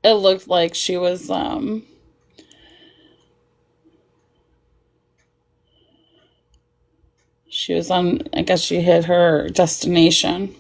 it looked like she was, on, I guess she hit her destination.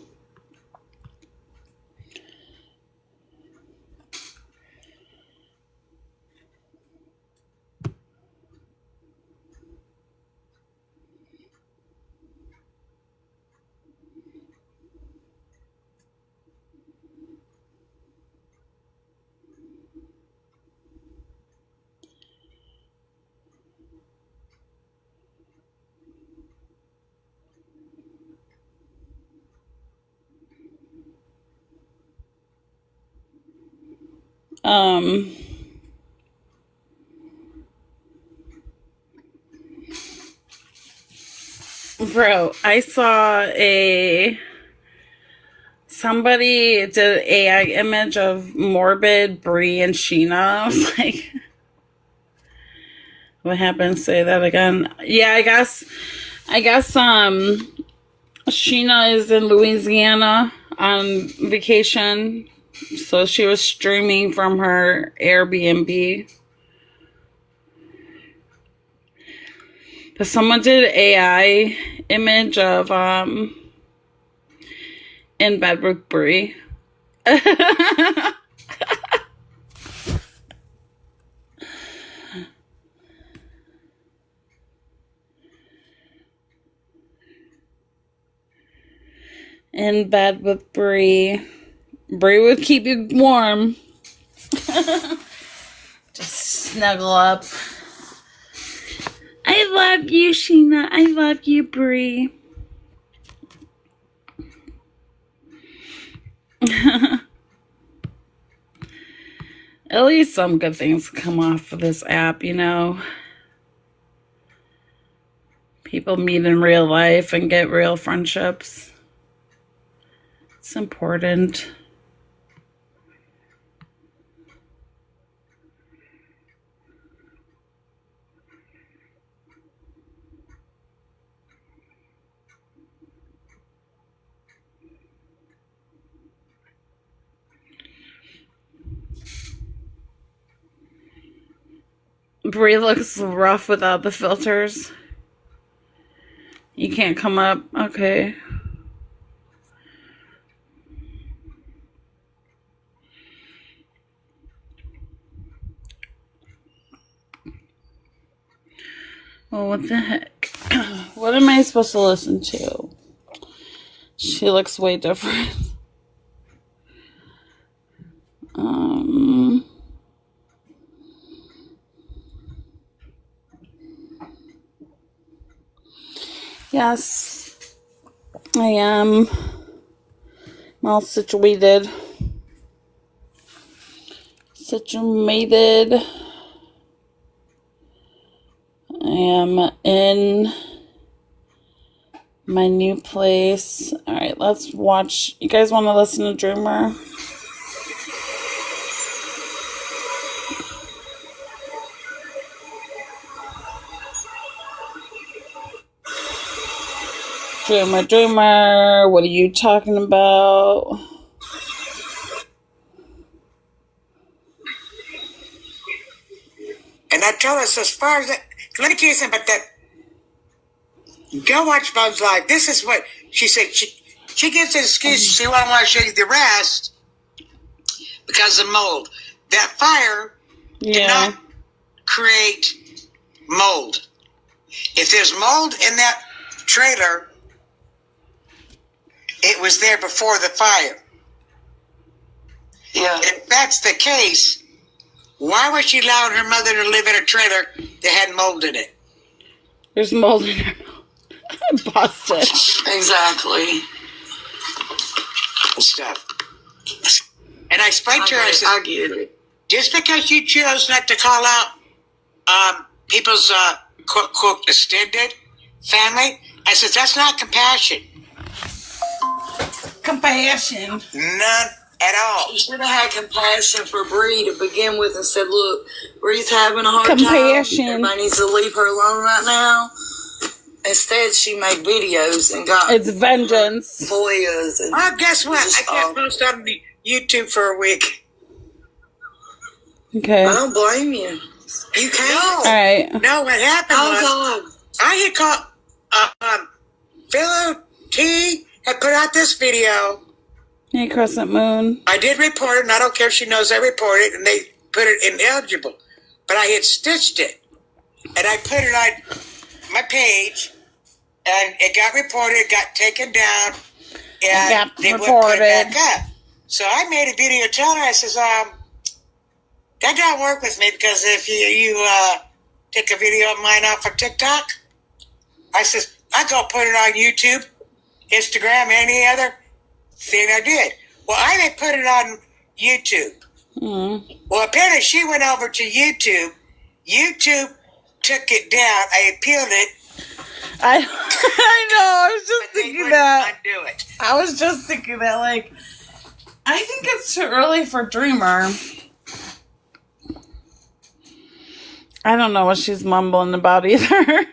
Bro, I saw somebody did an AI image of Morbid, Bree, and Sheena. I was like, what happened? Say that again. Yeah, I guess, Sheena is in Louisiana on vacation. So she was streaming from her Airbnb. But someone did an AI image of in bed with Brie. In bed with Brie. Brie would keep you warm. Just snuggle up. I love you, Sheena. I love you, Brie. At least some good things come off of this app, you know. People meet in real life and get real friendships. It's important. Brie looks rough without the filters. You can't come up. Okay. Well, what the heck? What am I supposed to listen to? She looks way different. Yes, I am. I'm all situated. I am in my new place. All right, let's watch. You guys want to listen to Dreamer? Dreamer, what are you talking about? And I told us, as far as let me tell you something about that. Go watch Bug's Life. This is what she said. She gives an excuse. She won't want to show you the rest because of mold. That fire did not create mold. If there's mold in that trailer, it was there before the fire. Yeah. If that's the case, why was she allowing her mother to live in a trailer that had mold in it? There's mold in her mouth. Busted. Exactly. Stuff. And I explained to her, I said, I get it. Just because you chose not to call out people's quote, quote, extended family, I said, that's not compassion. Compassion. None at all. She should have had compassion for Bree to begin with and said, look, Bree's having a hard time. Everybody needs to leave her alone right now. Instead, she made videos and got... It's vengeance. FOIAs. Well, guess what? I can't post on YouTube for a week. Okay. I don't blame you. You can't. All right. No, what happened was I had called Philo T had put out this video. Hey, Crescent Moon. I did report it, and I don't care if she knows I reported it, and they put it ineligible. But I had stitched it, and I put it on my page, and it got reported, it got taken down, and they wouldn't put it back up. So I made a video telling her, I says, that don't work with me, because if you take a video of mine off of TikTok, I says, I go put it on YouTube, Instagram, any other thing I did. Well, I didn't put it on YouTube. Well, apparently she went over to YouTube. YouTube took it down. I appealed it. I know. I was just thinking that. Undo it. I was just thinking that, like, I think it's too early for Dreamer. I don't know what she's mumbling about either.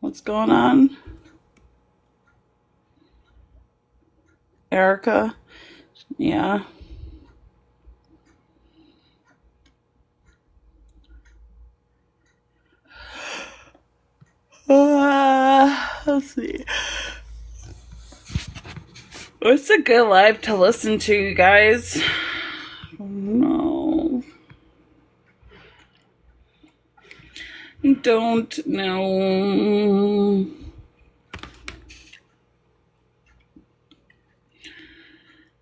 What's going on? Erica? Yeah. Let's see. What's a good live to listen to, you guys? No. I don't know.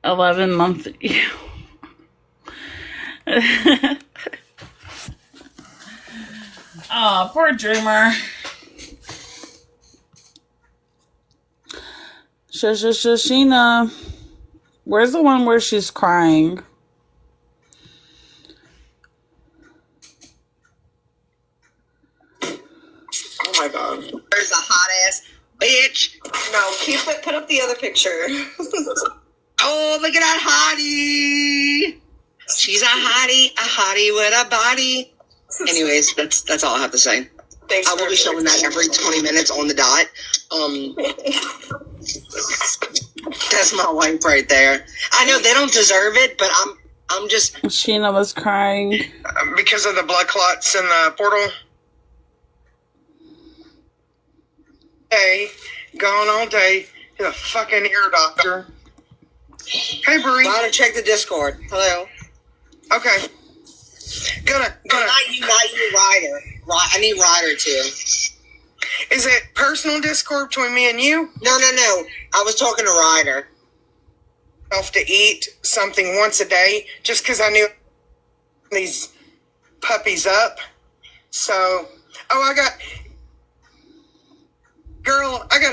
$11-month. Oh, poor Dreamer. Sheena. Where's the one where she's crying? Oh my god. There's a hot ass bitch. No, keep it. Put up the other picture. Oh, look at that hottie. She's a hottie with a body. Anyways, that's all I have to say. I will be showing that every 20 minutes on the dot. That's my wife right there. I know they don't deserve it, but I'm just. Sheena was crying Because of the blood clots in the portal. Hey, gone all day to the fucking ear doctor. Hey, Bree. Gotta check the Discord. Hello. Okay. Gonna. Not you, Ryder. I need Ryder too. Is it personal Discord between me and you? No. I was talking to Ryder. Off to eat something once a day, just because I knew these puppies up. So, I got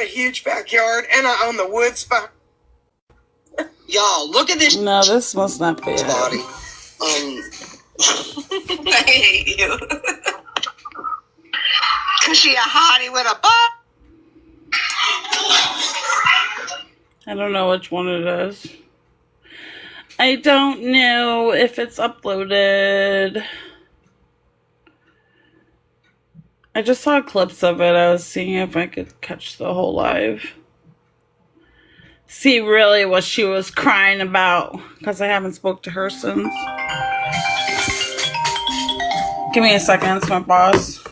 a huge backyard, and I own the woods behind. Y'all, look at this. No, this must not be it. Body. I hate you. Cause she a hottie with a butt. I don't know which one it is. I don't know if it's uploaded. I just saw clips of it. I was seeing if I could catch the whole live. See really what she was crying about. Because I haven't spoke to her since. Give me a second. It's my boss.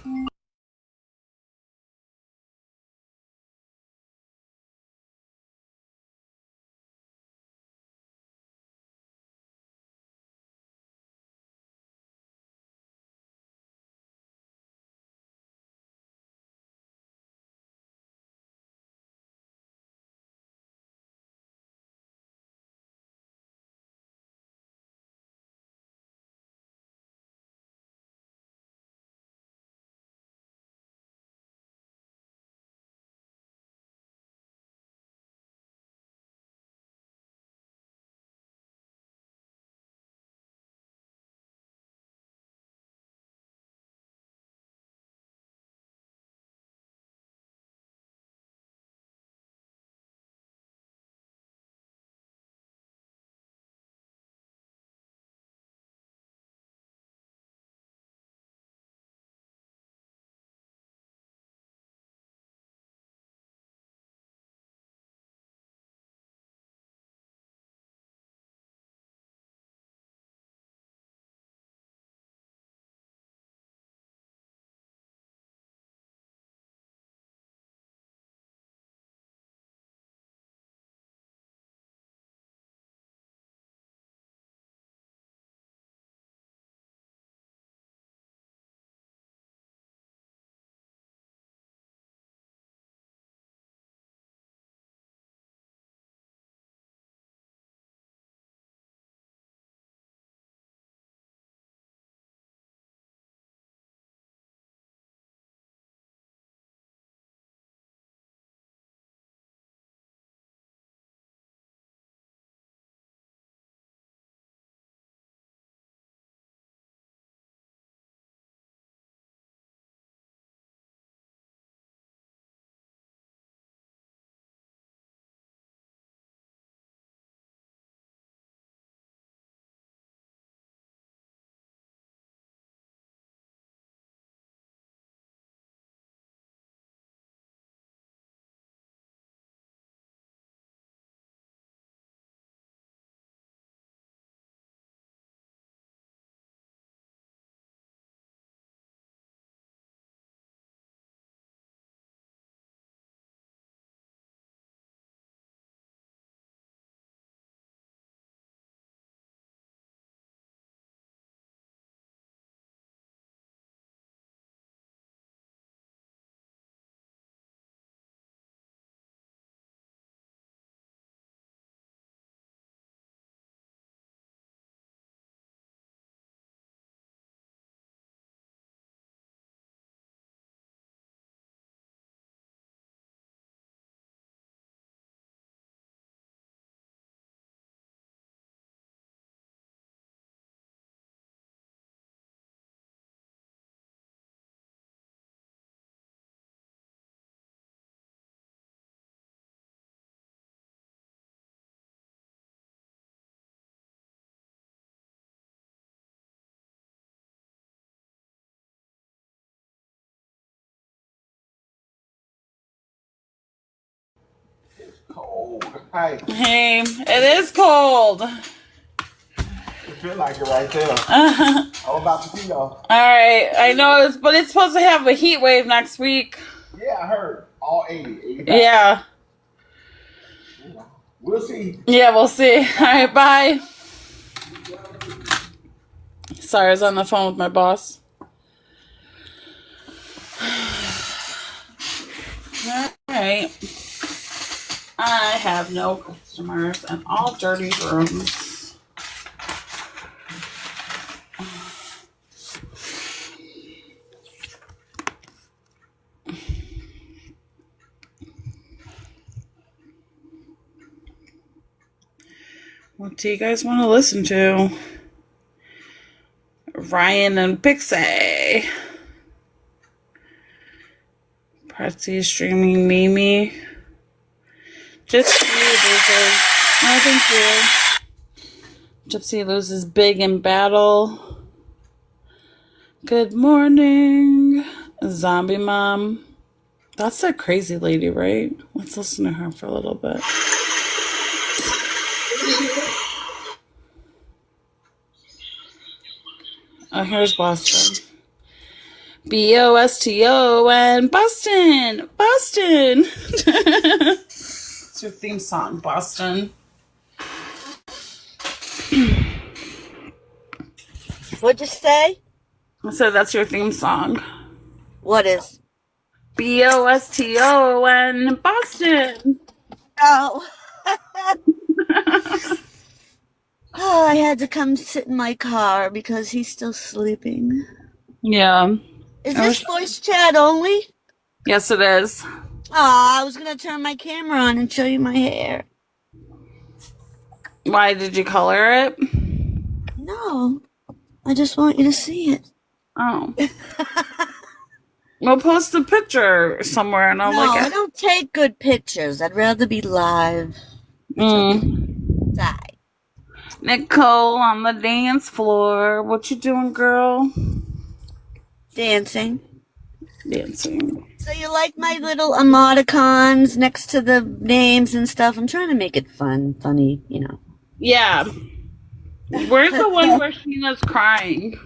cold. Hi. Hey, it is cold. I feel like it right there. All I'm about to pee though. right, I know, but it's supposed to have a heat wave next week. Yeah, I heard. All 80. Yeah. We'll see. Yeah, we'll see. All right, bye. Sorry, I was on the phone with my boss. All right. I have no customers and all dirty rooms. What do you guys want to listen to? Ryan and Pixie. Patsy streaming Mimi. Gypsy loses. No, thank you. Gypsy loses big in battle. Good morning, Zombie Mom. That's that crazy lady, right? Let's listen to her for a little bit. Oh, here's Boston. B-O-S-T-O-N. Boston! Boston! It's your theme song, Boston. What'd you say? I said that's your theme song. What is? B-O-S-T-O-N. Boston! Oh. Oh, I had to come sit in my car because he's still sleeping. Yeah. Is this voice chat only? Yes, it is. Oh, I was going to turn my camera on and show you my hair. Why did you color it? No. I just want you to see it. Oh. We'll post a picture somewhere and I'll No, look I at it. don't take good pictures. I'd rather be live. Die. Nicole on the dance floor. What you doing, girl? Dancing. Dancing. So you like my little emoticons next to the names and stuff? I'm trying to make it funny, you know. Yeah. Where's the one where Sheena's crying?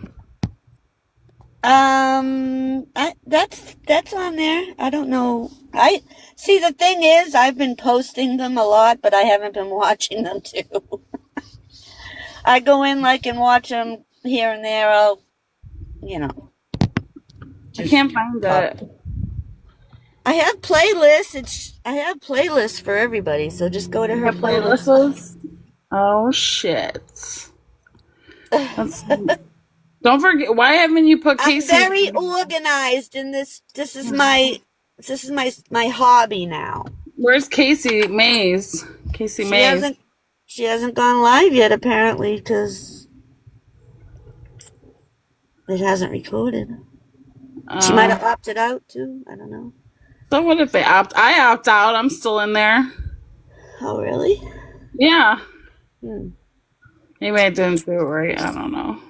That's on there. I don't know. I see. The thing is, I've been posting them a lot, but I haven't been watching them too. I go in and watch them here and there. I'll, you know. I can't find it. I have playlists. I have playlists for everybody, so just go to her playlist. Playlists? Oh shit! Don't forget. Why haven't you put Casey? I'm very organized in this. This is my hobby now. Where's Casey Mays? Casey Mays. She hasn't gone live yet, apparently, because it hasn't recorded. She might have opted out too. I don't know. So what if they opt? I opt out. I'm still in there. Oh, really? Yeah. Maybe I didn't do it right. I don't know.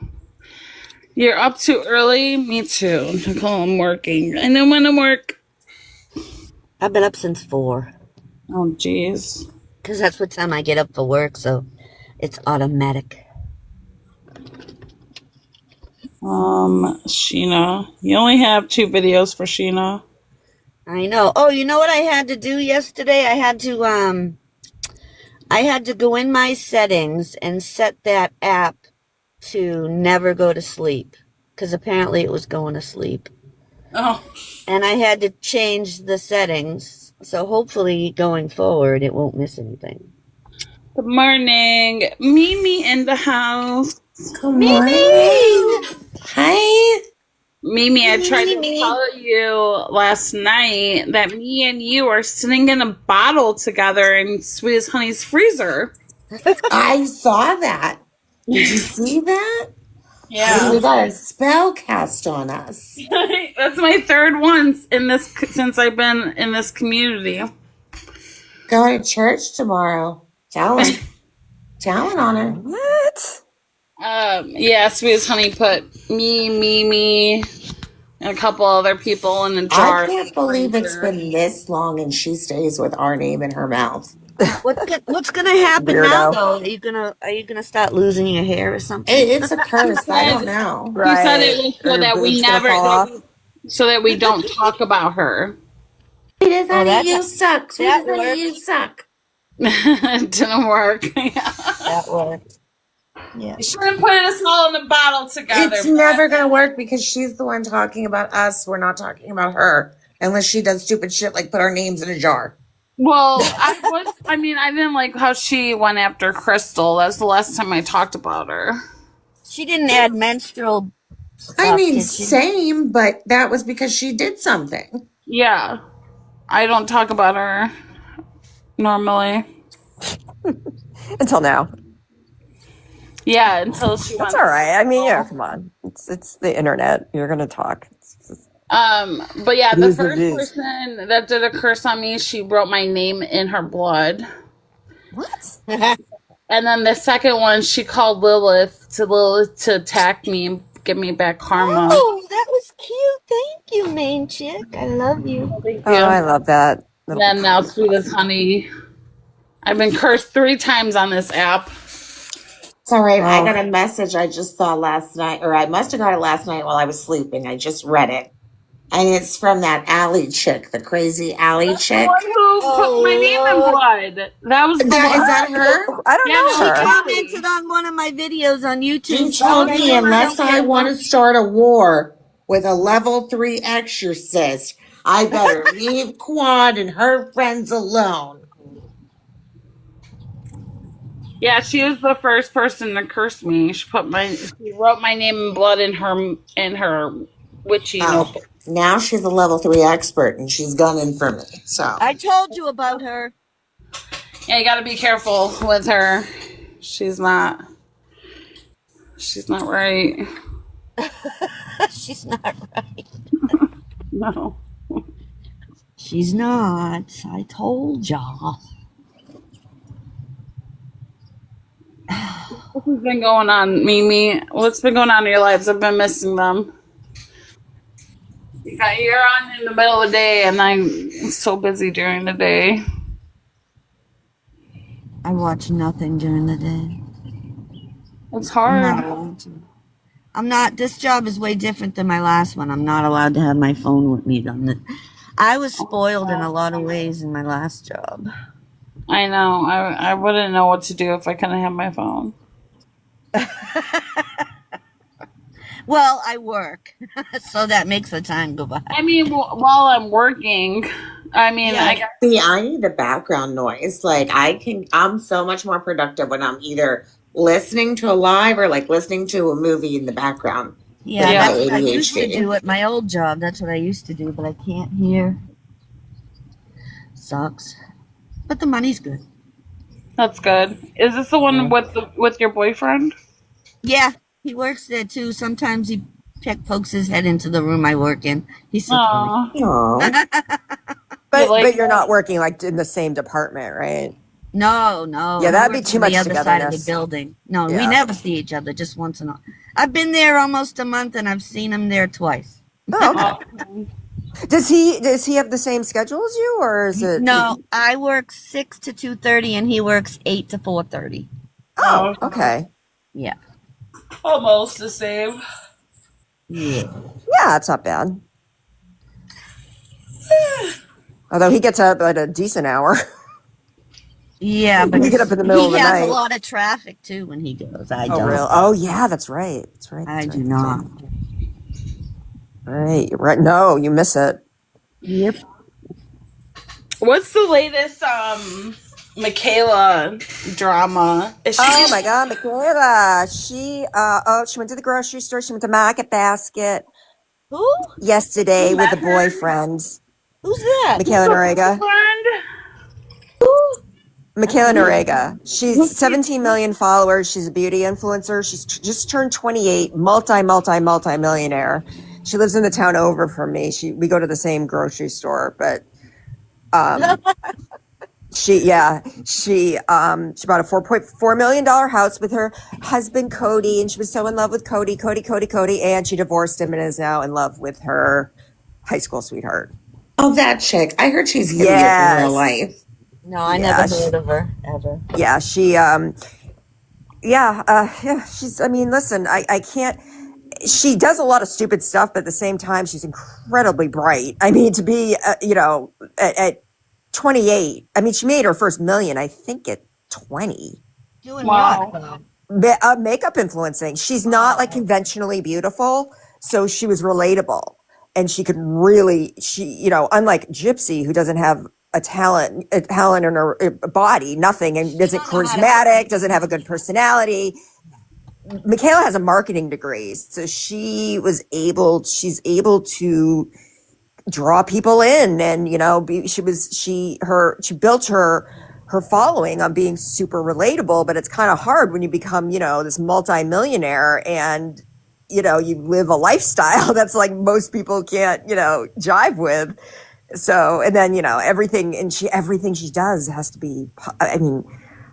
You're up too early? Me too. Nicole, I'm working. I know when to work. I've been up since 4. Oh, jeez. Because that's what time I get up for work, so it's automatic. Sheena. You only have 2 videos for Sheena. I know. Oh, you know what I had to do yesterday? I had to go in my settings and set that app to never go to sleep. Because apparently it was going to sleep. Oh. And I had to change the settings. So hopefully going forward it won't miss anything. Good morning. Mimi in the house. Good morning. Hi. Mimi, I tried to tell you last night that me and you are sitting in a bottle together in Sweet as Honey's freezer. I saw that. Did you see that? Yeah. We got a spell cast on us. That's my 3rd one since I've been in this community. Going to church tomorrow. Talon on her. What? Yeah, Sweet as Honey put me, Mimi, and a couple other people in a jar. I can't believe it's been this long and she stays with our name in her mouth. What's gonna happen now Weirdo. though? Are you gonna start losing your hair or something? Hey, it's a curse. I don't know. He said it Right. was Or so your that we boob's gonna never, fall off. so that we don't talk about her. It is, honey, that- you suck. Sweet that honey, works. you suck. It didn't work. That worked. Yeah. You shouldn't put us all in a bottle together. It's never going to work because she's the one talking about us. We're not talking about her unless she does stupid shit like put our names in a jar. Well, I didn't like how she went after Crystal. That's the last time I talked about her. She didn't add menstrual stuff, I mean, did she? same, but that was because she did something. Yeah. I don't talk about her normally. Until now. Yeah, until she went. That's all right. I mean, yeah, come on. It's the internet. You're gonna talk. But yeah, It the is what first it is. person that did a curse on me, she wrote my name in her blood. What? And then the second one, she called Lilith to attack me and give me back karma. Oh, that was cute. Thank you, main chick. I love you. Thank Oh, you. I love that. And then now, sweetest honey, I've been cursed 3 times on this app. It's all right. I Oh. got a message I just saw last night, or I must have got it last night while I was sleeping. I just read it. And it's from that alley chick, the crazy alley chick. One who put my name in blood. That was the Is one. that her? I don't Yeah, know she her. Commented on one of my videos on YouTube. She told me unless I want to start a war with a level 3 exorcist, I better leave Quad and her friends alone. Yeah, she was the first person to curse me. She wrote my name in blood in her witchy Oh, notebook. now she's a level 3 expert and she's gunning for me. So I told you about her. Yeah, you gotta be careful with her. She's not right. She's not right. No. She's not. I told y'all. What's been going on, Mimi? What's been going on in your lives? I've been missing them. You're on in the middle of the day, and I'm so busy during the day. I watch nothing during the day. It's I'm hard. not allowed to. I'm not. This job is way different than my last one. I'm not allowed to have my phone with me. I was spoiled in a lot of ways in my last job. I know. I wouldn't know what to do if I couldn't have my phone. Well, I work, so that makes the time go by. I mean, while I'm working, I mean, Yeah. I got see, I need the background noise. Like I'm so much more productive when I'm either listening to a live or like listening to a movie in the background. Yeah, Yeah. that's what I used to ADHD. do at my old job. That's what I used to do, but I can't hear. Sucks. But the money's good. that's good. Is this the one with your boyfriend? Yeah, he works there too. Sometimes he pokes his head into the room I work in. He's so funny. Aw. Aw. But you're not working like in the same department, right? No. Yeah, he that'd be works too on much the other side of the togetherness. building. No, we Yeah. never see each other. Just once in a. I've been there almost a month, and I've seen him there twice. Oh, okay. Does he have the same schedule as you, or is it? No, I work 6 to 2:30, and he works 8 to 4:30. Oh, okay. Yeah. Almost the same. Yeah. Yeah, that's not bad. Although he gets up at a decent hour. Yeah, but You get up in the middle of the he has night. a lot of traffic too when he goes. I Oh, don't. real? Oh, yeah, that's right. That's right. I that's do right, not. Right, you're right. No, you miss it. Yep. What's the latest Michaela drama? Is she Oh my God, Michaela. She went to the grocery store. She went to Market Basket Who? yesterday with a met her? boyfriend. Who's that? Michaela Noriega. friend? Michaela Noriega. She's 17 million followers. She's a beauty influencer. She's just turned 28, multi-millionaire. She lives in the town over from me. We go to the same grocery store, but she bought a $4.4 million house with her husband Cody, and she was so in love with Cody, and she divorced him and is now in love with her high school sweetheart. Oh, that chick. I heard she's hideous in Yes. real life. No, I Yeah, never heard of her ever. yeah, she's, I mean, listen, I can't, she does a lot of stupid stuff, but at the same time, she's incredibly bright. I mean, to be, at 28, I mean, she made her first million, I think at 20. Doing Wow. what, though? Makeup influencing. She's not like conventionally beautiful, so she was relatable, and she could really, unlike Gypsy, who doesn't have a talent in her body, nothing, and isn't charismatic, doesn't have a good personality. Michaela has a marketing degree, so she's able to draw people in, and she built her following on being super relatable. But it's kind of hard when you become this multimillionaire and you live a lifestyle that's like most people can't jive with. So, and then everything she does has to be, I mean,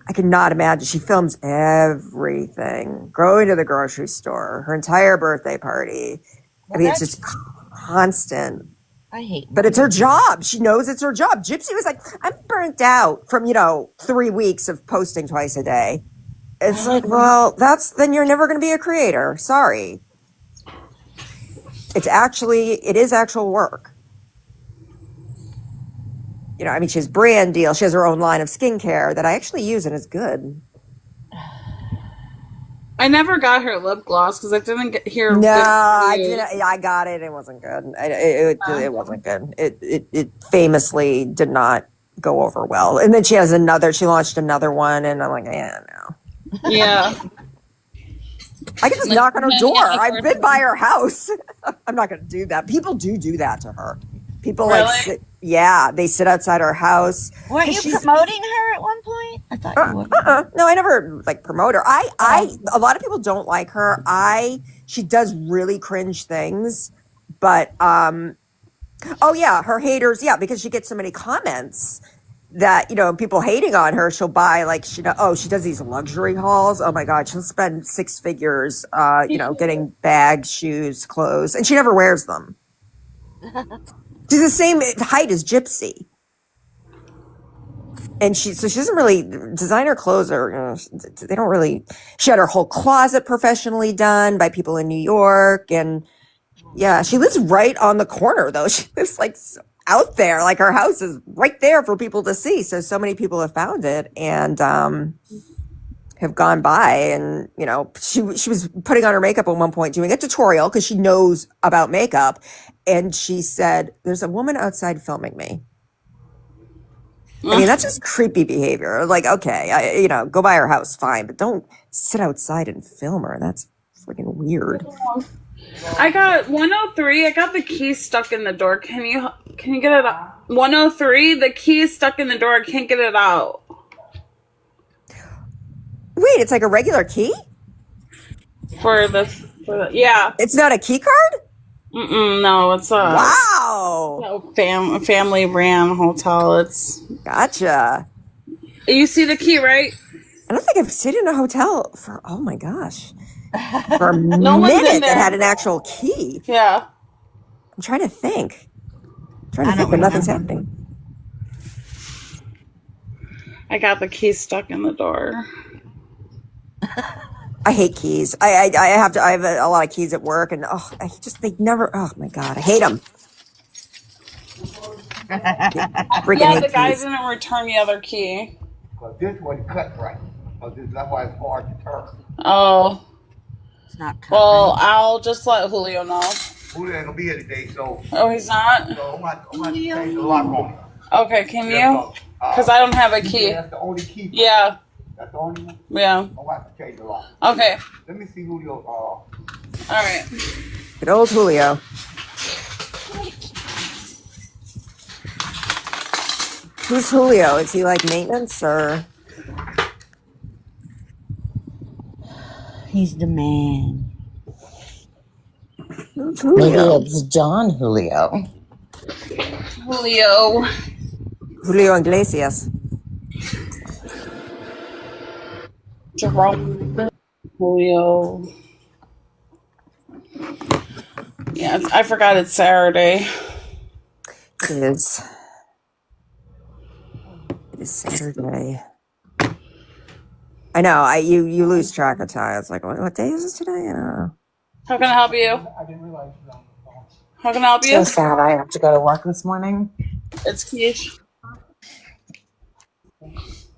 I could not imagine. She films everything, going to the grocery store, her entire birthday party. I mean, it's just constant. I hate. But it's her job. She knows it's her job. Gypsy was like, I'm burnt out from 3 weeks of posting twice a day. It's like, well, then you're never going to be a creator. Sorry. It is actual work. I mean, she has brand deal. She has her own line of skincare that I actually use, and it's good. I never got her lip gloss because I didn't hear. No, I didn't. I got it. It wasn't good. It wasn't good. It famously did not go over well. And then she launched another one, and I'm like, no. Yeah. I can just knock on her door. I've been by her house. I'm not going to do that. People do that to her. People really? They sit outside her house. Weren't you promoting her at one point? I thought you were. No, I never promote her. A lot of people don't like her. She does really cringe things, but her haters, because she gets so many comments that people hating on her. She'll buy she does these luxury hauls. Oh my God, she'll spend 6 figures, getting bags, shoes, clothes, and she never wears them. She's the same height as Gypsy. And she doesn't really, designer clothes they don't really, she had her whole closet professionally done by people in New York. And yeah, she lives right on the corner though. She lives out there, her house is right there for people to see. So many people have found it and, have gone by, and she was putting on her makeup at one point, doing a tutorial because she knows about makeup, and she said, "There's a woman outside filming me." I mean, that's just creepy behavior. Okay, go by her house, fine, but don't sit outside and film her. That's freaking weird. I got 103. I got the key stuck in the door. Can you get it out? 103. The key is stuck in the door. I can't get it out. Wait, it's like a regular key? For the yeah. It's not a key card? No, it's a wow. Family brand hotel. It's gotcha. You see the key, right? I don't think I've stayed in a hotel for oh my gosh. For a minute that had an actual key. Yeah. I'm trying to think. But nothing's happening. I got the key stuck in the door. I hate keys. I have a lot of keys at work, and they never. Oh my God, I hate them. The guy didn't return the other key. This one cut right. That's why it's hard to turn. Oh. It's not cut. Well, I'll just let Julio know. Julio ain't gonna be here today, so. Oh, he's not? So I'm gonna change the lock on him. Okay, can you? Because I don't have a key. That's the only key. Yeah. That's the only one? Yeah. I'm gonna have to change the lock. Okay. Let me see Julio. All right. Good old Julio. Who's Julio? Is he maintenance or? He's the man. Who's Julio? Maybe it's John Julio. Julio Iglesias. Jerome. Julio. Yeah, I forgot it's Saturday. It is. is Saturday. I know. You lose track of time. It's like, what day is this today? I don't know. How can I help you? I didn't realize it was on the phone. How can I help So you? sad. I have to go to work this morning. It's Kesh.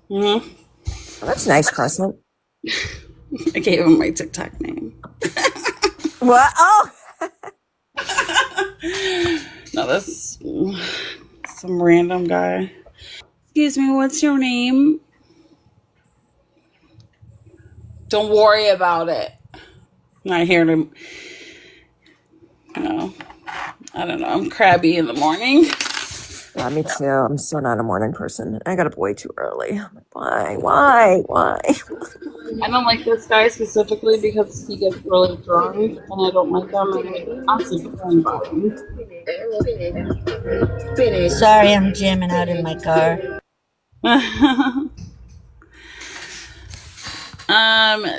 Mm-hmm. Oh, that's nice, Crescent. I gave him my TikTok name. What? Oh. No, that's some random guy. Excuse me, what's your name? Don't worry about it. I'm not here to. No, I don't know. I'm crabby in the morning. Yeah, me too. I'm still not a morning person. I got up way too early. I'm like, why? I don't like this guy specifically because he gets really drunk, and I don't like him. And I'm sympathizing about him. Sorry, I'm jamming out in my car.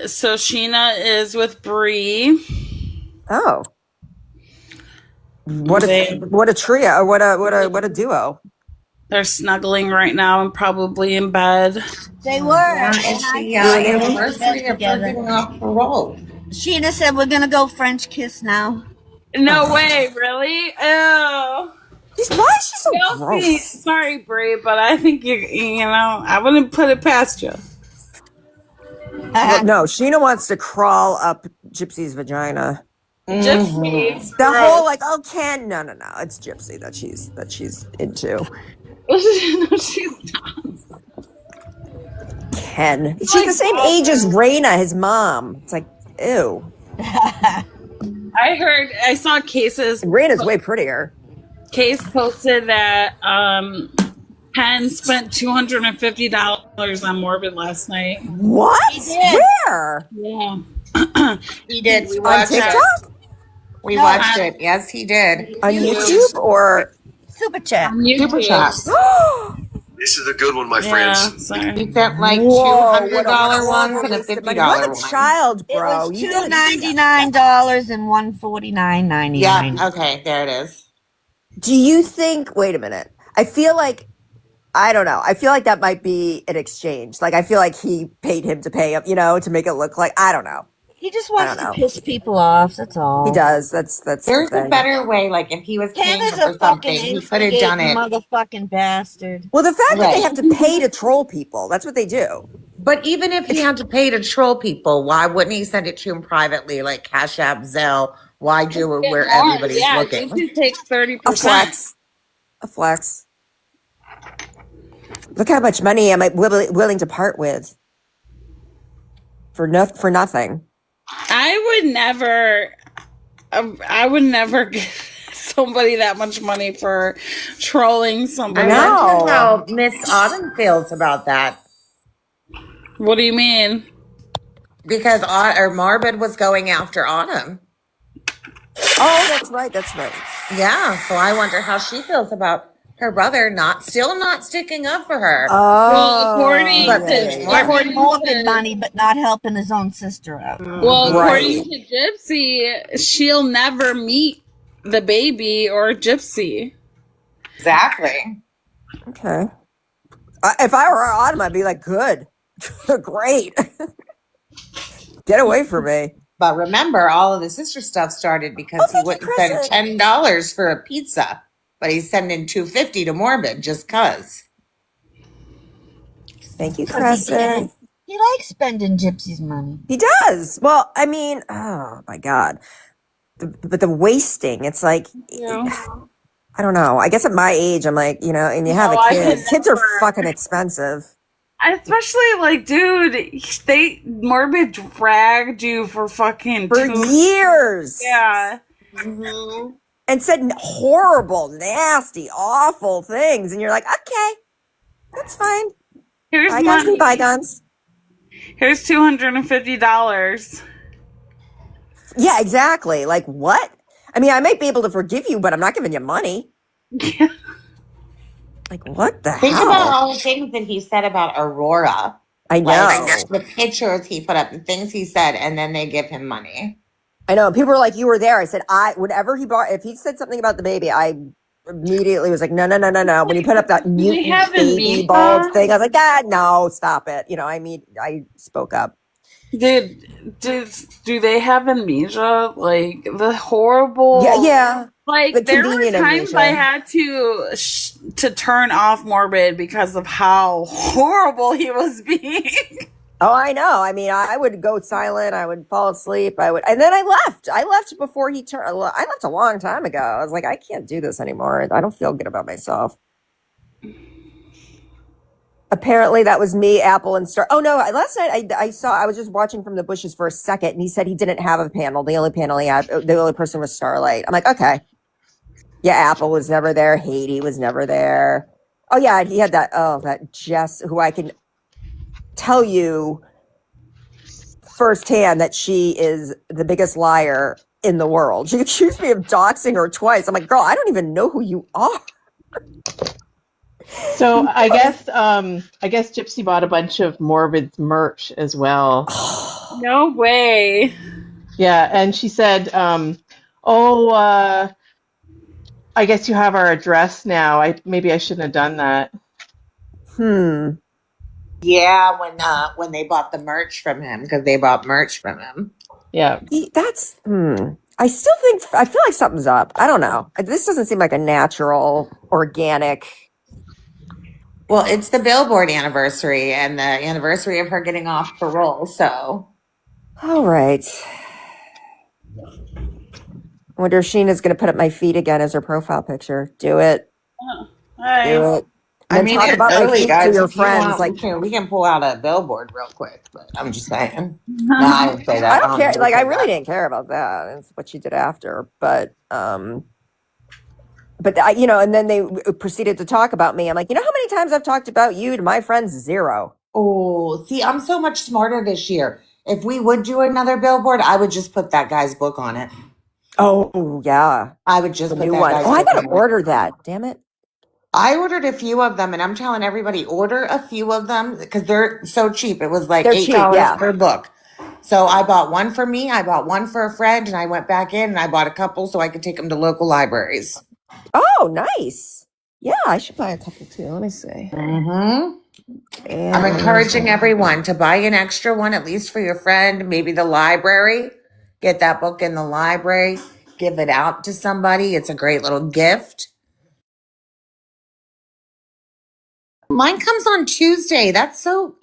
So Sheena is with Bree. Oh. What a trio, or what a duo. They're snuggling right now and probably in bed. They were. It's the anniversary of her getting off parole. Sheena said we're gonna go French kiss now. No way, really? Ew. Why is she so gross? Sorry, Bree, but I think you know, I wouldn't put it past you. Well, no, Sheena wants to crawl up Gypsy's vagina. Gypsy. The whole like, oh, Ken. No. It's Gypsy that she's into. No, she's not. Ken. She's the same age as Raina, his mom. It's like, ew. I saw cases. Raina's way prettier. Case posted that Penn spent $250 on Morbid last night. What? He did. Where? Yeah. He did. We On watched it. TikTok? We watched it. Yes, he did. On YouTube or Super chat. Super chat. This is a good one, my Yeah, friends. sorry. He sent like Whoa, $200 what a ones and a waste of $50 money. You're one. the child, It bro. was You didn't- $299 and $149.99. Yeah. Okay. There it is. Do you think? Wait a minute. I feel like. I don't know. I feel like that might be an exchange. Like I feel like he paid him to pay him, to make it look like I don't know. He just wants don't know. to piss people off. That's all. He does. That's There's the a thing. better way. Like if he was Ken paying is her a for fucking something, he could have done it. motherfucking bastard. Well, the fact that they Right. have to pay to troll people, that's what they do. But even if he had to pay to troll people, why wouldn't he send it to him privately, like Cash App, Zelle? Why do it where everybody's looking? YouTube takes 30%. A flex. Look how much money am I willing to part with for nothing. I would never give somebody that much money for trolling I somebody. know. wonder how Miss Autumn feels about that. What do you mean? Because Marbid was going after Autumn. Oh, that's right. Yeah, so I wonder how she feels about her brother still not sticking up for her. Oh, according Giving morbid money, but not helping his own sister out. According to Gypsy, she'll never meet the baby or Gypsy. Exactly. Okay. If I were Autumn, I'd be like, good, great, get away from me. But remember, all of the sister stuff started because he wouldn't spend $10 for a pizza, but he's sending $250 to Morbid just cause. Thank you, Crescent. He likes spending Gypsy's money. He does. Well, I mean, oh my God. But the wasting, it's like, I don't know. I guess at my age, I'm like, and you have a kid. Kids are fucking expensive. Especially like, dude, Morbid dragged you for fucking years. Yeah. Mm-hmm. And said horrible, nasty, awful things. And you're like, okay, that's fine. Here's bygones be bygones. Here's $250. Yeah, exactly. Like what? I mean, I might be able to forgive you, but I'm not giving you money. Yeah. Like what the Think hell? about all the things that he said about Aurora. I know. Like, the pictures he put up, the things he said, and then they give him money. I know. People were like, you were there. I said, whatever he brought, if he said something about the baby, I immediately was like, no. When you put up that mutant have baby Amnesia? bald thing, I was like, no, stop it. I spoke up. Do they have amnesia? Like the horrible. Yeah. Like The there were convenient times amnesia. I had to turn off Morbid because of how horrible he was being. Oh, I know. I mean, I would go silent. I would fall asleep. And then I left. I left before he turned. I left a long time ago. I was like, I can't do this anymore. I don't feel good about myself. Apparently, that was me, Apple, and Star. Oh no! Last night I was just watching from the bushes for a second, and he said he didn't have a panel. The only panel he had, the only person was Starlight. I'm like, okay, yeah, Apple was never there. Haiti was never there. Oh yeah, and he had that Jess, who I can tell you firsthand that she is the biggest liar in the world. She accused me of doxing her twice. I'm like, girl, I don't even know who you are. So I guess Gypsy bought a bunch of Morbid's merch as well. No way. Yeah, and she said, I guess you have our address now. Maybe I shouldn't have done that. Yeah, when they bought the merch from him, because they bought merch from him. Yeah. I feel like something's up. I don't know. This doesn't seem like a natural, organic. Well, it's the Billboard anniversary and the anniversary of her getting off parole, so. All right. I wonder if Sheena's going to put up my feet again as her profile picture. Do it. Hi. Do it. I And mean, talk it's about my early, feet guys. to your If you friends. want, we can pull out a Billboard real quick, but I'm just saying. No, I didn't say that. I don't care. Like, I really didn't. didn't care about that. It's what she did after. But and then they proceeded to talk about me. I'm like, you know how many times I've talked about you to my friends? 0. Oh, see, I'm so much smarter this year. If we would do another Billboard, I would just put that guy's book on it. Oh, yeah. I would just The put new that one. guy's Oh, I book got on to it. order that. Damn it. I ordered a few of them, and I'm telling everybody, order a few of them because they're so cheap. It was like They're $8 cheap, yeah. per book. So I bought one for me, I bought one for a friend, and I went back in and I bought a couple so I could take them to local libraries. Oh, nice. Yeah, I should buy a couple too. Let me see. I'm encouraging everyone to buy an extra one, at least for your friend, maybe the library. Get that book in the library, give it out to somebody. It's a great little gift. Mine comes on Tuesday. That's so.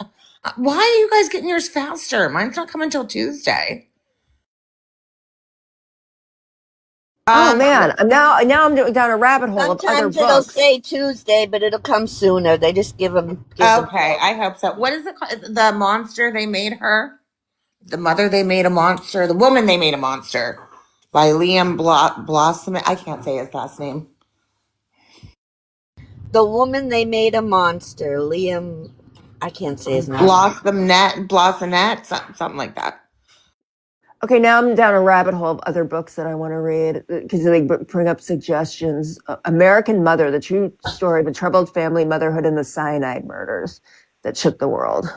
Why are you guys getting yours faster? Mine's not coming till Tuesday. Oh man, now I'm down a rabbit hole of other Sometimes it'll books. say Tuesday, but it'll come sooner. They just give them. Okay, I hope so. What is it called? The monster they made her? The mother they made a monster? The woman they made a monster? By Liam Blossom. I can't say his last name. The woman they made a monster. Liam, I can't say his name. Blossomette, something like that. Okay, now I'm down a rabbit hole of other books that I want to read because they bring up suggestions. American Mother, the true story of a troubled family, motherhood, and the cyanide murders that shook the world.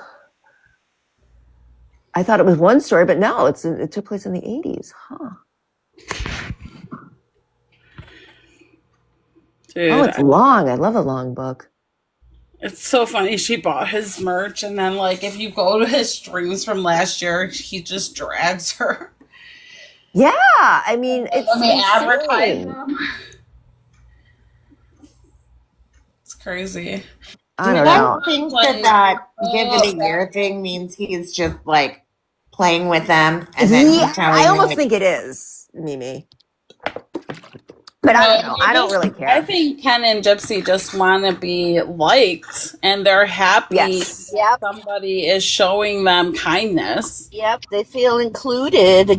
I thought it was one story, but no, it took place in the 80s. Huh. Dude, Oh, it's long. I love a long book. It's so funny. She bought his merch, and then, like, if you go to his streams from last year, he just drags her. Yeah, I mean, it's Let me insane. advertise them. It's crazy. I don't know. I think that give it a year thing means he's just like playing with them, and then he's telling I them, almost like, think it is Mimi. But I don't know. I don't really care. I think Ken and Gypsy just want to be liked, and they're happy Yes. Yep. somebody is showing them kindness. Yep, they feel included.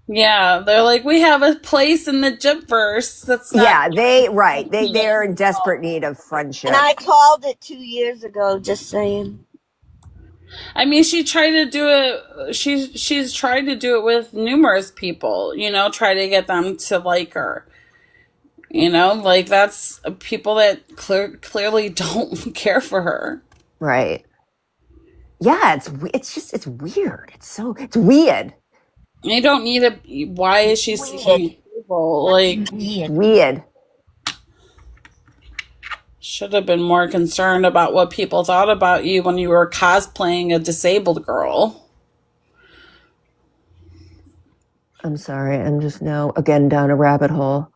Yeah, they're like, we have a place in the Gypverse. That's not. Yeah, they're in desperate need of friendship. And I called it 2 years ago, just saying. I mean, she tried to do it. She's tried to do it with numerous people. You know, try to get them to like her. You know, like that's people that clearly don't care for her. Right. Yeah, it's weird. It's weird. You don't need a. Why is she seeking approval? Like Weird. Should have been more concerned about what people thought about you when you were cosplaying a disabled girl. I'm sorry. I'm just now again down a rabbit hole.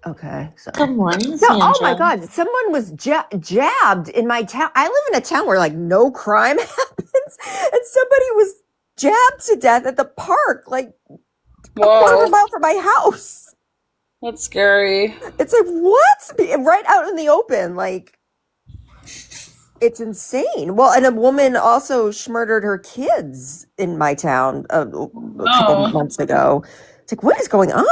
Okay. So. Good morning, No, oh my Sandra. God. Someone was jabbed in my town. I live in a town where like no crime happens. And somebody was jabbed to death at the park, like a quarter of a Whoa, mile from my house. that's scary. It's like, what? Right out in the open. Like, it's insane. Well, and a woman also murdered her kids in my town a couple Oh, months ago. It's like, what is going on?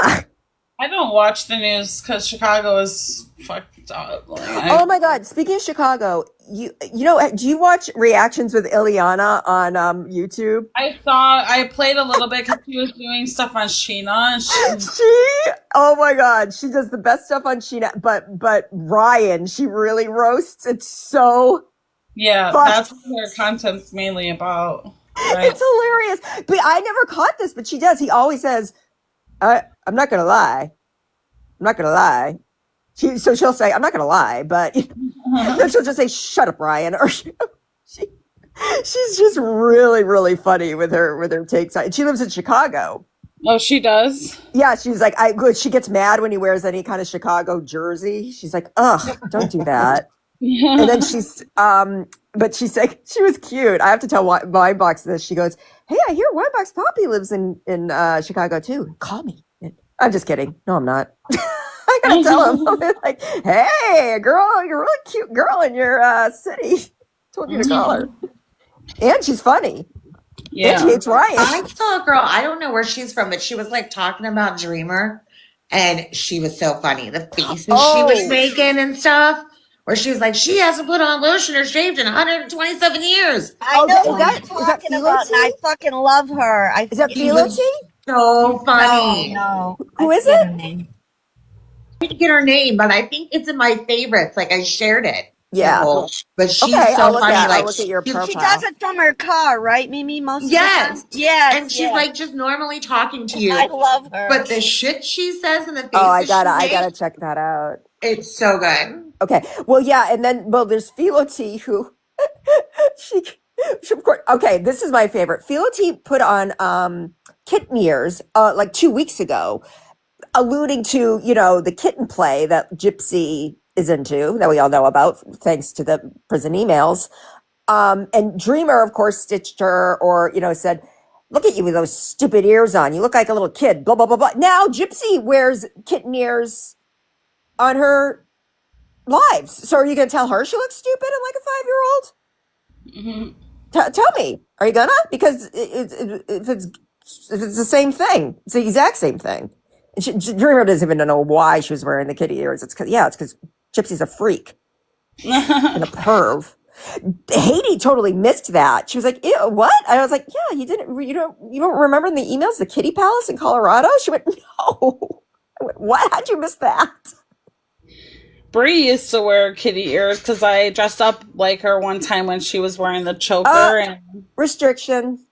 I don't watch the news because Chicago is fucked up. Like, Oh my God! Speaking of Chicago, you know, do you watch reactions with Ileana on YouTube? I played a little bit because she was doing stuff on Sheena. And Oh my God, she does the best stuff on Sheena, but Ryan, she really roasts. It's so yeah, fun. that's what her content's mainly about. Right? It's hilarious. But I never caught this, but she does. He always says, I'm not gonna lie. I'm not gonna lie. So she'll say, I'm not gonna lie, but then she'll just say, shut up, Ryan. Or she's just really, really funny with her takes. She lives in Chicago. Oh, she does? Yeah, she's like, she gets mad when he wears any kind of Chicago jersey. She's like, ugh, don't do that. Yeah. And then but she's like, she was cute. I have to tell Winebox this. She goes, hey, I hear Winebox Poppy lives in Chicago too. Call me. I'm just kidding. No, I'm not. I gotta tell him, I'm like, hey, girl, you're a really cute girl in your city. Told you to call her. And she's funny. Yeah. And she hates Ryan. I saw a girl, I don't know where she's from, but she was like talking about Dreamer, and she was so funny. The faces she was making and stuff, where she was like, she hasn't put on lotion or shaved in 127 years. I know who is you're that talking about, and I fucking love her. Is that Felix? So funny. No. Who I is forget it? her name. I didn't get her name, but I think it's in my favorites. Like I shared it. Yeah. Nicole. But she's Okay, so I'll look funny. at Like your she- profile. She does it from her car, right, Mimi? Most of Yes. the time? Yes. And she's like just normally talking to you. I love her. But the shit she says and the faces I gotta she makes, check that out. it's so good. Okay. Well, yeah, and then there's Philo T who she of course. Okay, this is my favorite. Philo T put on kitten ears like 2 weeks ago, alluding to the kitten play that Gypsy is into, that we all know about thanks to the prison emails. And Dreamer, of course, stitched her or said, "Look at you with those stupid ears on. You look like a little kid." Blah blah blah blah. Now Gypsy wears kitten ears on her lives. So are you going to tell her she looks stupid and like a 5-year-old? Mm-hmm. Tell me, are you gonna? Because if it's the same thing, it's the exact same thing. And Dreamer doesn't even know why she was wearing the kitty ears. It's because Gypsy's a freak and a perv. Haiti totally missed that. She was like, "Ew, what?" And I was like, "Yeah, you don't remember in the emails the Kitty Palace in Colorado?" She went, "No." I went, "What? How'd you miss that?" Bree used to wear kitty ears because I dressed up like her one time when she was wearing the choker and Restriction.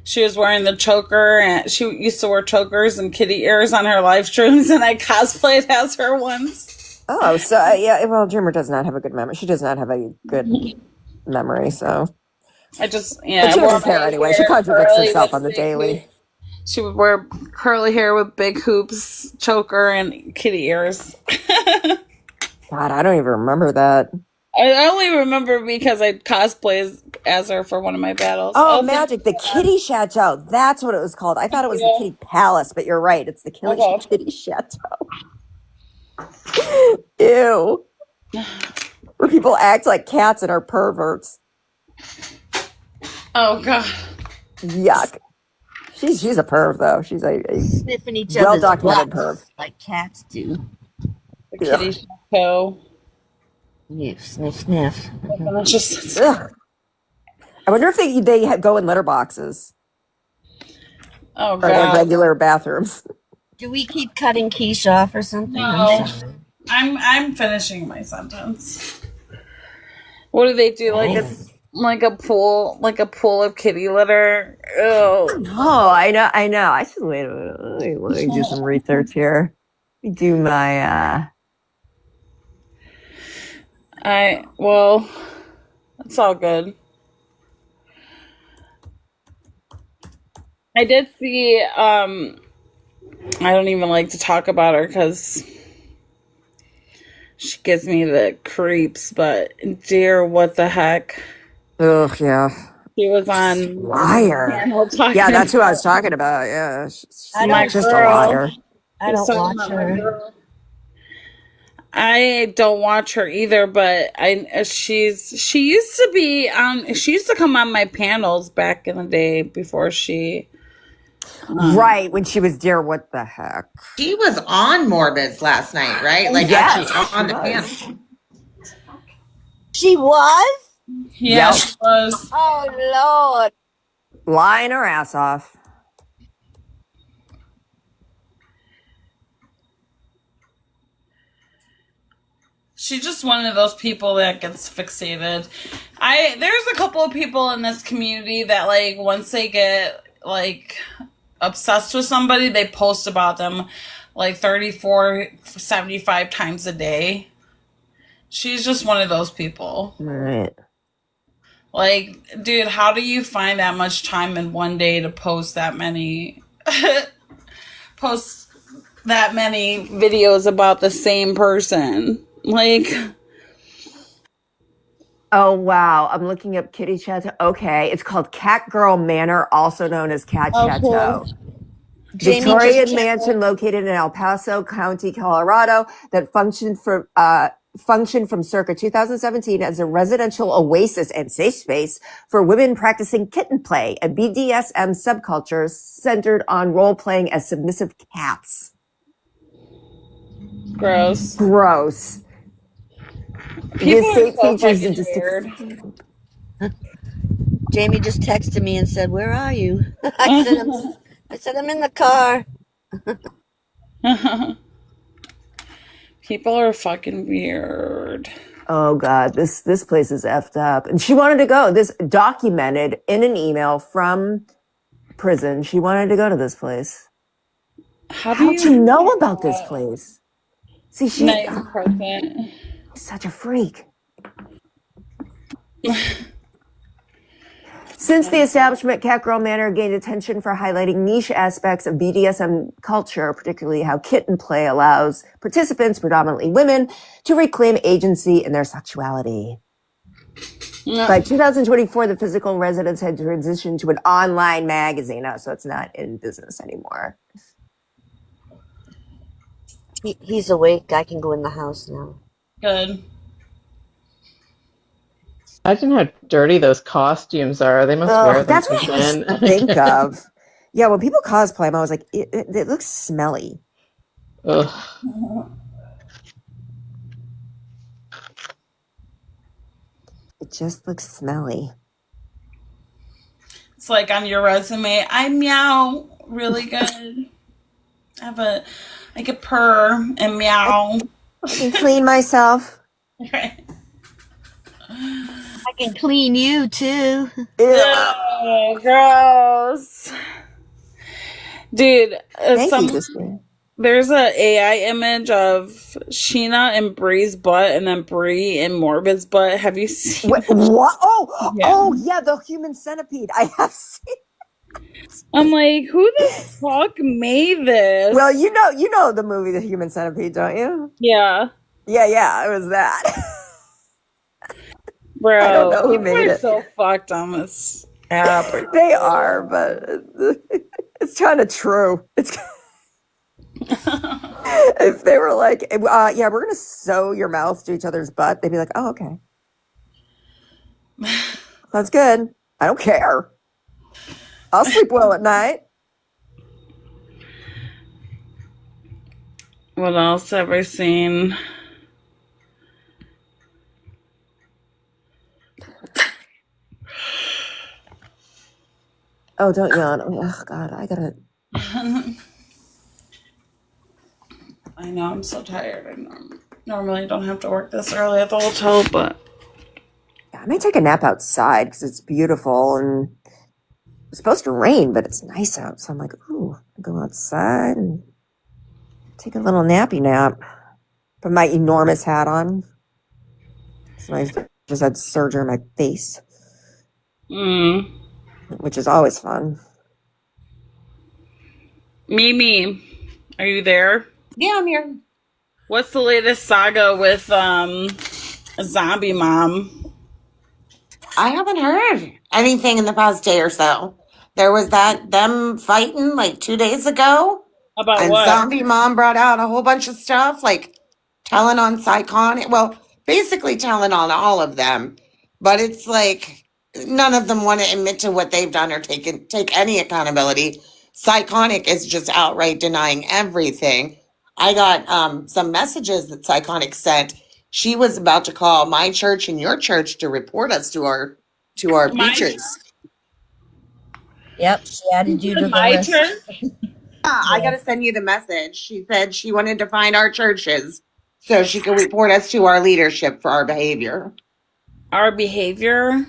she was wearing the choker and she used to wear chokers and kitty ears on her live streams and I cosplayed as her once. Oh, so yeah. Well, Dreamer does not have a good memory. She does not have a good memory. So I just but she doesn't care anyway. She contradicts herself on the daily. She would wear curly hair with big hoops, choker, and kitty ears. God, I don't even remember that. I only remember because I cosplayed as her for one of my battles. Oh, magic. The Kitty Chateau. That's what it was called. I thought it was the Kitty Palace, but you're right. It's the Kitty Chateau. Ew. Where people act like cats and are perverts. Oh, God. Yuck. She's a perv, though. She's a Sniffing each other's well-documented butts perv. like cats do. The kitty chateau. Sniff, sniff, sniff. And it's just... Ugh. I wonder if they go in litter boxes. Oh, Or God. regular bathrooms. Do we keep cutting Kesh off or something? No. I'm finishing my sentence. What do they do? Like like a pool of kitty litter. Ew. Oh, I know. I should wait a minute. Let me do some research here. Let me do my. Well, it's all good. I did see. I don't even like to talk about her because she gives me the creeps. But dear, what the heck? Ugh, yeah. She was on Liar. Yeah, that's who I was talking about. Yeah, she's I just don't- a liar. I don't watch her. I don't watch her either, but she used to be she used to come on my panels back in the day before she Right, when she was dear, what the heck? She was on Morbids last night, right? Like Yes, actually on she the was. panel. She was? yeah, Yep. she was. Oh, Lord. Lying her ass off. She's just one of those people that gets fixated. There's a couple of people in this community that like once they get like obsessed with somebody, they post about them like 34, 75 times a day. She's just one of those people. Right. Like, dude, how do you find that much time in one day to post that many videos about the same person? Like, Oh, wow. I'm looking up Kitty Chateau. Okay. It's called Cat Girl Manor, also known as Cat Chateau. Jamie Victorian just- mansion located in El Paso County, Colorado, that functioned from circa 2017 as a residential oasis and safe space for women practicing kitten play, a BDSM subculture centered on role playing as submissive cats. gross. Gross. People The are estate so features fucking just weird. Jamie just texted me and said, "Where are you?" I said, "I'm in the car." People are fucking weird. Oh God, this place is effed up. And she wanted to go. This documented in an email from prison. She wanted to go to this place. How How'd you know about this place? See, she's Nice present. such a freak. Since the establishment, Catgirl Manor gained attention for highlighting niche aspects of BDSM culture, particularly how kitten play allows participants, predominantly women, to reclaim agency in their sexuality. By 2024, the physical residence had transitioned to an online magazine. Oh, so it's not in business anymore. He's awake. I can go in the house now. Good. Imagine how dirty those costumes are. They must wear them That's what I again. always think of. Yeah, when people cosplay, I'm always like, it looks smelly. Ugh. It just looks smelly. It's like on your resume, I meow really good. I can purr and meow. I can clean myself. Right. I can clean you too. Ew, gross. Dude, there's a AI image of Sheena and Bree's butt and then Bree and Morbid's butt. Have you seen What? Oh, yeah, the human centipede. I have seen. I'm like, who the fuck made this? Well, you know the movie The Human Centipede, don't you? Yeah. Yeah, it was that. Bro, I don't know who made it. So fucked on this app. They are, but it's kind of true. It's if they were like, yeah, we're gonna sew your mouth to each other's butt, they'd be like, oh, okay, that's good. I don't care. I'll sleep well at night. What else have I seen? Oh, don't yawn. Oh, God, I gotta. I know, I'm so tired. I normally don't have to work this early at the hotel, but I may take a nap outside because it's beautiful and it's supposed to rain, but it's nice out. So I'm like, ooh, I'll go outside and take a little nappy nap. Put my enormous hat on. So I just had surgery on my face, which is always fun. Mimi, are you there? Yeah, I'm here. What's the latest saga with Zombie Mom? I haven't heard anything in the past day or so. There was them fighting like 2 days ago. About And what? Zombie Mom brought out a whole bunch of stuff, like telling on Psychonic. Well, basically telling on all of them. But it's like none of them want to admit to what they've done or take any accountability. Psychonic is just outright denying everything. I got some messages that Psychonic sent. She was about to call my church and your church to report us to our preachers. Yep, she added you to the My list. church? I got to send you the message. She said she wanted to find our churches so she could report us to our leadership for our behavior. Our behavior?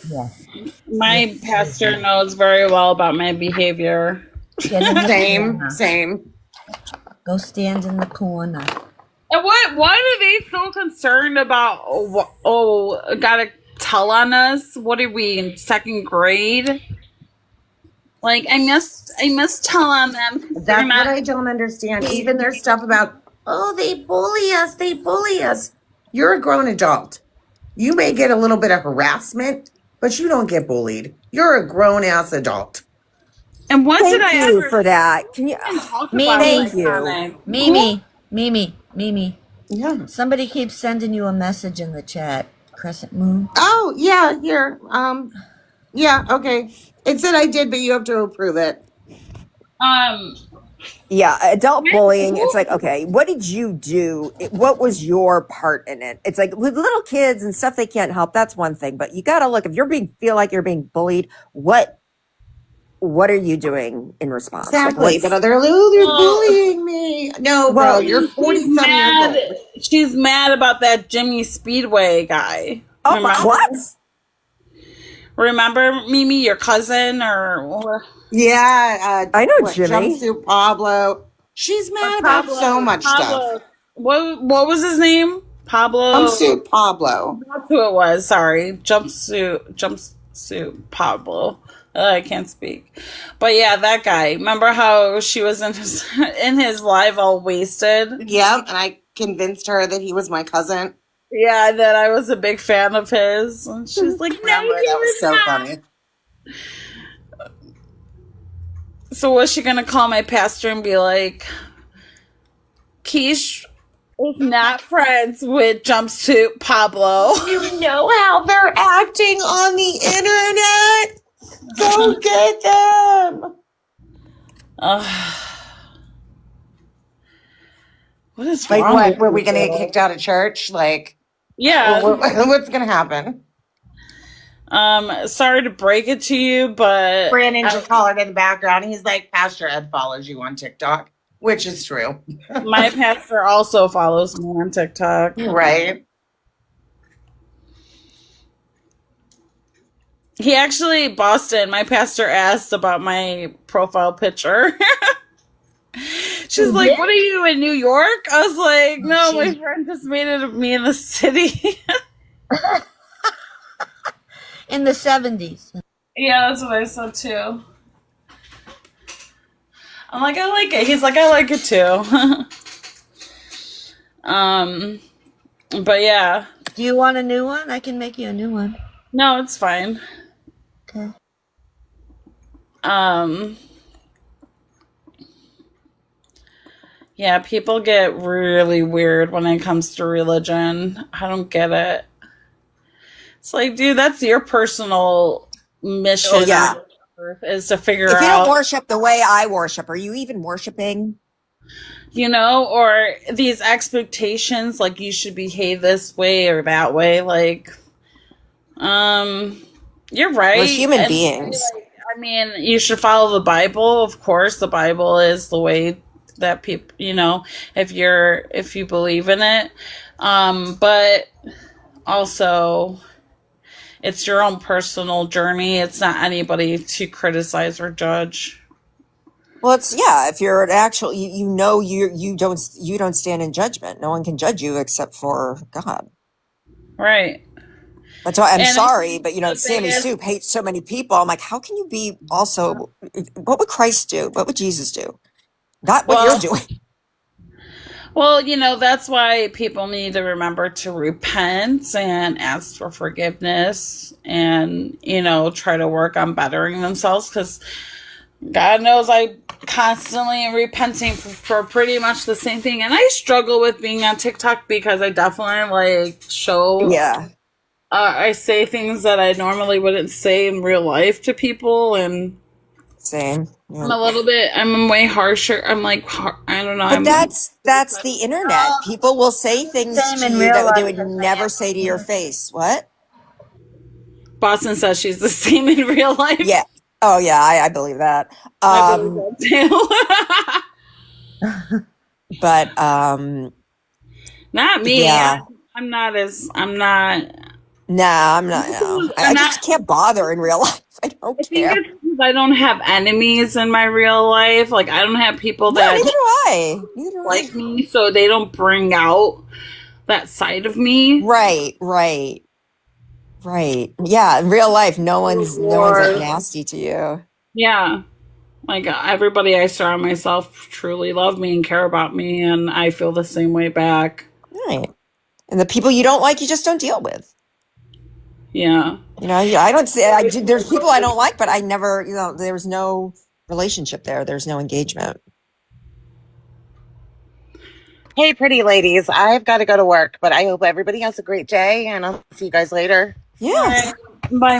Yes. My pastor knows very well about my behavior. Get in the corner. Same. Go stand in the corner. And why are they so concerned about, gotta tell on us? What are we, in second grade? Like, I must tell on them. That's what I don't understand. Even their stuff about, they bully us. You're a grown adult. You may get a little bit of harassment, but you don't get bullied. You're a grown-ass adult. And what Thank did I you ever for that. Can you? talk Mimi. about? Thank you. Iconic? Mimi. Yeah. Somebody keeps sending you a message in the chat. Crescent Moon. Oh, yeah, here. Yeah, okay. It said I did, but you have to approve it. Yeah, adult bullying. It's like, okay, what did you do? What was your part in it? It's like with little kids and stuff they can't help. That's one thing, but you got to look if feel like you're being bullied. What are you doing in response? Exactly. But they're bullying me. No, bro, you're 40-some years old. She's mad about that Jimmy Speedway guy. Oh, Remember? what? Remember, Mimi, your cousin, or Yeah, I know Jimmy. Jumpsuit Pablo. She's mad about so much stuff. What was his name? Pablo. Jumpsuit Pablo. That's who it was. Sorry, jumpsuit Pablo. I can't speak, but yeah, that guy. Remember how she was in his live all wasted? Yep, and I convinced her that he was my cousin. Yeah, that I was a big fan of his, and she's like, "No, That was so funny." So was she gonna call my pastor and be like, Kesh is not friends with Jumpsuit Pablo? You know how they're acting on the internet? Go get them! What is Like, wrong? what? Were we going to get kicked out of church? Like, Yeah. what's going to happen? Sorry to break it to you, but Brandon just hollered in the background. He's like, Pastor Ed follows you on TikTok, which is true. my pastor also follows me on TikTok. Right? He actually, Boston, my pastor asked about my profile picture. She's like, what are you, in New York? I was like, no, my friend just made it of me in the city. In the 70s. Yeah, that's what I said too. I'm like, I like it. He's like, I like it too. But yeah. Do you want a new one? I can make you a new one. No, it's fine. Okay. Yeah, people get really weird when it comes to religion. I don't get it. It's like, dude, that's your personal mission. Oh, yeah. on earth, is to figure If you out, don't worship the way I worship, are you even worshiping? you know, or these expectations, like you should behave this way or that way. Like, you're right. We're human And, beings. like, I mean, you should follow the Bible. Of course, the Bible is the way that people, you know, if you believe in it. But also, it's your own personal journey. It's not anybody to criticize or judge. Well, it's if you're an actual, you don't stand in judgment. No one can judge you except for God. Right. That's why I'm And sorry, but the thing Sammy is, Soup hates so many people. I'm like, how can you be also? What would Christ do? What would Jesus do? Not what you're doing. well, that's why people need to remember to repent and ask for forgiveness and, try to work on bettering themselves, because God knows I constantly am repenting for pretty much the same thing. And I struggle with being on TikTok because I definitely show. Yeah. I say things that I normally wouldn't say in real life to people, and same. Yeah. I'm way harsher. I'm like, I don't know. But that's the internet. People will say things to you that they would never say to your face. What? Boston says she's the same in real life. Yeah. Oh yeah, I believe that. I believe that too. But not me. Yeah. I'm not. No, I'm not. No. I just can't bother in real life. I don't care. Think it's because I don't have enemies in my real life. Like, I don't have people that neither do I. Like me, so they don't bring out that side of me. Right. Yeah, in real life, no one's like nasty to you. Yeah. Like, everybody I surround myself truly love me and care about me, and I feel the same way back. Right. And the people you don't like, you just don't deal with. Yeah. I don't say there's people I don't like, but I never, there's no relationship there. There's no engagement. Hey, pretty ladies, I've got to go to work, but I hope everybody has a great day, and I'll see you guys later. Yeah. Bye,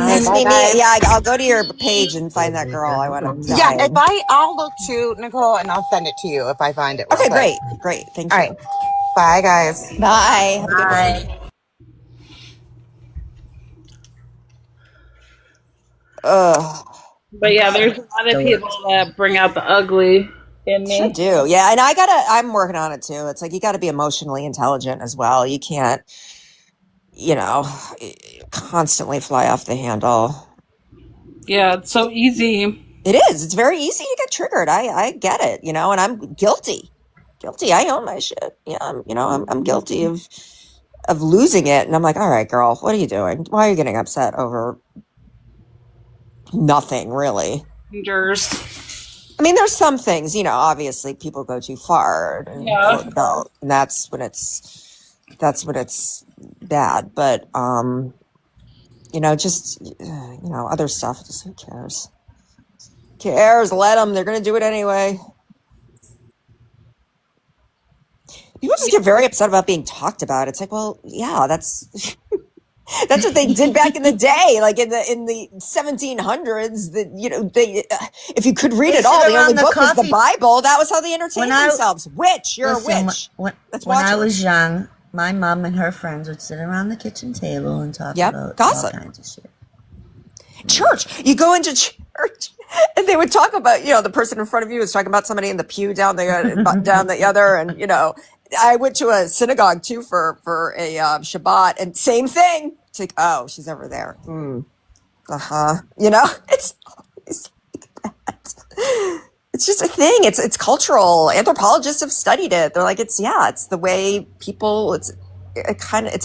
yeah, I'll go to your page and find that girl. I want to. Yeah, I'll look too, Nicole, and I'll send it to you if I find it. Okay, great. Thank you. All right. Bye, guys. Bye. Have a good Bye. But yeah, there's a lot of people that bring out the ugly in me. Sure do. Yeah, and I'm working on it too. It's like you got to be emotionally intelligent as well. You can't, constantly fly off the handle. Yeah, it's so easy. It is. It's very easy to get triggered. I get it, and I'm guilty. I own my shit. Yeah, I'm guilty of losing it, and I'm like, all right, girl, what are you doing? Why are you getting upset over nothing, really? I mean, there's some things, obviously people go too far and and that's when it's bad. But just other stuff, just who cares? Let them. They're gonna do it anyway. People just get very upset about being talked about. It's like, well, yeah, that's that's what they did back in the day, like in the 1700s. That they, if you could read it all, the only book was the Bible. That was how they entertained themselves. Witch, you're a witch. When I was young, my mom and her friends would sit around the kitchen table and talk about gossip. All kinds of shit. Church, you go into church, and they would talk about the person in front of you was talking about somebody in the pew down the other, and I went to a synagogue too for a Shabbat, and same thing. It's like, oh, she's over there. It's always like that. It's just a thing. It's cultural. Anthropologists have studied it. They're like, it's the way people. It's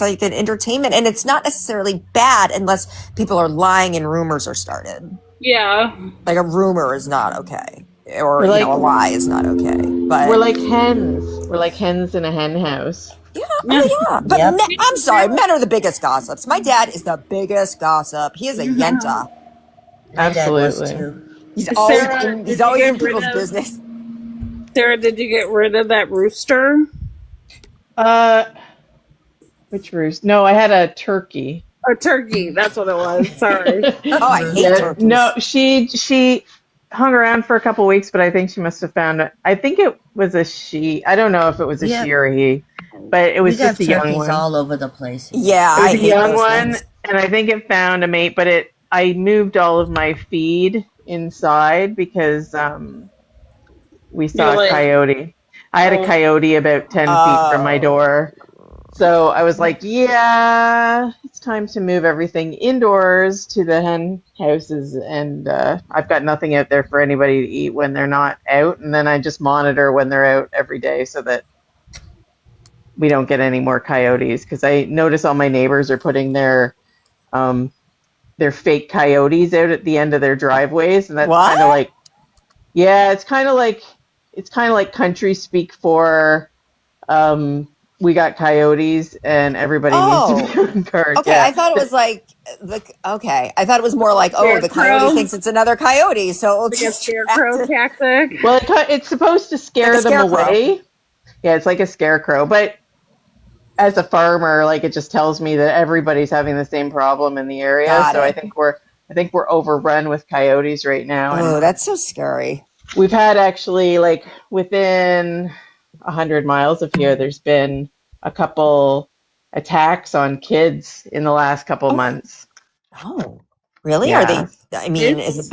like an entertainment, and it's not necessarily bad unless people are lying and rumors are started. Yeah, like a rumor is not okay. Or a lie is not okay. But we're like hens. We're like hens in a hen house. Yeah, yeah. But I'm sorry, men are the biggest gossips. My dad is the biggest gossip. He is a yenta. Absolutely. He's always in people's business. Sarah, did you get rid of that rooster? Which rooster? No, I had a turkey. A turkey. That's what it was. Sorry. I hate turkeys. No, she hung around for a couple weeks, but I think she must have found it. I think it was a she. I don't know if it was a she or a he, but it was just a young one. All over the place. Yeah, it was a young one, and I think it found a mate. But I moved all of my feed inside because we saw a coyote. I had a coyote about 10 feet from my door. So I was like, yeah, it's time to move everything indoors to the hen houses. And I've got nothing out there for anybody to eat when they're not out. And then I just monitor when they're out every day so that we don't get any more coyotes. Because I notice all my neighbors are putting their fake coyotes out at the end of their driveways. And that's kind of like, yeah, it's kind of like country speak for we got coyotes and everybody needs to be on guard. Okay, yeah. I thought it was like I thought it was more like, the coyote thinks it's another coyote, so it'll Like a just scarecrow tactic. Well, it's supposed to scare them away. Yeah, it's like a scarecrow. But as a farmer, like, it just tells me that everybody's having the same problem in the area. I think we're overrun with coyotes right now. Oh, that's so scary. We've had actually, like, within 100 miles of here, there's been a couple attacks on kids in the last couple months. Oh, really? Yeah. Are they? I mean, have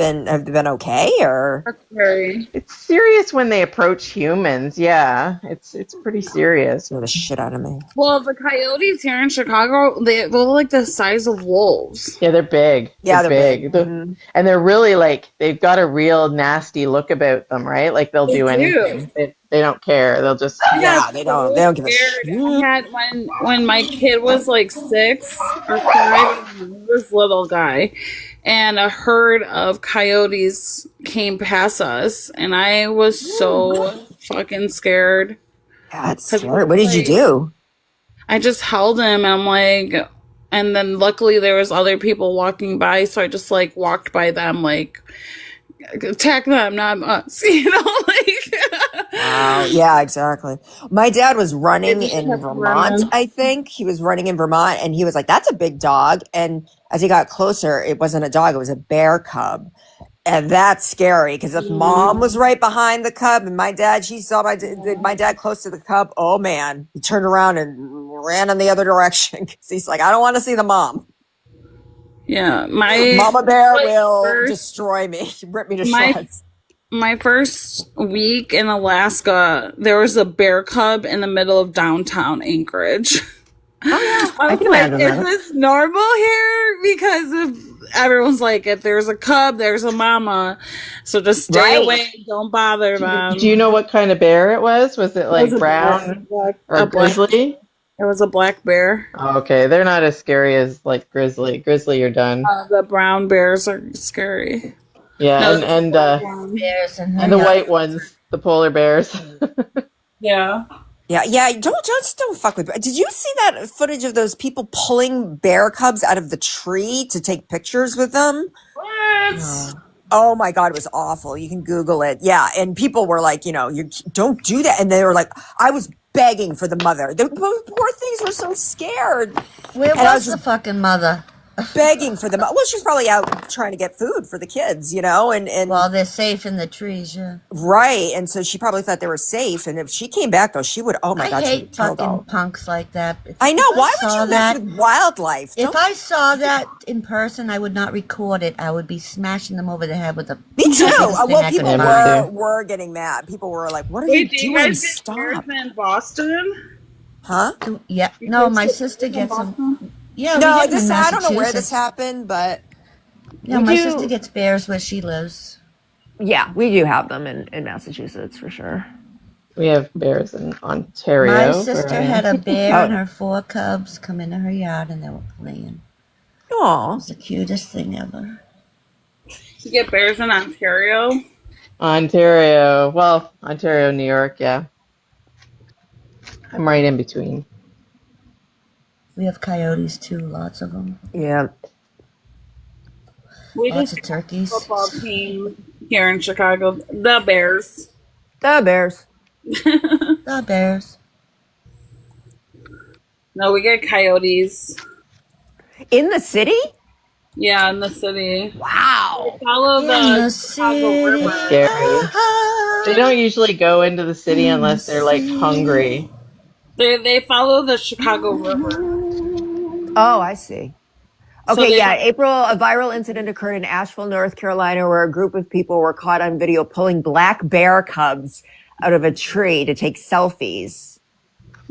they been okay or? That's scary. It's serious when they approach humans. Yeah, it's pretty serious. Scare the shit out of me. Well, the coyotes here in Chicago, they look like the size of wolves. Yeah, they're big. Yeah, they're big. And they're really, like, they've got a real nasty look about them, right? Like, they'll do anything. They don't care. They'll just they don't give a shit. I had when my kid was like 6 or 5, this little guy, and a herd of coyotes came past us, and I was so fucking scared. That's scary. What did you do? I just held him, and I'm like, and then luckily there was other people walking by, so I just like walked by them, like, attack them, not us, Wow. Yeah, exactly. My dad was running in Vermont, I think. He was running in Vermont, and he was like, that's a big dog. And as he got closer, it wasn't a dog, it was a bear cub. And that's scary, because if mom was right behind the cub, and she saw my dad close to the cub, oh man, he turned around and ran in the other direction, because he's like, I don't want to see the mom. Yeah, Mama bear will destroy me, rip me to shreds. My first week in Alaska, there was a bear cub in the middle of downtown Anchorage. Oh yeah, I was like, is this normal here? Because everyone's like, if there's a cub, there's a mama. So just stay away, don't bother them. Do you know what kind of bear it was? Was it like brown or grizzly? It was a black bear. Oh, okay, they're not as scary as like grizzly. Grizzly, you're done. The brown bears are scary. Yeah, and the white ones, the polar bears. Yeah. Yeah. Don't fuck with. Did you see that footage of those people pulling bear cubs out of the tree to take pictures with them? What? Oh my God, it was awful. You can Google it. Yeah, and people were like, you don't do that, and they were like, I was begging for the mother. The poor things were so scared. Where was the fucking mother? Begging for them. Well, she's probably out trying to get food for the kids, and well, they're safe in the trees, yeah. Right, and so she probably thought they were safe. And if she came back, though, she would. Oh my God, I hate fucking punks like that. I know. Why would you mess with wildlife? If I saw that in person, I would not record it. I would be smashing them over the head with a. Me too. Well, people were getting mad. People were like, "What are you doing? You guys Stop!" In Boston? Huh? Yeah. No, my sister gets them. Yeah, no, I don't know where this happened, but my sister gets bears where she lives. Yeah, we do have them in Massachusetts for sure. We have bears in Ontario. My sister had a bear and her 4 cubs come into her yard and they were playing. Aw. It was the cutest thing ever. You get bears in Ontario? Ontario, New York, yeah. I'm right in between. We have coyotes too, lots of them. Yeah. Lots of turkeys. Football team here in Chicago, the Bears. The Bears. The Bears. No, we get coyotes. In the city? Yeah, in the city. Wow. They follow the Chicago River. Scary. They don't usually go into the city unless they're like hungry. They follow the Chicago River. Oh, I see. Okay, April, a viral incident occurred in Asheville, North Carolina, where a group of people were caught on video pulling black bear cubs out of a tree to take selfies.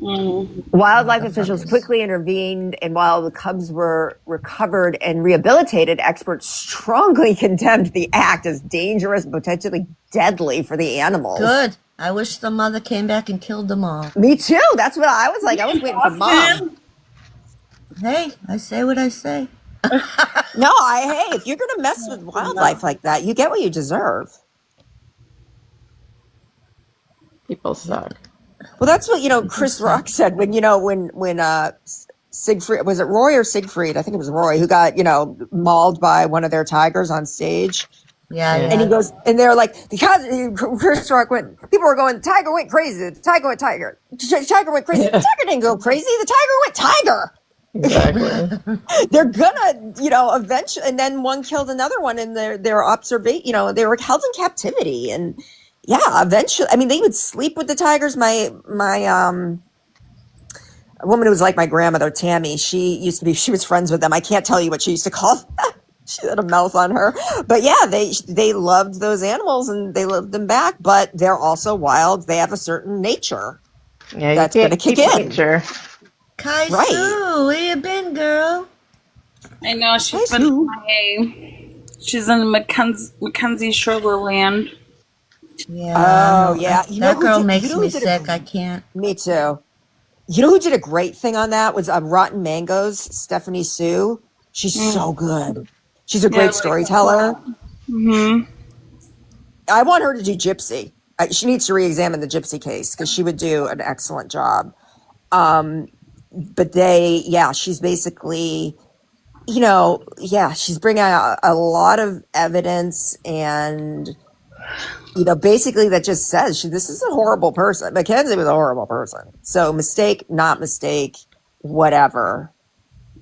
Wildlife officials quickly intervened, and while the cubs were recovered and rehabilitated, experts strongly condemned the act as dangerous and potentially deadly for the animals. Good. I wish the mother came back and killed them all. Me too. That's what I was like. I was waiting for mom. Hey, I say what I say. No, hey, if you're going to mess with wildlife like that, you get what you deserve. People suck. Well, that's what, Chris Rock said when Siegfried, was it Roy or Siegfried? I think it was Roy, who got, mauled by one of their tigers on stage. Yeah. And he goes, and they're like, because Chris Rock people were going, the tiger went crazy. The tiger went crazy. The tiger didn't go crazy. The tiger went tiger. Exactly. They're gonna, eventually, and then one killed another one in their observation, they were held in captivity. And yeah, eventually, I mean, they would sleep with the tigers. My a woman who was like my grandmother, Tammy, she was friends with them. I can't tell you what she used to call them. She had a mouth on her. But yeah, they loved those animals and they loved them back, but they're also wild. They have a certain nature. Yeah, that's going to kick in. Nature. Kai Right. Sue, where you been, girl? I know, she's been she's in Mackenzie Sugarland. Yeah. Oh, yeah. That girl makes me sick. I can't. Me too. You know who did a great thing on that was Rotten Mangoes, Stephanie Sue. She's so good. She's a great storyteller. I want her to do Gypsy. She needs to re-examine the Gypsy case because she would do an excellent job. But she's basically, she's bringing out a lot of evidence and, basically that just says this is a horrible person. Mackenzie was a horrible person. So mistake, not mistake, whatever.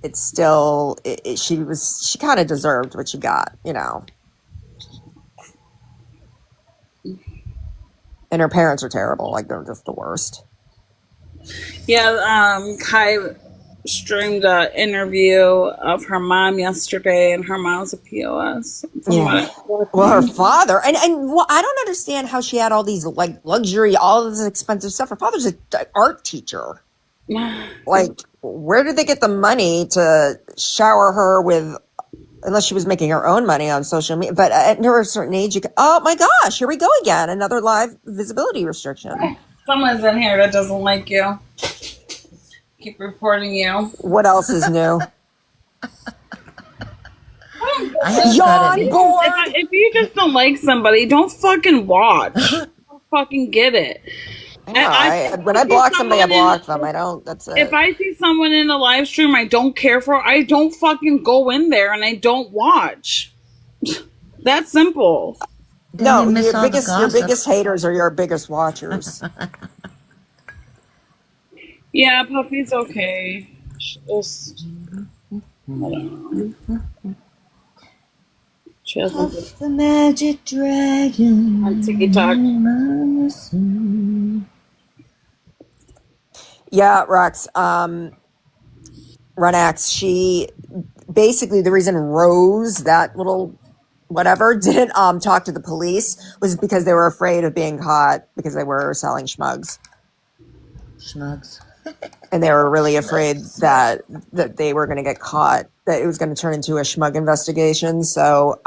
It's still, she kind of deserved what she got, And her parents are terrible. Like, they're just the worst. Yeah, Kai streamed an interview of her mom yesterday, and her mom's a POS. Yeah. Well, her father, and I don't understand how she had all these luxury, all this expensive stuff. Her father's an art teacher. Like, where did they get the money to shower her with? Unless she was making her own money on social media. But at a certain age, oh my gosh, here we go again. Another live visibility restriction. Someone's in here that doesn't like you. Keep reporting you. What else is new? Yawn board. If you just don't like somebody, don't fucking watch. Don't fucking get it. When I block somebody, I block them. I don't. That's it. If I see someone in a live stream I don't care for, I don't fucking go in there and I don't watch. That's simple. No, your biggest haters are your biggest watchers. Yeah, Puffy's okay. Just, she hasn't Puff the magic dragon on TikTok. Yeah, Rox. Runax, she basically, the reason Rose, that little whatever, didn't talk to the police was because they were afraid of being caught because they were selling schmugs. And they were really afraid that they were going to get caught, that it was going to turn into a schmug investigation. So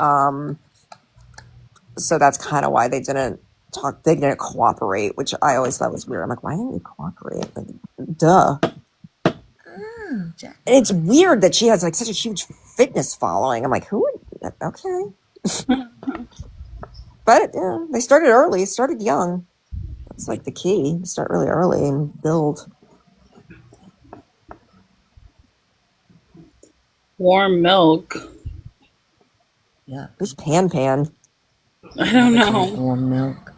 that's kind of why they didn't talk. They didn't cooperate, which I always thought was weird. I'm like, why didn't you cooperate? Like, duh. And it's weird that she has like such a huge fitness following. I'm like, who would? Okay. But they started early, started young. That's like the key. Start really early and build. Warm milk. Yeah. Who's Pan? I don't know. Warm milk.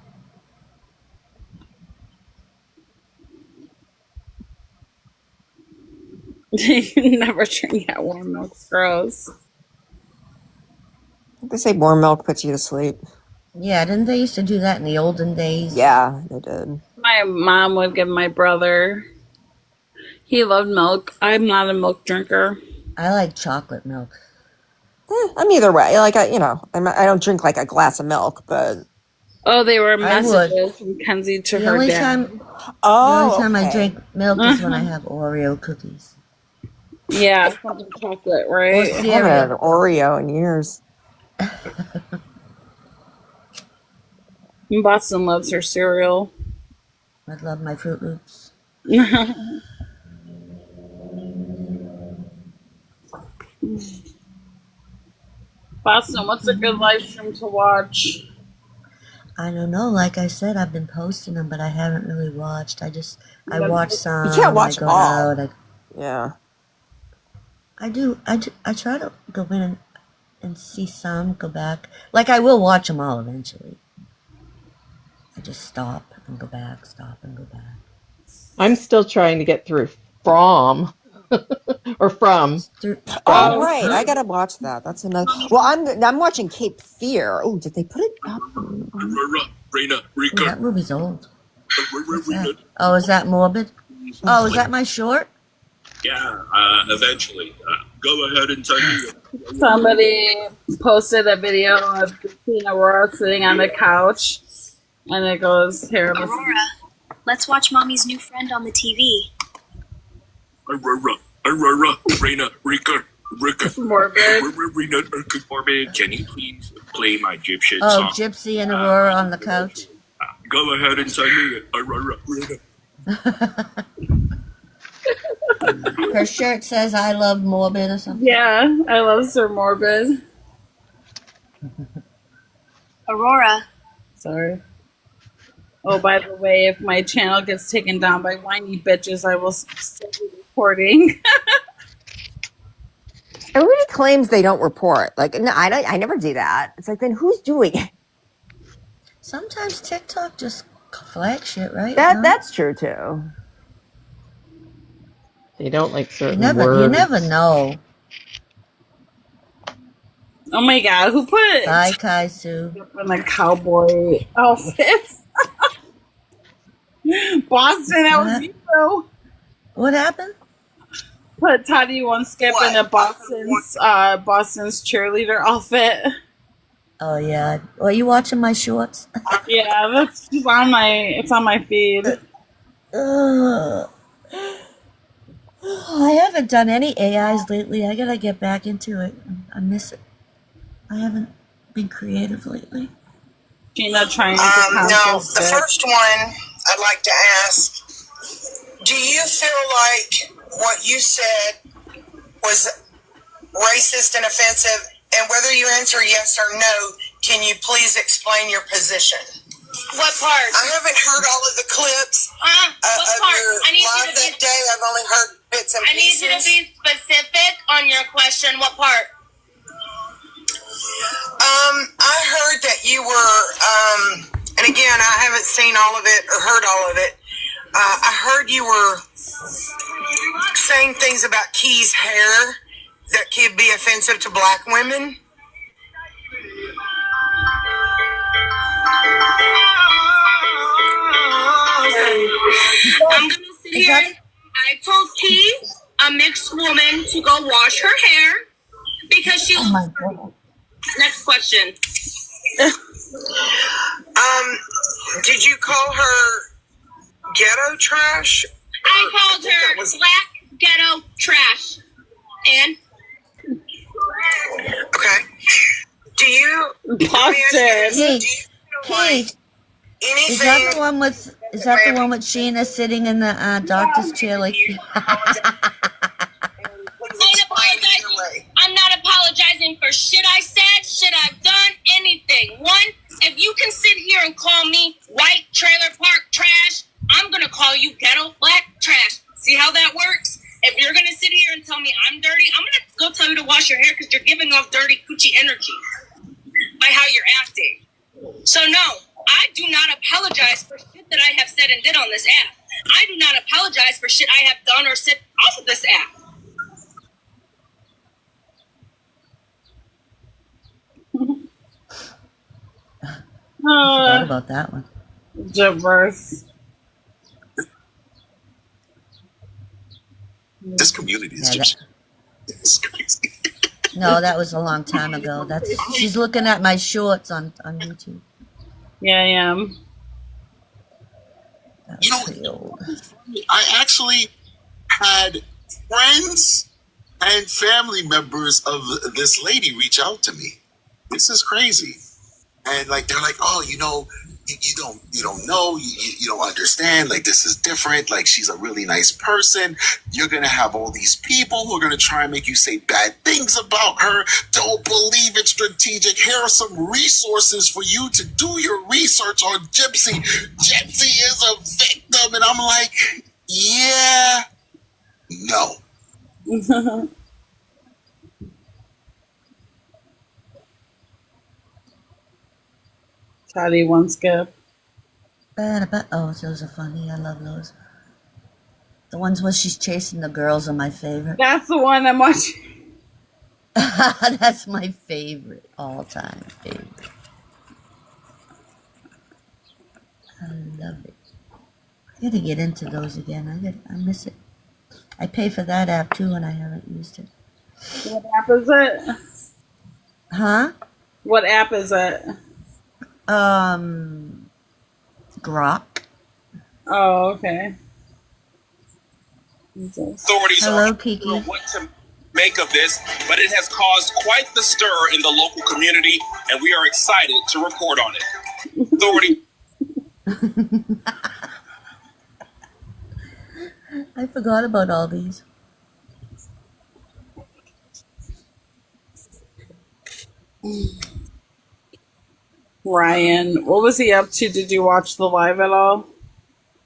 You never drink that warm milk. It's gross. They say warm milk puts you to sleep. Yeah, didn't they used to do that in the olden days? Yeah, they did. My mom would give my brother. He loved milk. I'm not a milk drinker. I like chocolate milk. I'm either way. Like I don't drink like a glass of milk, but Oh, they were I would. messages from Kenzie to The her only dad. time Oh, I okay. drink milk is when I have Oreo cookies. Yeah, something chocolate, Or right? I haven't had cereal. an Oreo in years. Boston loves her cereal. I love my Fruit Loops. Boston, what's a good live stream to watch? I don't know. Like I said, I've been posting them, but I haven't really watched. I watch some. You can't watch I go all. out. Yeah. I do. I try to go in and see some. Go back. Like I will watch them all eventually. I just stop and go back. Stop and go back. I'm still trying to get through from or from. Oh, right. I gotta watch that. That's another. Well, I'm watching Cape Fear. Oh, did they put it up? Ooh, that movie's old. What's that? Oh, is that morbid? Oh, is that my short? Yeah, eventually. Go ahead and tell me. Somebody posted a video of Christina Aurora sitting on the couch, and it goes, here, listen. Aurora, let's watch Mommy's new friend on the TV. Aurora, Reina, Rika, Morbid. Morbid. Can you please play my Egyptian Oh, song? Gypsy and Aurora on the couch. Go ahead and tell me, Aurora, Reina. Her shirt says "I love morbid" or something. Yeah, I love Sir Morbid. Aurora. Sorry. Oh, by the way, if my channel gets taken down by whiny bitches, I will still be recording. Everybody claims they don't report. Like, no, I never do that. It's like, then who's doing it? Sometimes TikTok just flag shit, right? That's true too. They don't like certain You words. never know. Oh my god, who put Bye, Kaisu. in a cowboy outfit? Boston, that was you, though. What happened? Put Toddy One Skip in a Boston's cheerleader outfit. Oh yeah. Are you watching my shorts? Yeah, that's just it's on my feed. I haven't done any AIs lately. I gotta get back into it. I miss it. I haven't been creative lately. Gina trying to No, the first one I'd like to ask, do you feel like what you said was racist and offensive? And whether you answer yes or no, can you please explain your position? What part? I haven't heard all of the clips What of part? your I need you live to be- that day. I've only heard bits and I need pieces. you to be specific on your question. What part? I heard that you were, and again, I haven't seen all of it or heard all of it. I heard you were saying things about Key's hair that could be offensive to black women. I'm gonna sit here. I told Key, a mixed woman, to go wash her hair because she. Oh my god. Next question. Did you call her ghetto trash? I called her black ghetto trash. And Okay. Do you Boston? Key. anything? Is that the one with Sheena sitting in the doctor's chair like? I'm not apologizing for shit I said, shit I've done, anything. One, if you can sit here and call me white trailer park trash, I'm gonna call you ghetto black trash. See how that works? If you're gonna sit here and tell me I'm dirty, I'm gonna go tell you to wash your hair because you're giving off dirty coochie energy by how you're acting. So no, I do not apologize for shit that I have said and did on this app. I do not apologize for shit I have done or said off of this app. Forgot about that one. Gibbers. This community is just it's crazy. No, that was a long time ago. She's looking at my shorts on YouTube. Yeah, I am. That was pretty old. I actually had friends and family members of this lady reach out to me. This is crazy. And like they're like, oh, you don't know, you don't understand. Like this is different. Like she's a really nice person. You're gonna have all these people who are gonna try and make you say bad things about her. Don't believe it's strategic. Here are some resources for you to do your research on Gypsy. Gypsy is a victim, and I'm like, yeah, no. Chatty one skip. Oh, those are funny. I love those. The ones where she's chasing the girls are my favorite. That's the one I'm watching. That's my favorite, all-time favorite. I love it. I gotta get into those again. I miss it. I pay for that app too, and I haven't used it. What app is it? Huh? What app is it? Grok. Oh, okay. Authorities Hello, are Kiki. unsure what to make of this, but it has caused quite the stir in the local community, and we are excited to report on it. Authority. I forgot about all these. Ryan, what was he up to? Did you watch the live at all?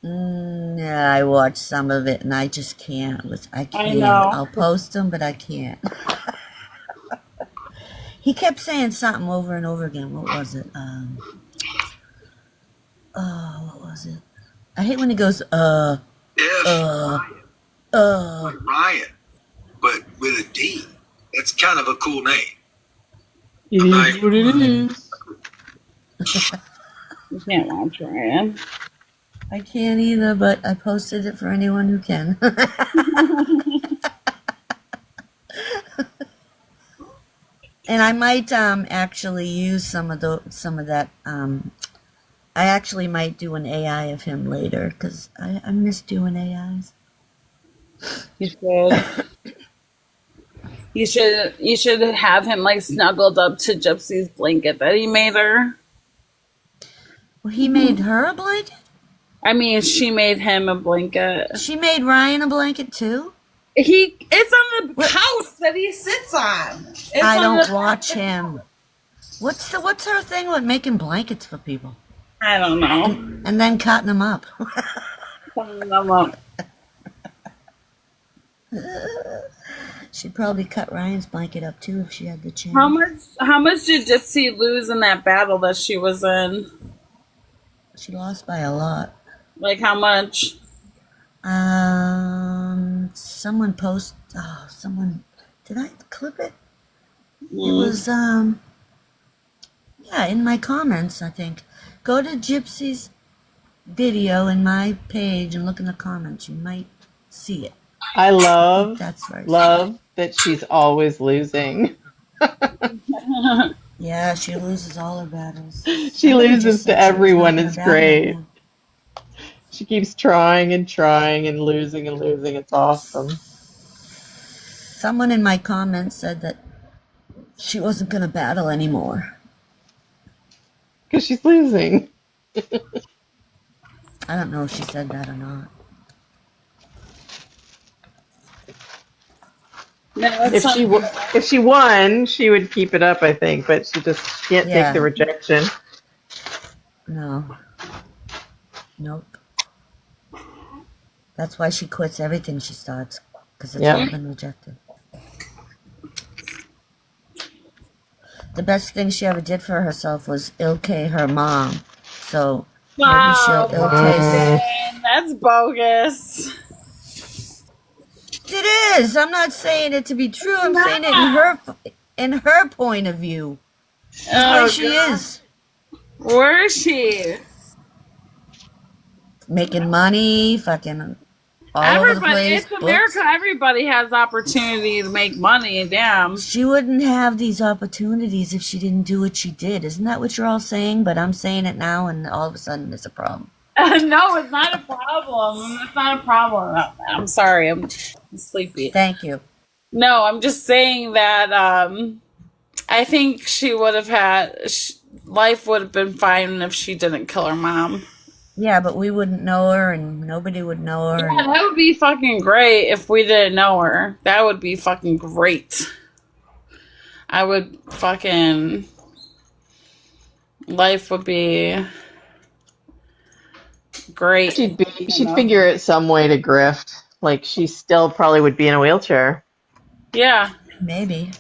Yeah, I watched some of it, and I just can't. I can't. I know. I'll post them, but I can't. He kept saying something over and over again. What was it? What was it? I hate when he goes, Ryan, but with a D. It's kind of a cool name. It is what it is. You can't watch Ryan. I can't either, but I posted it for anyone who can. And I might actually use some of that. I actually might do an AI of him later because I miss doing AIs. You should. You should have him like snuggled up to Gypsy's blanket that he made her. Well, he made her a blanket? I mean, she made him a blanket. She made Ryan a blanket too? It's on the couch that he sits on. I don't watch him. What's her thing with making blankets for people? I don't know. And then cutting them up. Cutting them up. She'd probably cut Ryan's blanket up too if she had the chance. How much did Gypsy lose in that battle that she was in? She lost by a lot. Like how much? Someone did I clip it? It was in my comments, I think. Go to Gypsy's video in my page and look in the comments. You might see it. I love That's right. that she's always losing. Yeah, she loses all her battles. She loses to everyone. It's great. She keeps trying and trying and losing and losing. It's awesome. Someone in my comments said that she wasn't going to battle anymore. Because she's losing. I don't know if she said that or not. No, If she won, she would keep it up, I think. But she just can't take the rejection. No. Nope. That's why she quits everything she starts, because it's all been rejected. The best thing she ever did for herself was ill-K her mom. So maybe she'll ill-K. That's bogus. It is. I'm not saying it to be true. I'm saying it in her point of view. That's why she is. Where is she? Making money, fucking all over the place. It's America. Everybody has opportunity to make money. Damn. She wouldn't have these opportunities if she didn't do what she did. Isn't that what you're all saying? But I'm saying it now, and all of a sudden it's a problem. No, it's not a problem. It's not a problem. I'm sorry. I'm sleepy. Thank you. No, I'm just saying that I think she would have life would have been fine if she didn't kill her mom. Yeah, but we wouldn't know her, and nobody would know her. Yeah, that would be fucking great if we didn't know her. That would be fucking great. I would fucking... Life would be great. She'd figure out some way to grift. Like, she still probably would be in a wheelchair. Yeah. Maybe.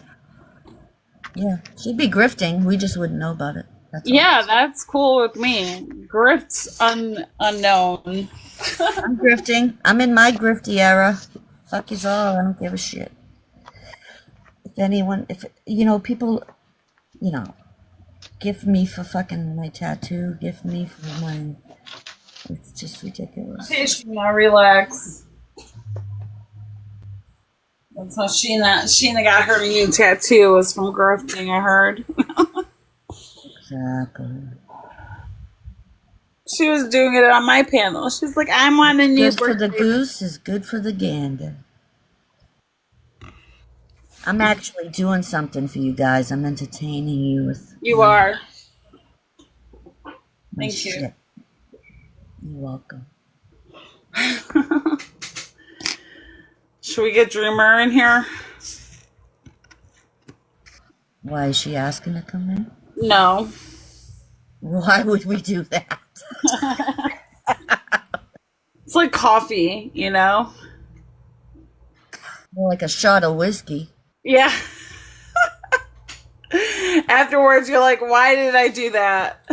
Yeah, she'd be grifting. We just wouldn't know about it. That's cool with me. Grift's unknown. I'm grifting. I'm in my grifty era. Fuck is all. I don't give a shit. If people, gift me for fucking my tattoo, gift me for my, it's just ridiculous. Okay, Sheena, relax. That's how Sheena got her new tattoo was from grifting, I heard. Exactly. She was doing it on my panel. She's like, I'm on a new Good for the goose is good for the gander. I'm actually doing something for you guys. I'm entertaining you with... You are. Thank you. You're welcome. Should we get Dreamer in here? Why is she asking to come in? No. Why would we do that? It's like coffee, More like a shot of whiskey. Yeah. Afterwards, you're like, why did I do that?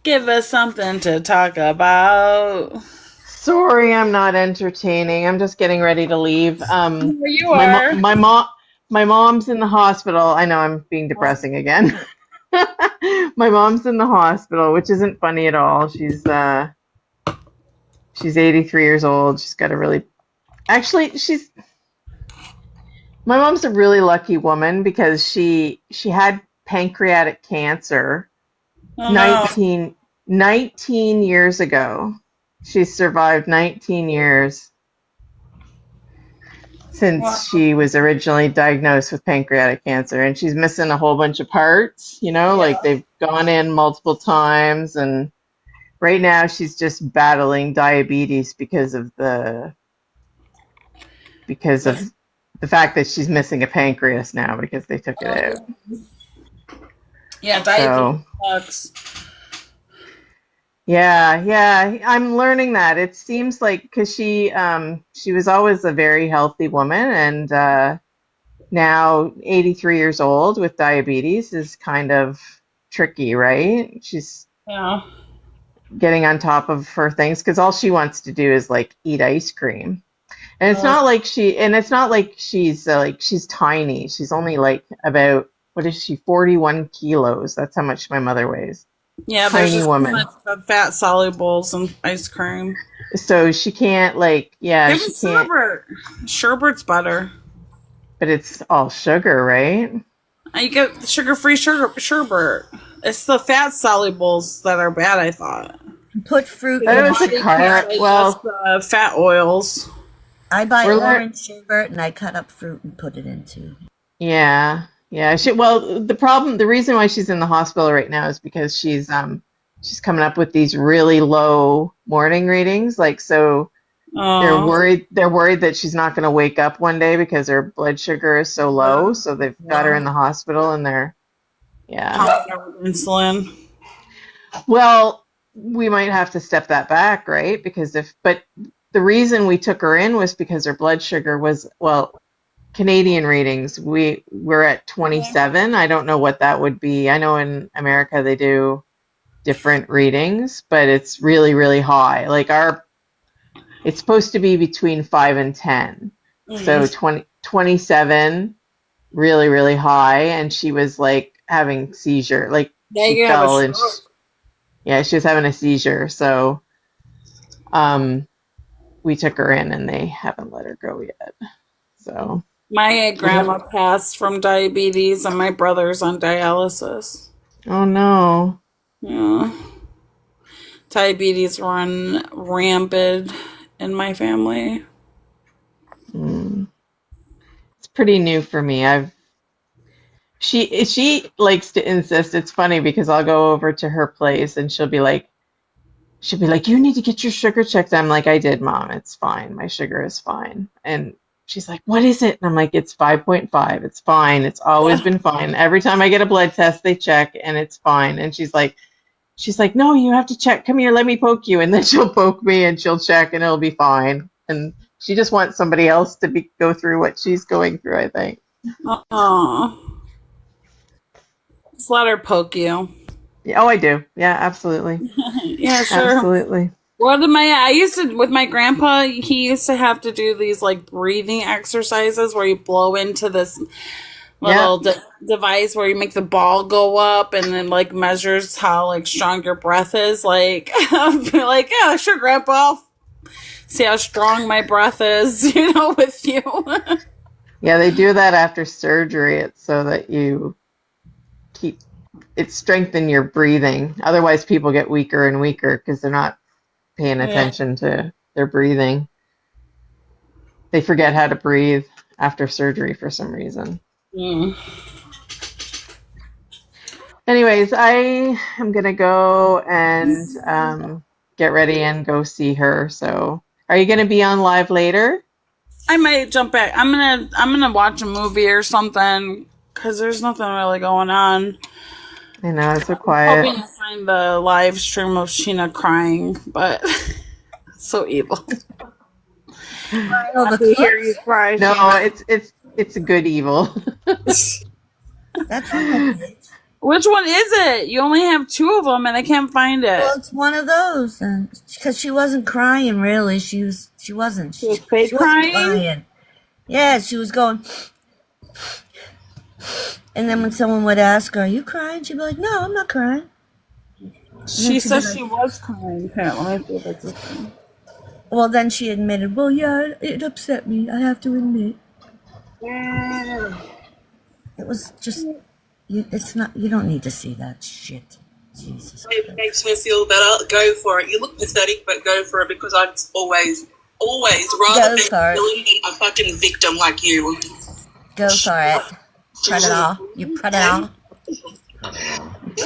Give us something to talk about. Sorry, I'm not entertaining. I'm just getting ready to leave. You are. My mom's in the hospital. I know I'm being depressing again. My mom's in the hospital, which isn't funny at all. She's 83 years old. She's got a really... Actually, my mom's a really lucky woman because she had pancreatic cancer 19 years ago. She's survived 19 years since she was originally diagnosed with pancreatic cancer, and she's missing a whole bunch of parts, like they've gone in multiple times, and right now she's just battling diabetes because of the fact that she's missing a pancreas now because they took it out. Yeah, diabetes sucks. Yeah, I'm learning that. It seems like because she was always a very healthy woman, and now 83 years old with diabetes is kind of tricky, right? She's getting on top of her things because all she wants to do is like eat ice cream, and it's not like she's tiny. She's only like about, what is she, 41 kilos? That's how much my mother weighs. Yeah, tiny there's just woman. Fat solubles and ice cream. So she can't Give me sherbet. Sherbet's better. But it's all sugar, right? You get sugar-free sherbet. It's the fat solubles that are bad, I thought. Put fruit in it. Fat oils. I buy orange sherbet and I cut up fruit and put it into. Yeah. The reason why she's in the hospital right now is because she's coming up with these really low morning readings. They're worried that she's not going to wake up one day because her blood sugar is so low. So they've got her in the hospital, and they're insulin. Well, we might have to step that back, right? But the reason we took her in was because her blood sugar was, Canadian readings, we're at 27. I don't know what that would be. I know in America they do different readings, but it's really, really high. It's supposed to be between 5 and 10. So 27, really, really high, and she was having seizure. She was having a seizure. So we took her in and they haven't let her go yet. So My grandma passed from diabetes, and my brother's on dialysis. oh no. Yeah. Diabetes run rampant in my family. It's pretty new for me. She likes to insist. It's funny because I'll go over to her place and she'll be like, you need to get your sugar checked. I'm like, I did, Mom. It's fine. My sugar is fine. And she's like, what is it? And I'm like, it's 5.5. It's fine. It's always been fine. Every time I get a blood test, they check and it's fine. And she's like, no, you have to check. Come here, let me poke you. And then she'll poke me and she'll check and it'll be fine. And she just wants somebody else to go through what she's going through, I think. Aww. Just let her poke you. Oh, I do. Yeah, absolutely. Yeah, sure. Absolutely. I used to, with my grandpa, he used to have to do these like breathing exercises where you blow into this little device where you make the ball go up and then like measures how like strong your breath is. Like, I'll be like, yeah, sure, Grandpa. See how strong my breath is, with you. Yeah, they do that after surgery. It's so that you strengthen your breathing. Otherwise, people get weaker and weaker because they're not paying attention to their breathing. They forget how to breathe after surgery for some reason. Anyways, I am going to go and get ready and go see her. So are you going to be on live later? I might jump back. I'm gonna watch a movie or something because there's nothing really going on. I know, it's so quiet. I'm hoping to find the live stream of Sheena crying, but so evil. Oh, the hear you cry. No, it's a good evil. That's what Which one is it? You only have 2 of them, and I can't find it. Well, it's one of those, because she wasn't crying. Really, she wasn't. She was fake crying. Yeah, she was going. And then when someone would ask her, "Are you crying?" she'd be like, "No, I'm not crying." She said she was crying. Here, let me see if it's this thing. Well, then she admitted, "Well, yeah, it upset me. I have to admit." It was just. It's not. You don't need to see that shit. Jesus. It makes her feel better. Go for it. You look pathetic, but go for it because I'd always rather be a fucking victim like you. Go for it. Put it all. You put it all. Put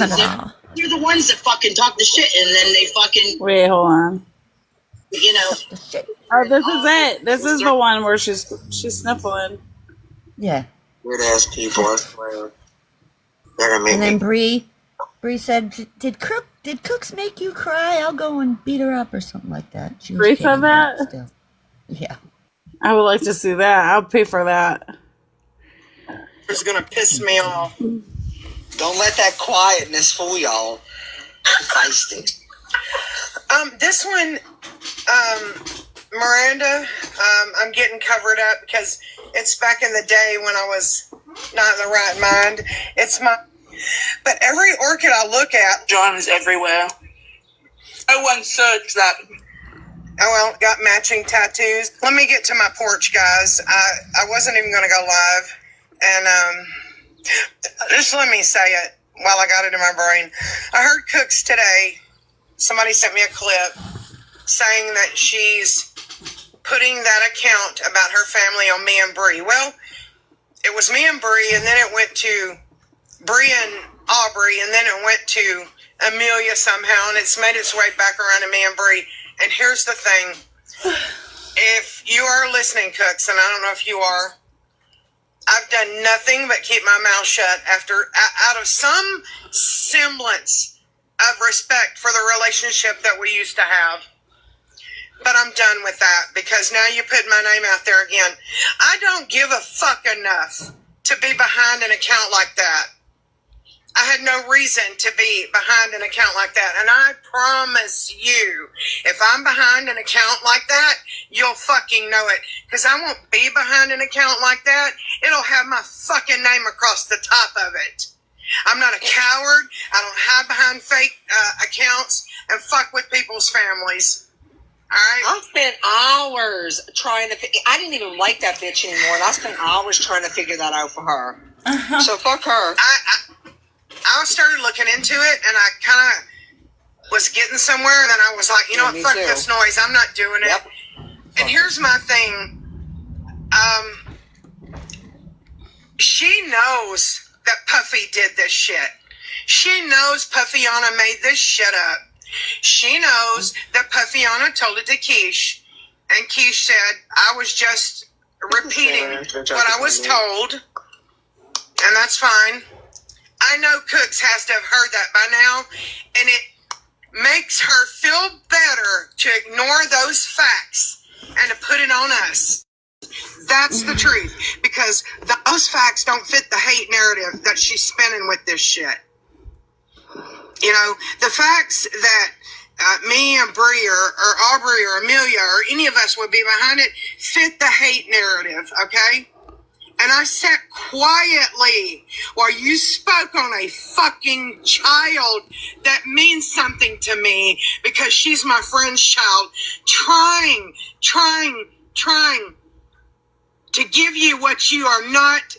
it all. You're the ones that fucking talk the shit and then they fucking. Wait, hold on. Oh, this is it. This is the one where she's sniffling. Yeah. Weird ass people, I swear. And then Bree said, "Did Cooks make you cry? I'll go and beat her up or something like that." She was Bree said that? Still. Yeah. I would like to see that. I'll pay for that. It's gonna piss me off. Don't let that quietness fool y'all. Feisty. This one, Miranda, I'm getting covered up because it's back in the day when I was not in the right mind. But every orchid I look at, John is everywhere. No one searched that. Oh, well, got matching tattoos. Let me get to my porch, guys. I wasn't even going to go live. And just let me say it while I got it in my brain. I heard Cooks today. Somebody sent me a clip saying that she's putting that account about her family on me and Bree. Well, it was me and Bree, and then it went to Bree and Aubrey, and then it went to Amelia somehow, and it's made its way back around to me and Bree. And here's the thing. If you are listening, Cooks, and I don't know if you are, I've done nothing but keep my mouth shut out of some semblance of respect for the relationship that we used to have. But I'm done with that because now you put my name out there again. I don't give a fuck enough to be behind an account like that. I had no reason to be behind an account like that. And I promise you, if I'm behind an account like that, you'll fucking know it. Because I won't be behind an account like that. It'll have my fucking name across the top of it. I'm not a coward. I don't hide behind fake accounts and fuck with people's families. right. I spent hours trying to. I didn't even like that bitch anymore, and I spent hours trying to figure that out for her. So fuck her. I started looking into it, and I kind of was getting somewhere, and then I was like, you know what, fuck this noise. I'm not doing it. And here's my thing. She knows that Puffy did this shit. She knows Puffiana made this shit up. She knows that Puffiana told it to Kesh, and Kesh said, I was just repeating what I was told, and that's fine. I know Cooks has to have heard that by now, and it makes her feel better to ignore those facts and to put it on us. That's the truth, because those facts don't fit the hate narrative that she's spinning with this shit. You know, the facts that me and Bree or Aubrey or Amelia or any of us would be behind it fit the hate narrative, okay? And I sat quietly while you spoke on a fucking child that means something to me because she's my friend's child, trying to give you what you are not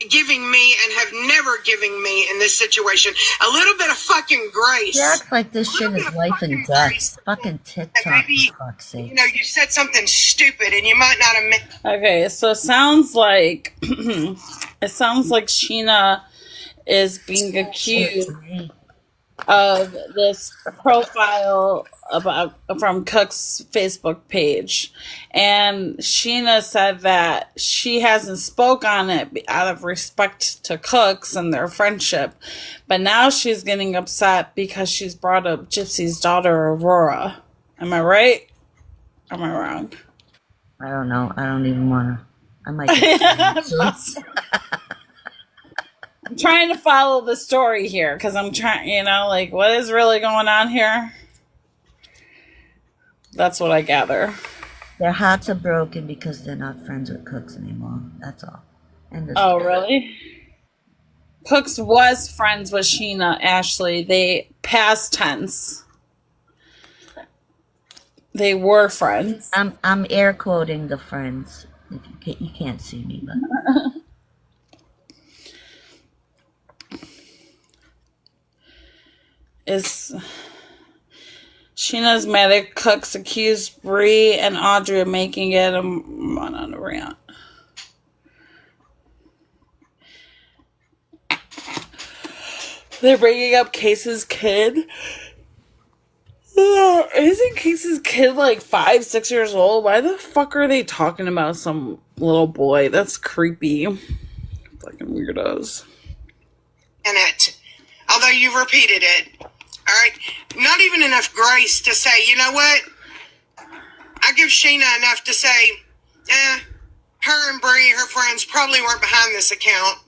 giving me and have never given me in this situation. A little bit of fucking grace. She acts like this shit is life and death. Fucking TikTok, maybe, for fuck's sake. you know, you said something stupid and you might not have meant. Okay, so it sounds like Sheena is being accused of this profile from Cook's Facebook page, and Sheena said that she hasn't spoke on it out of respect to Cooks and their friendship, but now she's getting upset because she's brought up Gypsy's daughter Aurora. Am I right? Am I wrong? I don't know. I don't even wanna. I might get I'm trying to follow the story here because I'm trying, you know, like, what is really going on here? That's what I gather. Their hearts are broken because they're not friends with Cooks anymore. That's all. Oh, really? Cooks was friends with Sheena, Ashley. They past tense. They were friends. I'm air quoting the friends. If you can't see me, but. Is Sheena's mad at Cooks accused Bree and Audrey of making it a run on a rant. They're bringing up Case's kid. Isn't Case's kid like 5, 6 years old? Why the fuck are they talking about some little boy? That's creepy. Fucking weirdos. In it, although you've repeated it. All right, not even enough grace to say, you know what? I give Sheena enough to say, her and Bree, her friends, probably weren't behind this account,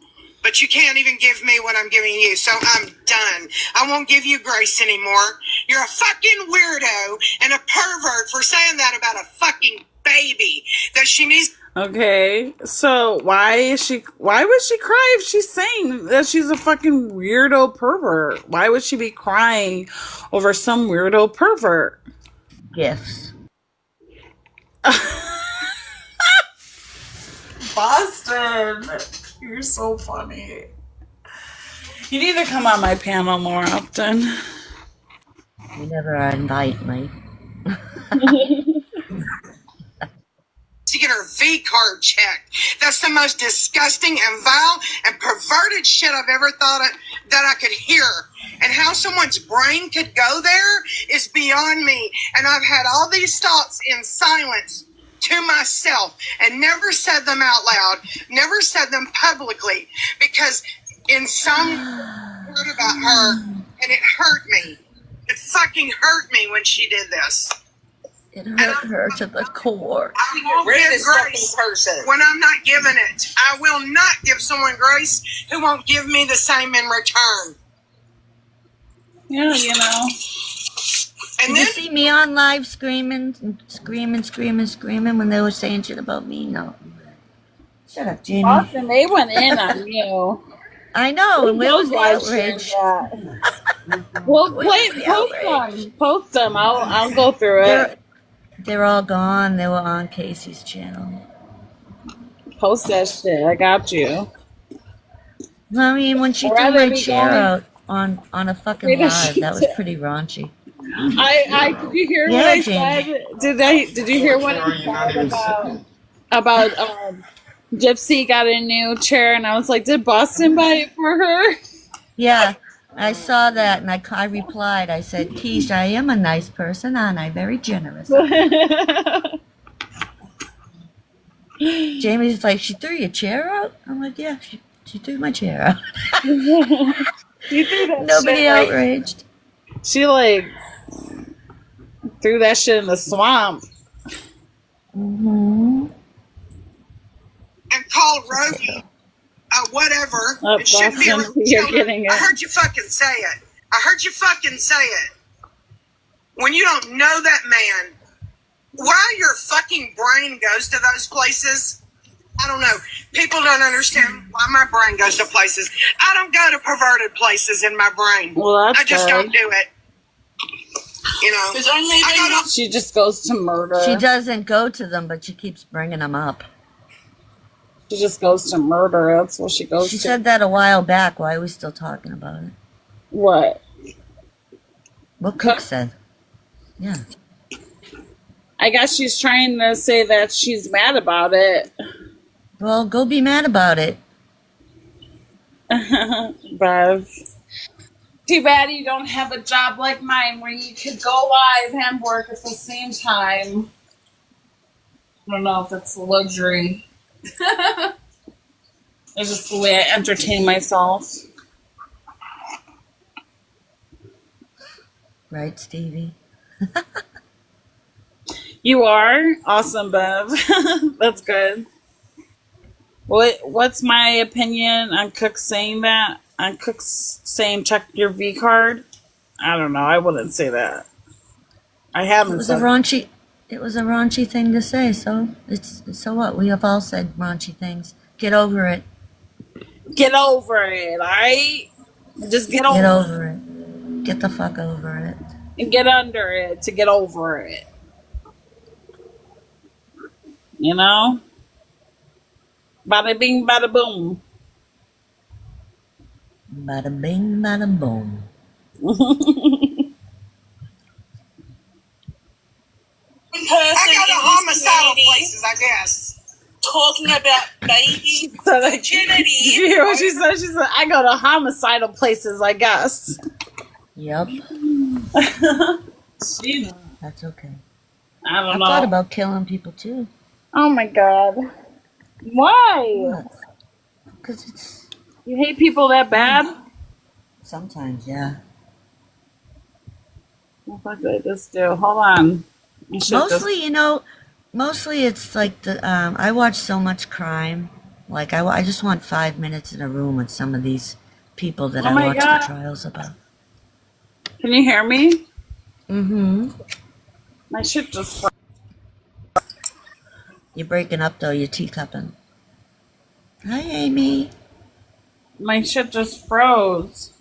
but you can't even give me what I'm giving you, so I'm done. I won't give you grace anymore. You're a fucking weirdo and a pervert for saying that about a fucking baby that she needs. Okay, so why would she cry if she's saying that she's a fucking weirdo pervert? Why would she be crying over some weirdo pervert? Gifts. Boston, you're so funny. You need to come on my panel more often. You never invite me. To get her V card checked. That's the most disgusting and vile and perverted shit I've ever thought that I could hear. And how someone's brain could go there is beyond me. And I've had all these thoughts in silence to myself and never said them out loud, never said them publicly, because in some word about her, and it hurt me. It fucking hurt me when she did this. It hurt her to the core. I won't give grace when I'm not giving it. I will not give someone grace who won't give me the same in return. Yeah, you know. Did you see me on live screaming when they were saying shit about me? No. Shut up, Jamie. Austin, they went in on you. I know, and where was the outrage? Well, post them. I'll go through it. They're all gone. They were on Casey's channel. Post that shit. I got you. I mean, when she threw my chair out on a fucking live, that was pretty raunchy. Did you hear what I said? Did you hear what I said about Gypsy got a new chair, and I was like, did Boston buy it for her? Yeah, I saw that, and I replied. I said, Kesh, I am a nice person, and I'm very generous. Jamie's like, she threw your chair out? I'm like, yeah, she threw my chair out. Nobody outraged. She like threw that shit in the swamp. And called Rosie whatever. It shouldn't be you're getting it. I heard you fucking say it. I heard you fucking say it. When you don't know that man, why your fucking brain goes to those places, I don't know. People don't understand why my brain goes to places. I don't go to perverted places in my brain. Well, that's I just good. don't do it. You know, she just goes to murder. She doesn't go to them, but she keeps bringing them up. She just goes to murder. That's what she goes to. She said that a while back. Why are we still talking about it? What? What Cook said. Yeah. I guess she's trying to say that she's mad about it. Well, go be mad about it. Bev. Too bad you don't have a job like mine where you could go live and work at the same time. I don't know if it's a luxury. It's just the way I entertain myself. Right, Stevie? You are? Awesome, Bev. That's good. What's my opinion on Cook saying that? On Cook's saying check your V card? I don't know. I wouldn't say that. I haven't. It was a raunchy thing to say. So what? We have all said raunchy things. Get over it. Get over it, alright? Just get over it. Get the fuck over it. And get under it to get over it. You know? Bada bing, bada boom. Bada bing, bada boom. I go to homicidal places, I guess. Talking about baby virginity. Did you hear what she said? She said, I go to homicidal places, I guess. Yep. That's okay. I don't know. I thought about killing people too. Oh my god. Why? Because it's... You hate people that bad? Sometimes, yeah. What the fuck did I just do? Hold on. Mostly it's like I watch so much crime. Like I just want 5 minutes in a room with some of these people that I watch the trials about. Can you hear me? Mm-hmm. My shit just... You're breaking up though, you're teacupping. Hi, Amy. My shit just froze.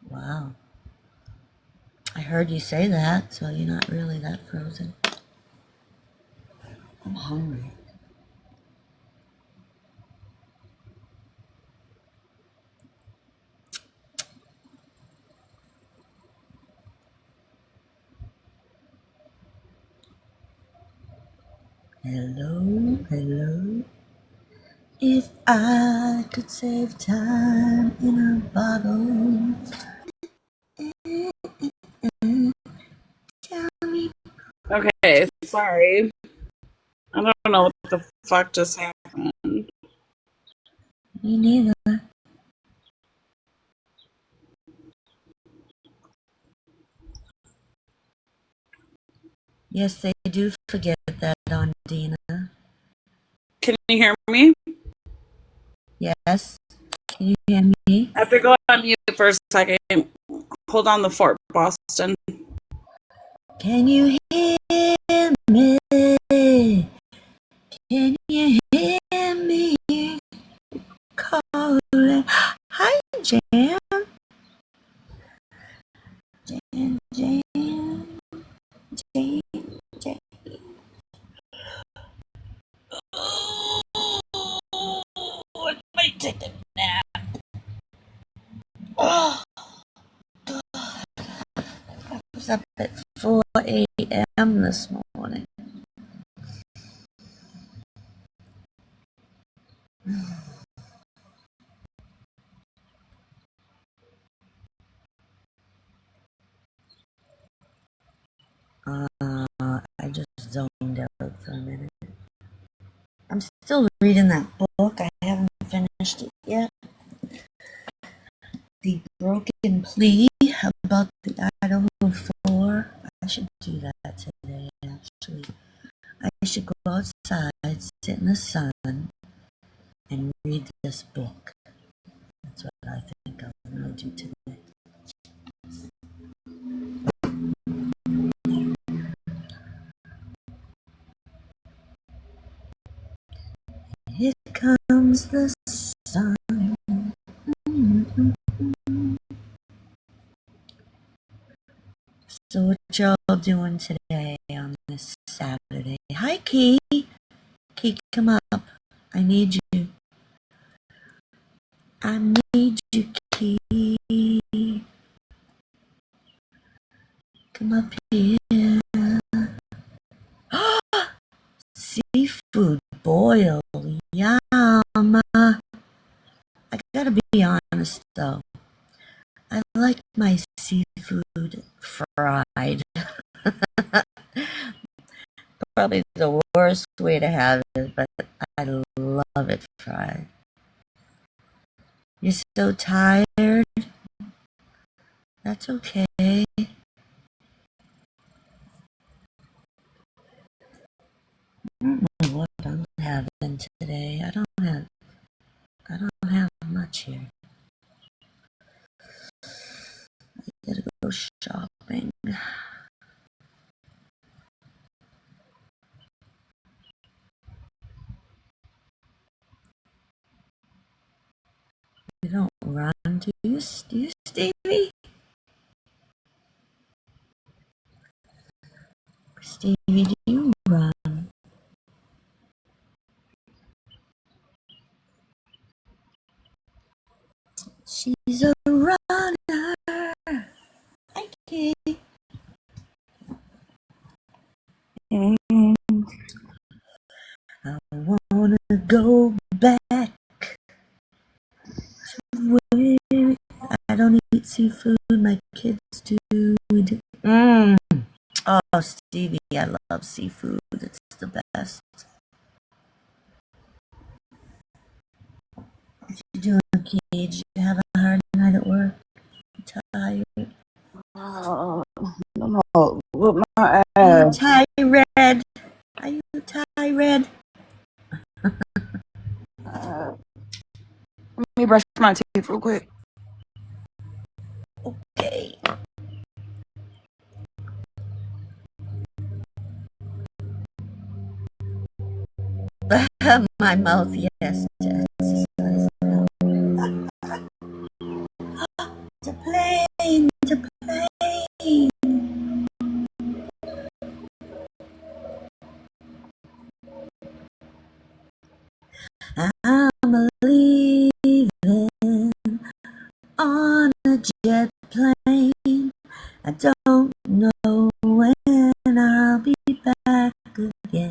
Wow. I heard you say that, so you're not really that frozen. I'm hungry. Hello, hello. If I could save time in a bottle. Okay, sorry. I don't know what the fuck just happened. Me neither. Yes, they do forget that on Dina. Can you hear me? Yes. Can you hear me? I have to go on mute for a second. Hold on the fort, Boston. Can you hear me? Can you hear me calling? Hi, Jan. take a nap. Oh, God. I was up at 4 a.m. this morning. I just zoned out for a minute. I'm still reading that book. I haven't finished it yet. The Broken Plea about the Idaho 4. I should do that today, actually. I should go outside, sit in the sun, and read this book. That's what I think I'm going to do today. Here comes the sun. So what y'all doing today on this Saturday? Hi, Key. Key, come up. I need you. I need you, Key. Come up here. Seafood boil. Yum. I gotta be honest though. I like my seafood fried. Probably the worst way to have it, but I love it fried. You're so tired? That's okay. I don't know what I'm having today. I don't have much here. I gotta go shopping. You don't run, do you, Stevie? Stevie, do you run? She's a runner. Hi, Kay. I wanna go back to where I don't eat seafood. My kids do. Oh, Stevie, I love seafood. It's the best. What you doing, Cage? You have a hard night at work? You tired? No, with my Are you ass. tired? Are you tired? Let me brush my teeth real quick. Okay. My mouth, yes. To plane, to plane. I'm leaving on a jet plane. I don't know when I'll be back again.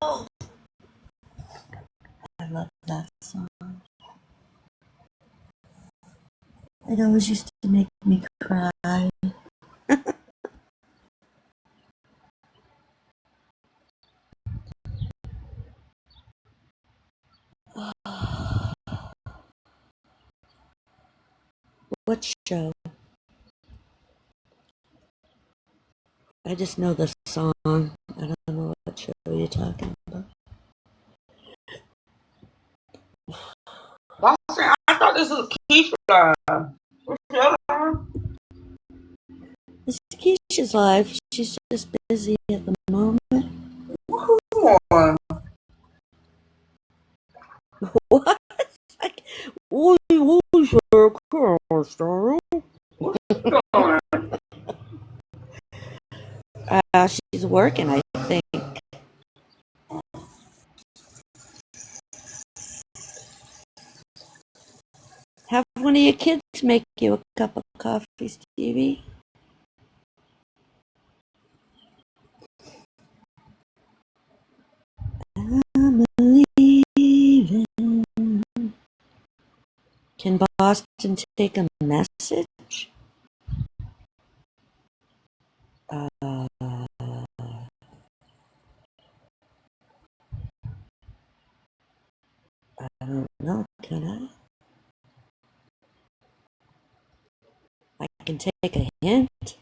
Oh, I love that song. It always used to make me cry. What show? I just know the song. I don't know what show you're talking about. I thought this was Keisha live. What's the other one? It's Keisha's live. She's just busy at the moment. What? Like, what was your car, she's working, I think. one of your kids make you a cup of coffee, Stevie? I'm leaving. Can Boston take a message? I don't know, can I can take a hint.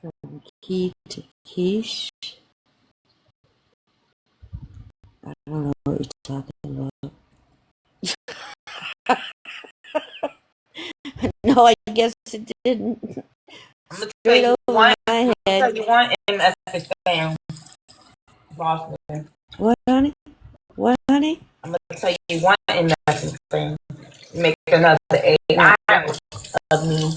From key to Kesh. I don't know what you're talking about. No, I guess it didn't. Straight over my head. You want MS's fam, Boston. What, honey? What, honey? I'm gonna tell you one MS's fam. Make another 8 hours of me.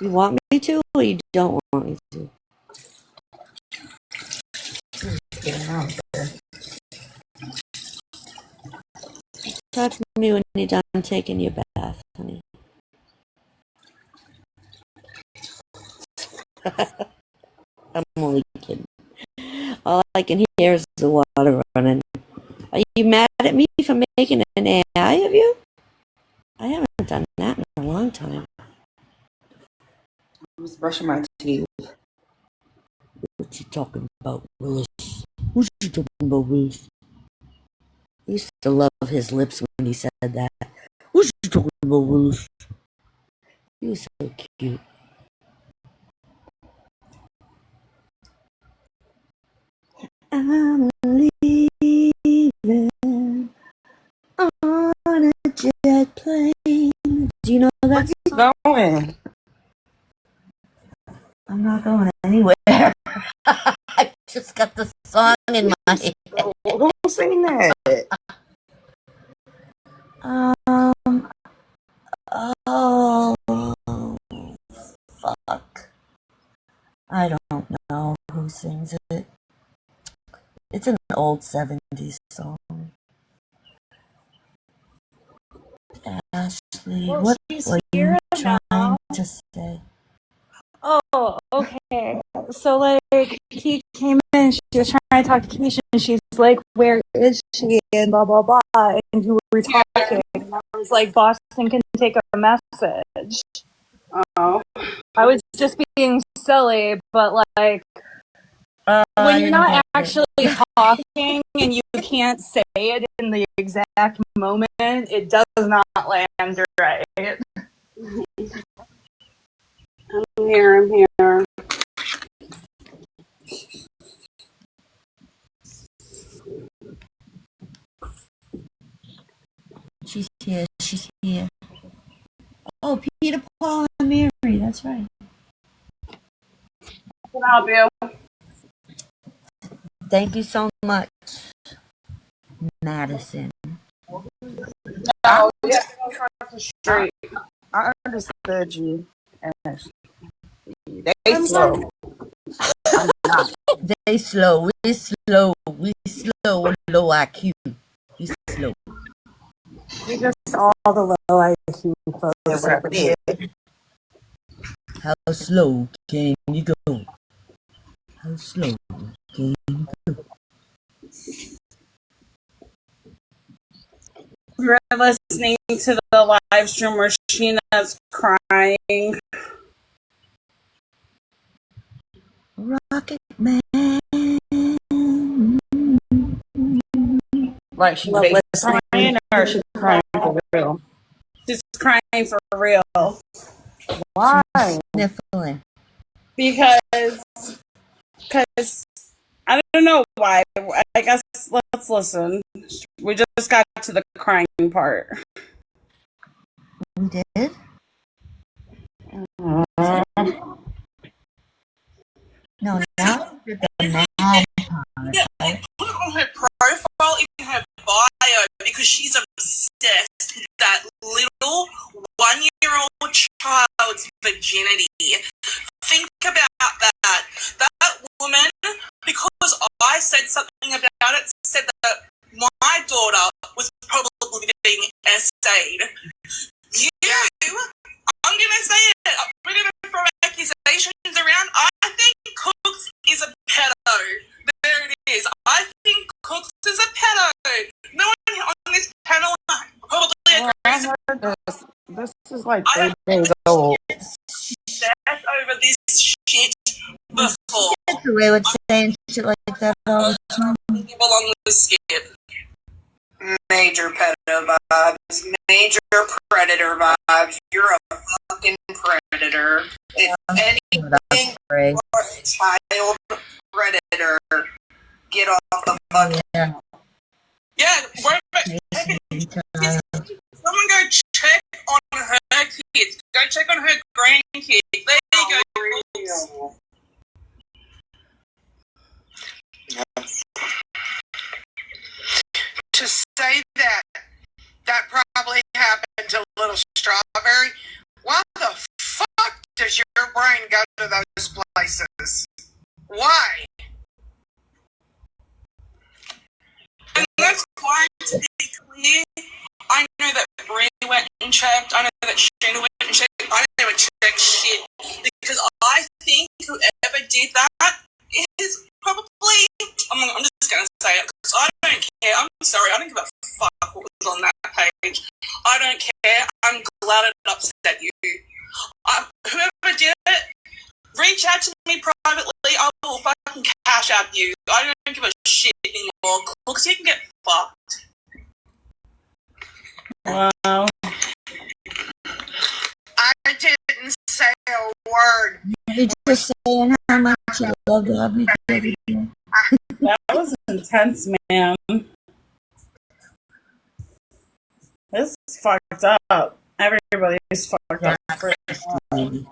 You want me to, or you don't want me to? Talk to me when you're done taking your bath, honey. I'm only kidding. All I can hear is the water running. Are you mad at me for making an AI of you? I haven't done that in a long time. I was brushing my teeth. What you talking about, Willis? What you talking about, Willis? I used to love his lips when he said that. What you talking about, Willis? He was so cute. I'm leaving on a jet plane. Do you know that song? Going. I'm not going anywhere. I just got the song in my head. Who's singing that? Oh, fuck. I don't know who sings it. It's an old 70s song. Ashley, what were you trying to say? Oh, okay. So, like, he came in, she was trying to talk to Keisha, and she's like, where is she? And blah, blah, blah. And we were talking. And I was like, Boston can take a message. Oh. I was just being silly, but, like, when you're not actually talking and you can't say it in the exact moment, it does not land right. I'm here. She's here. Oh, Peter, Paul, and Mary, that's right. Can I help you? Thank you so much, Madison. No, we have to go across the street. I understood you. They slow. I'm not. They slow. We slow. We slow. Low IQ. We slow. We just all the low IQ folks. How slow can you go? How slow can you go? We're listening to the live stream where Sheena's crying. Rocket Man. Like she's crying or she's crying for real? She's crying for real. Why? Sniffling. Because I don't know why. I guess let's listen. We just got to the crying part. We did? No, now the mad part. Yeah, put it on her profile in her bio because she's obsessed with that little 1-year-old child's virginity. Think about that. That woman, because I said something about it, said that my daughter was probably being essayed. You, I'm going to say it, we're going to throw accusations around. I think Cooks is a pedo. There it is. I think Cooks is a pedo. No one on this panel probably agrees. This is like 3 days old. Death over this shit before. That's the way with saying shit like that all the time. Belong with skip. Major pedo vibes, major predator vibes. You're a fucking predator. If anything, you're a child predator. Get off the fucking. Yeah, someone go check on her kids. Go check on her grandkids. There you go. To say that probably happened to Little Strawberry. Why the fuck does your brain go to those places? Why? And that's why, to be clear, I know that Brie went and checked. I know that Sheena went and checked. I never checked shit because I think whoever did that is probably. I'm just gonna say it because I don't care. I'm sorry. I don't give a fuck what was on that page. I don't care. I'm glad it upset you. Whoever did it, reach out to me privately. I will fucking cash out you. I don't give a shit anymore. Because you can get fucked. Wow. I didn't say a word. You're just saying how much you love to have me every day. That was intense, man. This is fucked up. Everybody's fucked up. Stevie.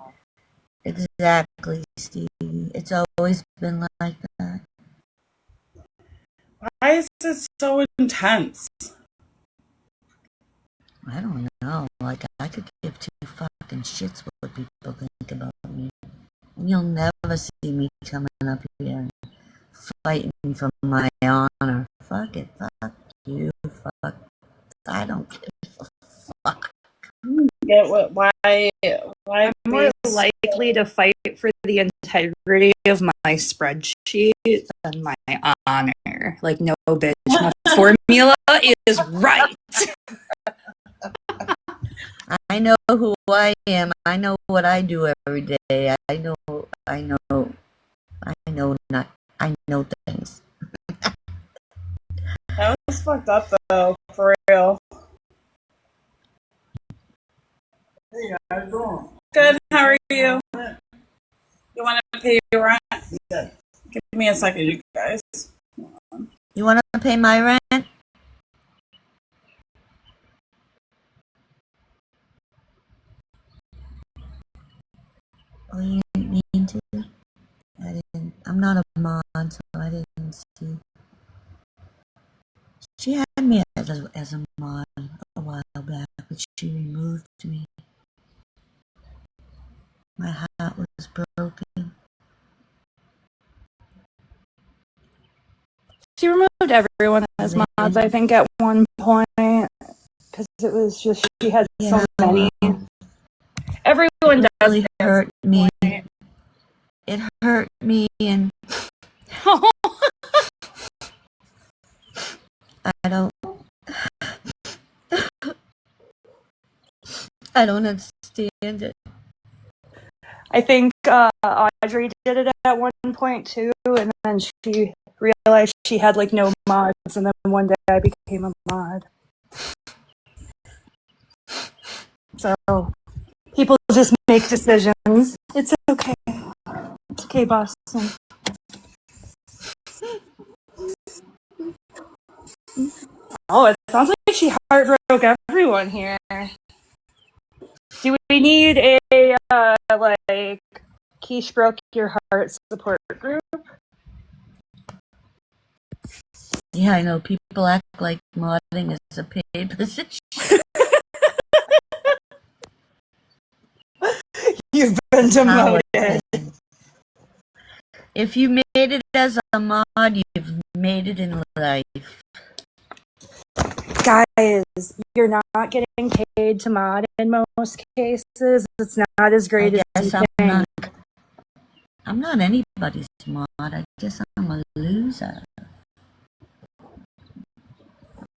Exactly, Stevie. It's always been like that. Why is it so intense? I don't know. Like, I could give two fucking shits what people think about me. And you'll never see me coming up here and fighting for my honor. Fuck it. Fuck you. Fuck. I don't give a fuck. Get what? Why? I'm more likely to fight for the integrity of my spreadsheet than my honor. Like, no, bitch, my formula is right. I know who I am. I know what I do every day. I know things. That was fucked up, though, for real. Hey, how you doing? Good, how are you? You want to pay your rent? Give me a second, you guys. You want to pay my rent? Oh, you didn't mean to? I didn't. I'm not a mod, so I didn't see. She had me as a mod a while back, but she removed me. My hat was broken. She removed everyone as mods, I think, at one point. Because it was just, she had so many. Everyone does. Really hurt me. It hurt me, and I don't understand it. I think Audrey did it at one point too, and then she realized she had like no mods, and then one day I became a mod. So people just make decisions. It's okay. It's okay, Boston. Oh, it sounds like she heartbroke everyone here. Do we need a like Kesh broke your heart support group? Yeah, I know. People act like modding is a paid position. You've been demoted. If you made it as a mod, you've made it in life. Guys, you're not getting paid to mod in most cases. It's not as great as you think. I'm not anybody's mod. I guess I'm a loser.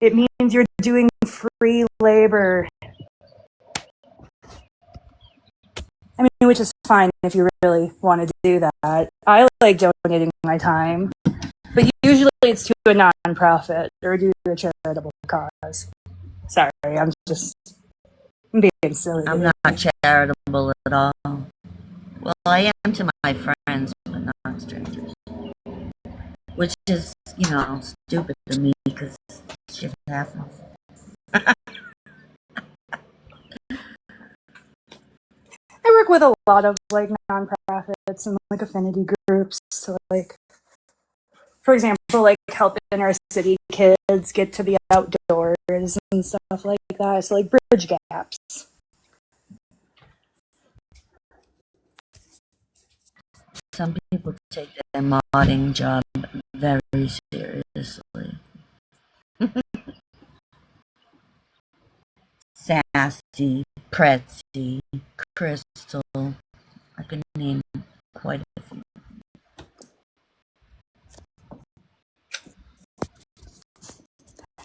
It means you're doing free labor. I mean, which is fine if you really want to do that. I like donating my time, but usually it's to a non-profit or due to a charitable cause. Sorry, I'm being silly. I'm not charitable at all. Well, I am to my friends, but not strangers. Which is, stupid to me because shit happens. I work with a lot of like nonprofits and like affinity groups. So like, for example, like helping our city kids get to the outdoors and stuff like that. So like bridge gaps. Some people take their modding job very seriously. Sassy, Pretzy, Crystal. I can name quite a few.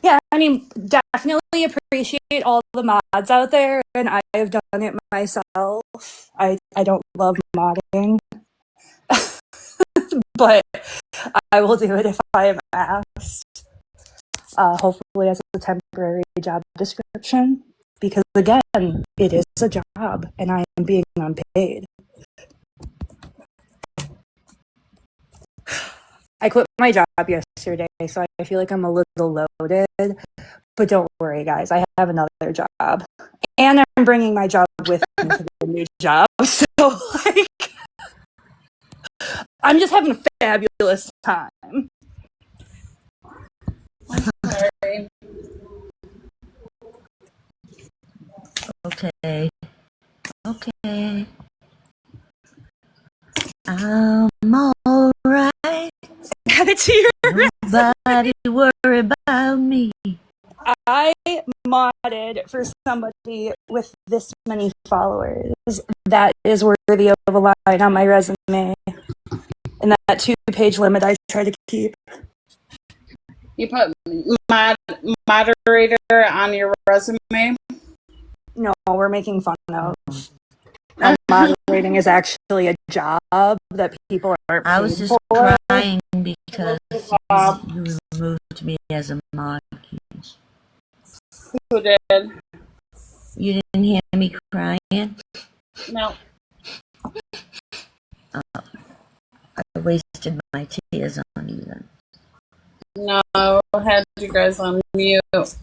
Yeah, I mean, definitely appreciate all the mods out there, and I have done it myself. I don't love modding, but I will do it if I am asked. Hopefully as a temporary job description, because again, it is a job, and I am being unpaid. I quit my job yesterday, so I feel like I'm a little loaded. But don't worry, guys. I have another job. And I'm bringing my job with me to the new job. So, like, I'm just having a fabulous time. Sorry. Okay. I'm alright. Add it to your Nobody worry about me. I modded for somebody with this many followers. That is worthy of a line on my resume. And that 2-page limit I try to keep. You put moderator on your resume? No, we're making fun of. Moderating is actually a job that people aren't paid I was just for. crying because you removed me as a mod. Who did? You didn't hear me crying? No. I wasted my tears on you then. No, I had you guys on mute. So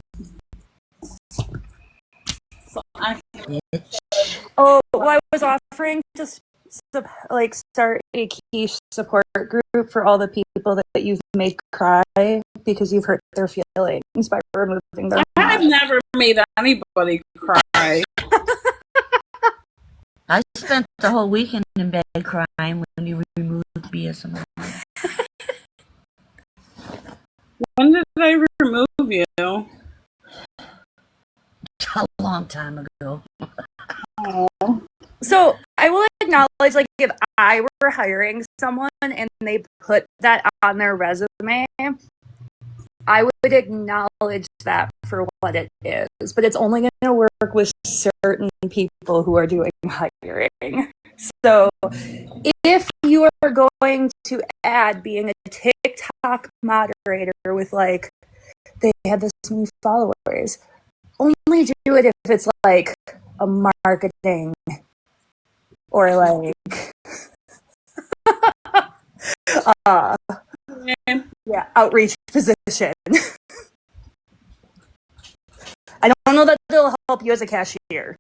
well, I was offering to start a Kesh support group for all the people that you've made cry because you've hurt their feelings by removing their I've never made anybody cry. I spent the whole weekend in bed crying when you removed me as a mod. When did I remove you? A long time ago. So I will acknowledge, like, if I were hiring someone and they put that on their resume, I would acknowledge that for what it is. But it's only going to work with certain people who are doing hiring. So if you are going to add being a TikTok moderator with, like, they had this many followers, only do it if it's like a marketing or like outreach position. I don't know that they'll help you as a cashier.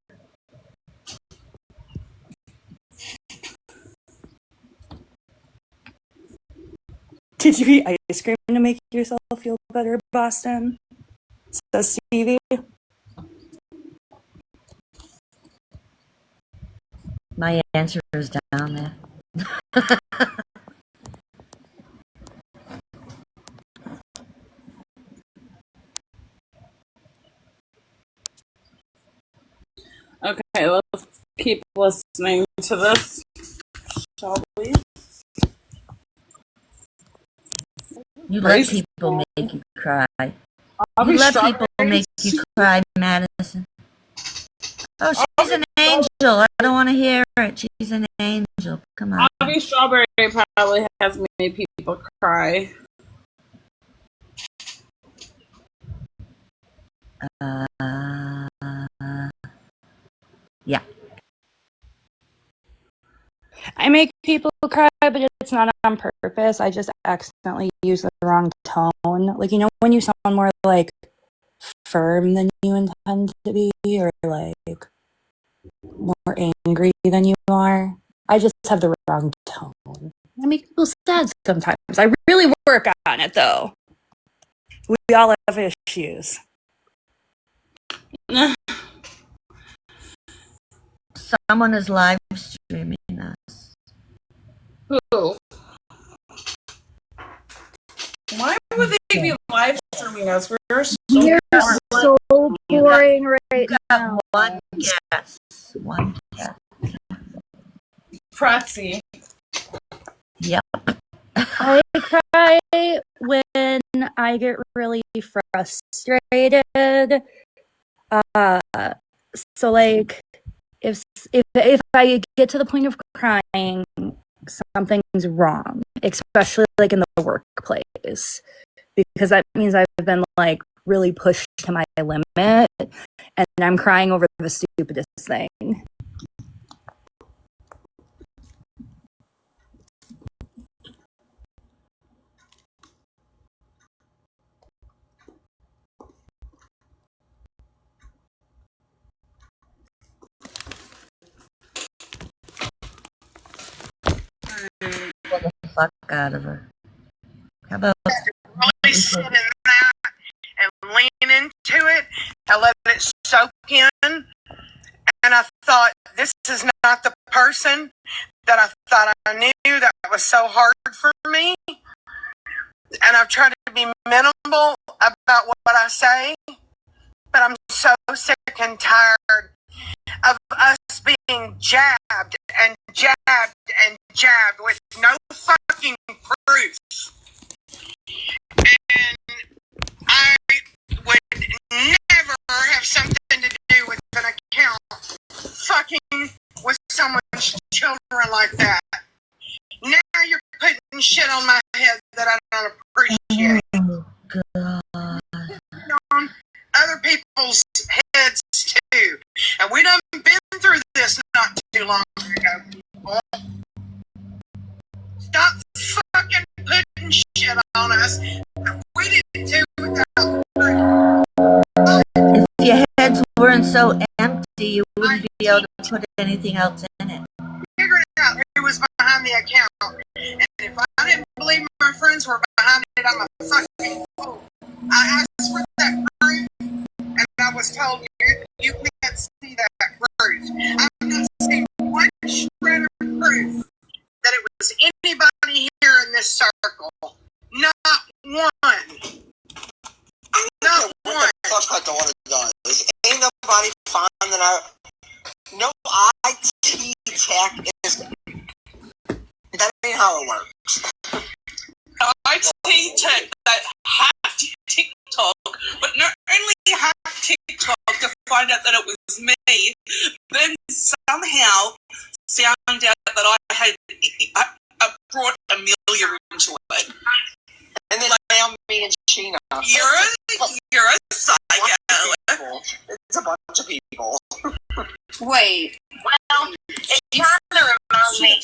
Did you eat ice cream to make yourself feel better, Boston? Says Stevie. My answer is down there. Okay, let's keep listening to this, shall we? You let people make you cry. You let people make you cry, Madison. Oh, she's an angel. I don't want to hear it. She's an angel. Come on. Avi Strawberry probably has made people cry. Yeah. I make people cry, but it's not on purpose. I just accidentally use the wrong tone. Like, you know, when you sound more like firm than you intend to be, or like more angry than you are. I just have the wrong tone. I make people sad sometimes. I really work on it, though. We all have issues. Someone is live streaming us. Who? Why would they be live streaming us? We're so boring right now. One guess. One guess. Pratsy. Yep. I cry when I get really frustrated. So like if I get to the point of crying, something's wrong, especially like in the workplace, because that means I've been like really pushed to my limit and I'm crying over the stupidest thing. Get the fuck out of her. How about really sit in that and lean into it and let it soak in? And I thought, this is not the person that I thought I knew that was so hard for me. And I've tried to be minimal about what I say, but I'm so sick and tired of us being jabbed and jabbed and jabbed with no fucking proof. And I would never have something to do with an account fucking with someone's children like that. Now you're putting shit on my head that I don't appreciate. Oh, God. On other people's heads too. And we done been through this not too long ago, people. Stop fucking putting shit on us that we didn't do without. If your heads weren't so empty, you wouldn't be able to put anything else in it. Figured out who was behind the account. And if I didn't believe my friends were behind it, I'm a fucking fool. I asked for that proof, and I was told you can't see that proof. I've not seen one shred of proof that it was anybody here in this circle. Not one. Not one. Fuck I don't want to know. Ain't nobody finding out. No IT tech is. That ain't how it works. IT tech that hacked TikTok, but not only hacked TikTok to find out that it was me, then somehow found out that I brought Amelia into it. And then found me and Sheena. You're a psycho. It's a bunch of people. Wait. Well, it kind of reminds me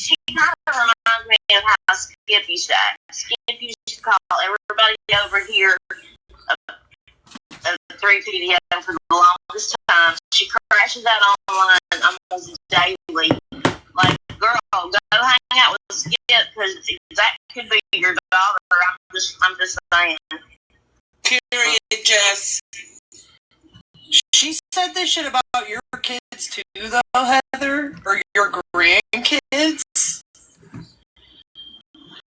of how Skip used to act. Skip used to call everybody over here a 3 PDO for the longest time. She crashes out online almost daily. Like, girl, go hang out with Skip because that could be your daughter. I'm just saying. Period, Jess. She said this shit about your kids too, though, Heather? Or your grandkids?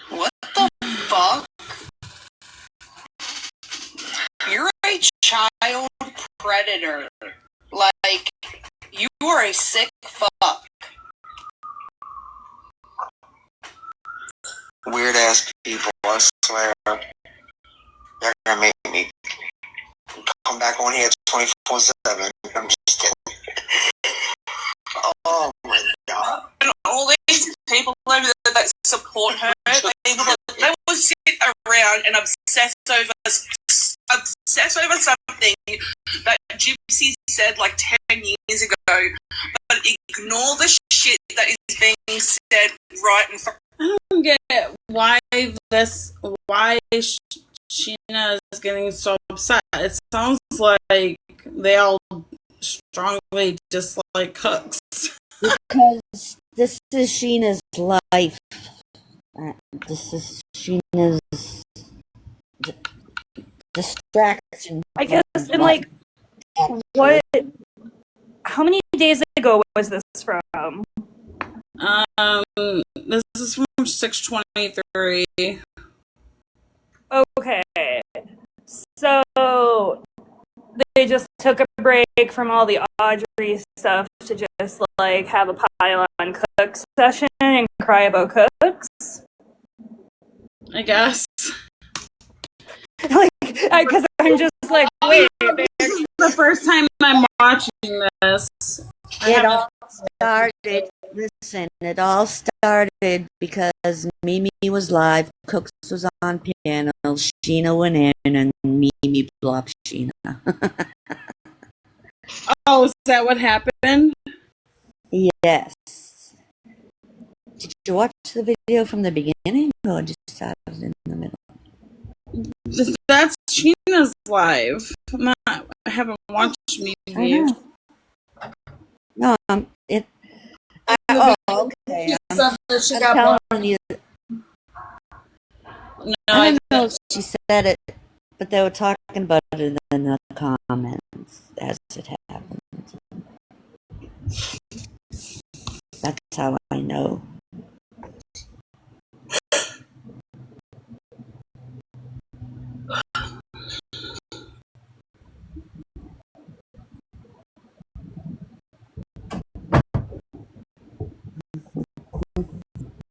What the fuck? You're a child predator. Like, you are a sick fuck. Weird ass people, I swear. They're gonna make me come back on here 24/7. I'm just kidding. Oh my god. And all these people over there that support her, they will sit around and obsess over something that Gypsy said like 10 years ago, but ignore the shit that is being said right in front. I don't get why Sheena is getting so upset. It sounds like they all strongly dislike Cooks. Because this is Sheena's life. This is Sheena's distraction. I guess, and like, what? How many days ago was this from? This is from 6/23. Okay, so they just took a break from all the Audrey stuff to just like have a pile on Cooks session and cry about Cooks. I guess. Like, because I'm just like, wait. This is the first time I'm watching this. It all started. Listen, it all started because Mimi was live, Cooks was on piano, Sheena went in, and Mimi blocked Sheena. Oh, is that what happened? Yes. Did you watch the video from the beginning, or just started in the middle? That's Sheena's live. I haven't watched Mimi. No, okay. I'm telling you. No, I don't know if she said it, but they were talking about it in the comments as it happened. That's how I know.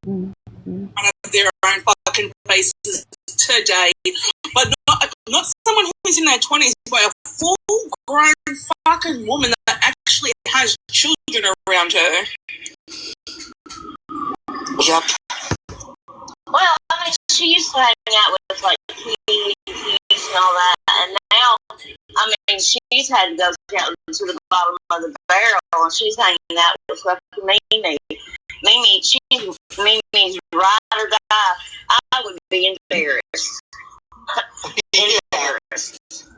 Of their own fucking faces today, but not someone who's in their 20s, but a full-grown fucking woman that actually has children around her. Yep. Well, I mean, she used to hang out with like Keys and all that, and now, I mean, she's had to go down to the bottom of the barrel, and she's hanging out with fucking Mimi. Mimi's ride or die. I would be embarrassed. Embarrassed.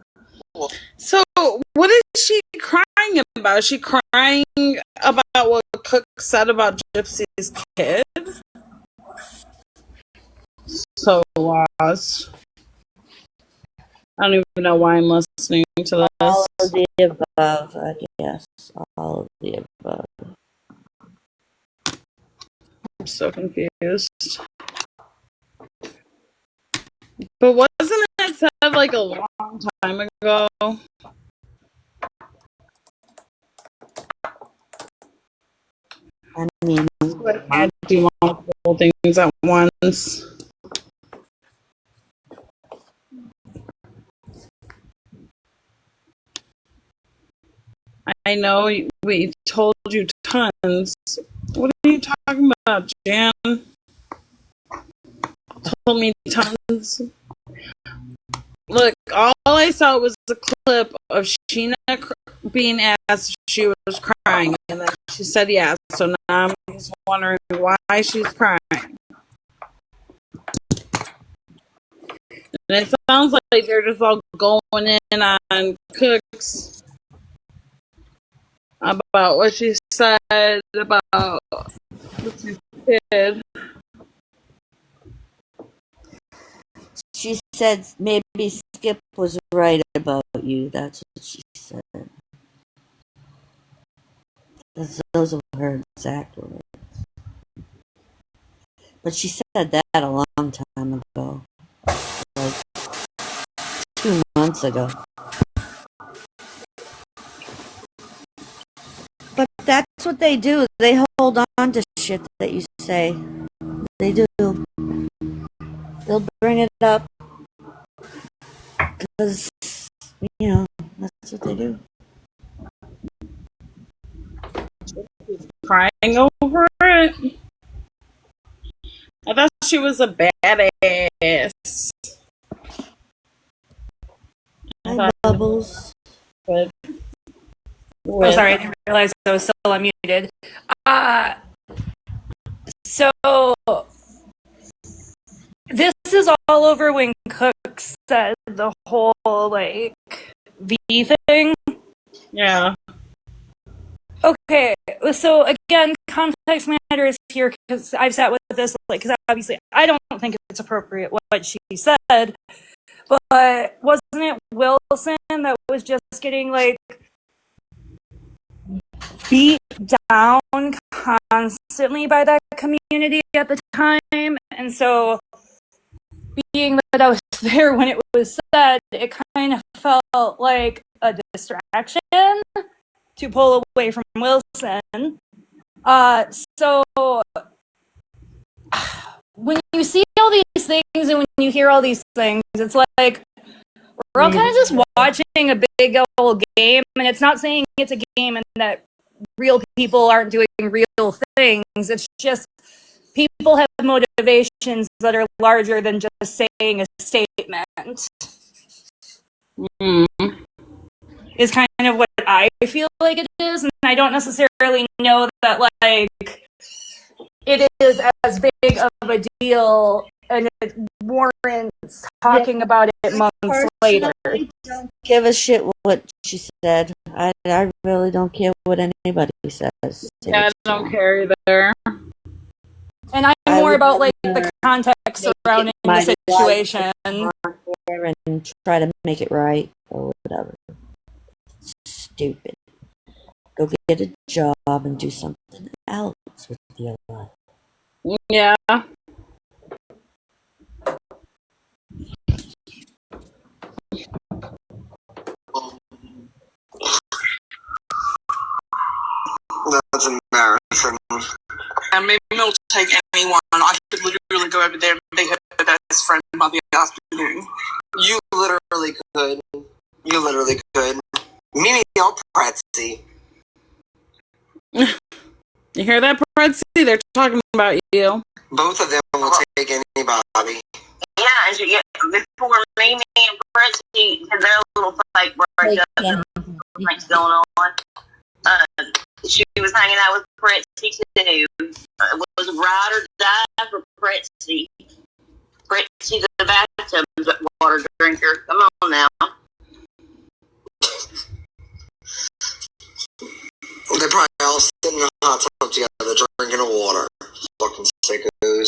So, what is she crying about? Is she crying about what Cook said about Gypsy's kid? So lost. I don't even know why I'm listening to this. All of the above, I guess. All of the above. I'm so confused. But wasn't it said like a long time ago? I mean, I had to do multiple things at once. I know we told you tons. What are you talking about, Jan? Told me tons. Look, all I saw was a clip of Sheena being asked if she was crying, and then she said yes. So now I'm just wondering why she's crying. And it sounds like they're just all going in on Cooks about what she said about the kid. she said maybe Skip was right about you. That's what she said. Those are her exact words. But she said that a long time ago. Like 2 months ago. But That's what they do. They hold on to shit that you say. They do. They'll bring it up because, that's what they do. Crying over it. I thought she was a badass. Hi, Bubbles. But Oh, sorry, I didn't realize I was still unmuted. So this is all over when Cook said the whole V thing. Yeah. Okay, so again, context matters here because I've sat with this, because obviously I don't think it's appropriate what she said, but wasn't it Wilson that was just getting beat down constantly by that community at the time? And so, being that I was there when it was said, it kind of felt like a distraction to pull away from Wilson. So when you see all these things and when you hear all these things, it's like we're all kind of just watching a big old game, and it's not saying it's a game and that real people aren't doing real things. It's just people have motivations that are larger than just saying a statement. Is kind of what I feel like it is, and I don't necessarily know that it is as big of a deal and it warrants talking about it months later. I don't give a shit what she said. I really don't care what anybody says. Yeah, I don't care either. And I'm more about the context surrounding the situation. And try to make it right or whatever. Stupid. Go get a job and do something else with your life. Yeah. That's embarrassing. And maybe it'll take anyone. I could literally go over there and be her best friend by the afternoon. You literally could. You literally could. Mimi, you're pretty. You hear that, Pretzi? They're talking about you. Both of them will take anybody. Yeah, and before Mimi and Pretty had their little fake breakup, things going on. She was hanging out with Pretty too. It was ride or die for Pretty. Pretty the bathtub water drinker. Come on now. They're probably all sitting in a hot tub together drinking water. Fucking sickos.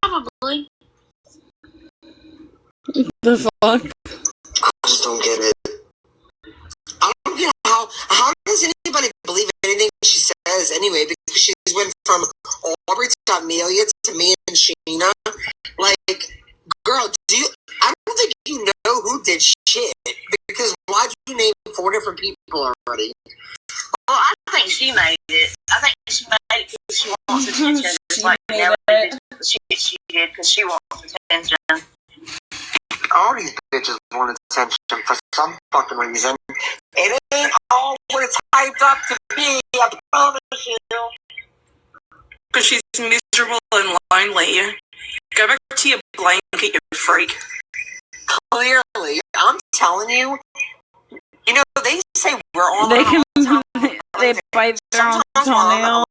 Probably. The fuck? I just don't get it. I don't get how does anybody believe anything she says anyway? Because she went from Aubrey to Amelia to me and Sheena. Girl, I don't think you know who did shit. Because why'd you name 4 different people already? Well, I think she made it. I think she made it because she wants attention. It's like Nelly did the shit she did because she wants attention. All these bitches want attention for some fucking reason. It ain't all what it's hyped up to be, I promise you. Because she's miserable and lonely. Go back to your blanket, you freak. Clearly, I'm telling you, they say we're on They bite their own toenails.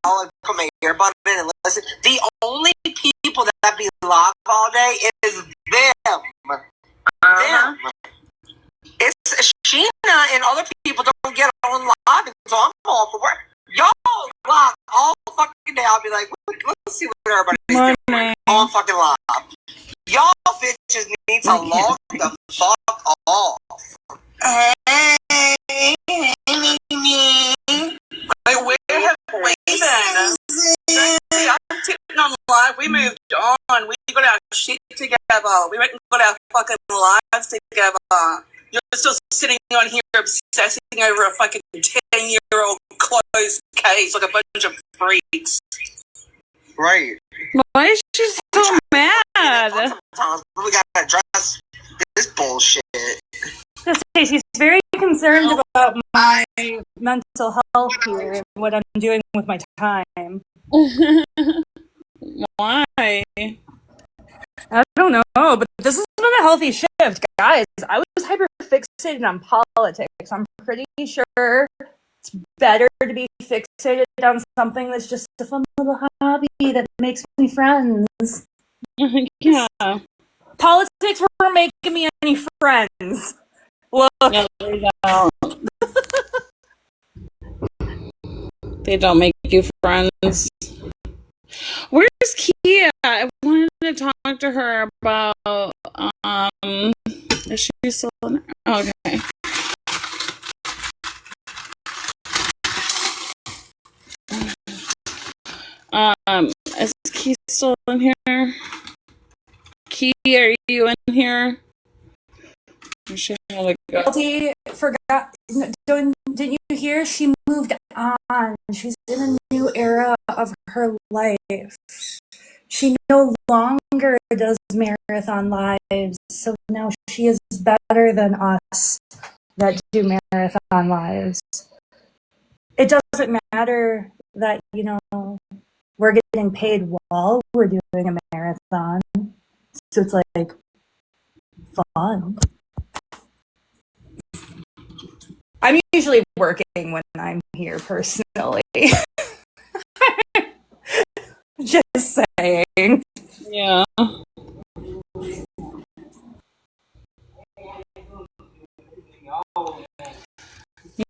I'll put my earbud in and listen. The only people that be live all day is them. Them. It's Sheena and other people don't get on live, so I'm all for work. Y'all live all fucking day. I'll be like, let's see what everybody's doing on fucking live. Y'all bitches need to log the fuck off. Hey, Mimi. Where have we been? I'm sitting on live. We moved on. We got our shit together. We went and got our fucking lives together. You're still sitting on here obsessing over a fucking 10-year-old closed case like a bunch of freaks. Right. Why is she so mad? Sometimes we gotta address this bullshit. Just say she's very concerned about my mental health here and what I'm doing with my time. Why? I don't know, but this has been a healthy shift, guys. I was hyper fixated on politics. I'm pretty sure it's better to be fixated on something that's just a fun little hobby that makes me friends. Yeah. Politics weren't making me any friends. Look. No, they don't. They don't make you friends. Where's Kia? I wanted to talk to her about, is she still in there? Okay. Is Kia still in here? Kia, are you in here? She had to go. Guilty, forgot. Didn't you hear? She moved on. She's in a new era of her life. She no longer does marathon lives, so now she is better than us that do marathon lives. It doesn't matter that, we're getting paid while we're doing a marathon. So it's like fun. I'm usually working when I'm here personally. Just saying. Yeah.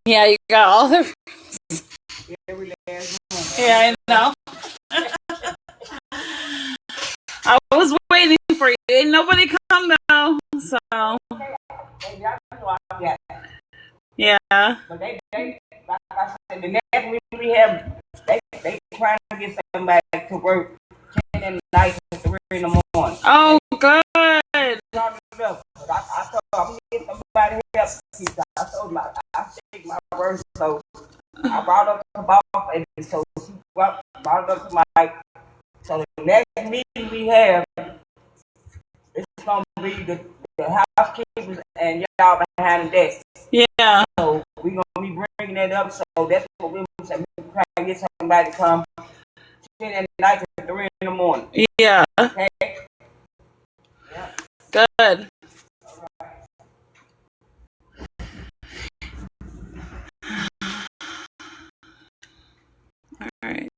Yeah, you got all the. Yeah, I know. I was waiting for you. Ain't nobody come though, so. Yeah. But they like I said, the next we have, they trying to get somebody to work 10 in the night and 3 in the morning. Oh, good. I told them, I'm getting somebody help. I told them, I take my word, so I brought up the boss, and so she brought it up to Mike. So the next meeting we have, it's going to be the housekeepers and y'all behind the desk. Yeah. So we're going to be bringing that up. So that's what we're saying. We're trying to get somebody to come 10 at night to 3 in the morning. Yeah. Okay? Yeah. Good. All right.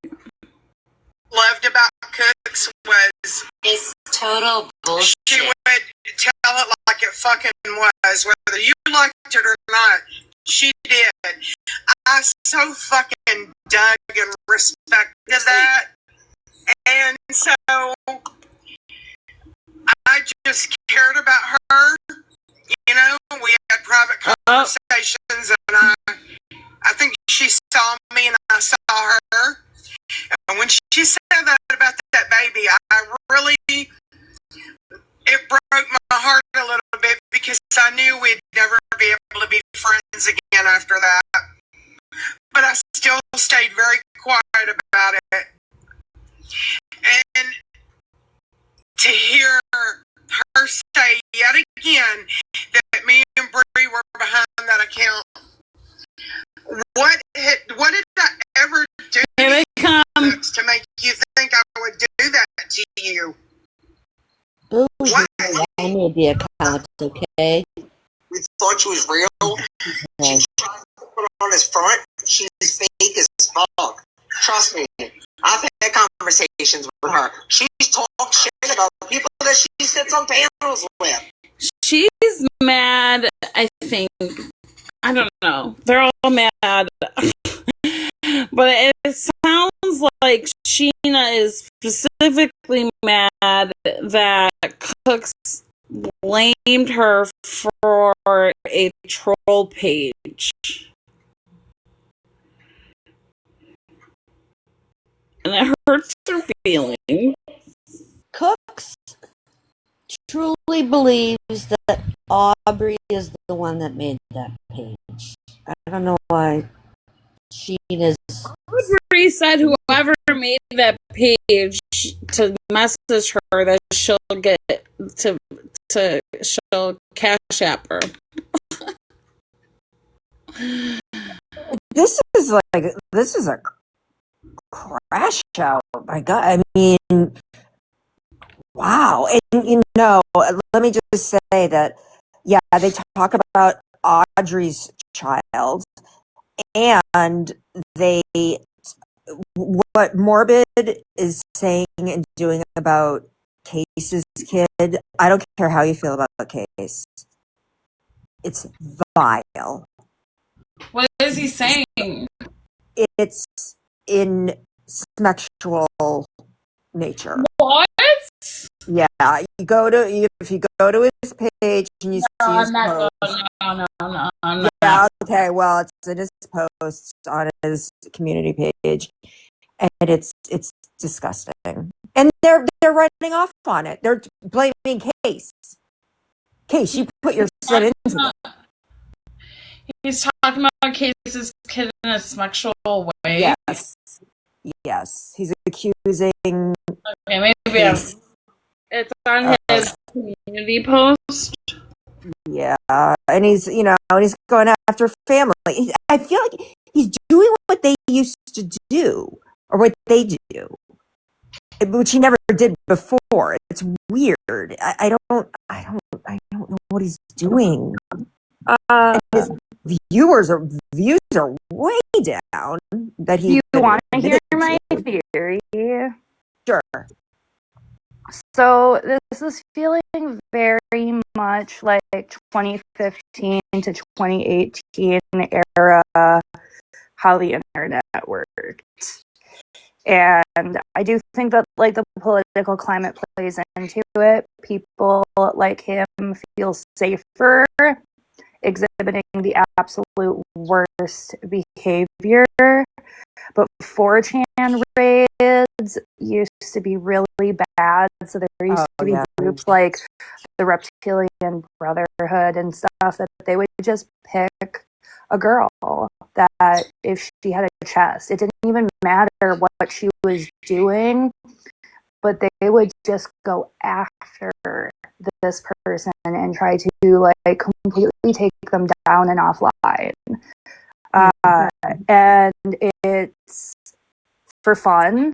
Loved about Cooks was It's total bullshit. she would tell it like it fucking was, whether you liked it or not. She did. I so fucking dug and respected that, and so I just cared about her. You know, we had private conversations, and I think she saw me and I saw her. And when she said that about that baby, I really, it broke my heart a little bit because I knew we'd never be able to be friends again after that. But I still stayed very quiet about it. And to hear her say yet again that me and Bree were behind that account, what did I ever do to make you think I would do that to you? Boo, I made the account, okay? We thought she was real. Okay. She tried to put on his front. She's fake as fuck. Trust me. I've had conversations with her. She's talked shit about people that she sits on panels with. She's mad, I think. I don't know. They're all mad. But it sounds like Sheena is specifically mad that Cooks blamed her for a troll page. And it hurts her feelings. Cooks truly believes that Aubrey is the one that made that page. I don't know why Sheen is. Aubrey said whoever made that page to message her that she'll get she'll cash app her. This is a crash out. My God, I mean, wow. And let me just say that, yeah, they talk about Audrey's child, and what Morbid is saying and doing about Case's kid. I don't care how you feel about Case. It's vile. What is he saying? It's in sexual nature. What? Yeah, if you go to his page and you see his post. No, I'm Yeah, not. okay, well, it's in his posts on his community page, and it's disgusting. And they're writing off on it. They're blaming Case. Case, you put your foot into it. He's talking about Case's kid in a sexual way. Yes. He's accusing. Okay, maybe it's on his community post. Yeah, and he's going after family. I feel like he's doing what they used to do, or what they do, which he never did before. It's weird. I don't know what he's doing. His views are way down. That he. You want to hear my theory? Sure. So this is feeling very much like 2015 to 2018 era, how the internet worked. And I do think that like the political climate plays into it. People like him feel safer exhibiting the absolute worst behavior. But 4chan raids used to be really bad. So there used to be groups like the Reptilian Brotherhood and stuff that they would just pick a girl that if she had a chest, it didn't even matter what she was doing, but they would just go after this person and try to like completely take them down and offline. And it's for fun.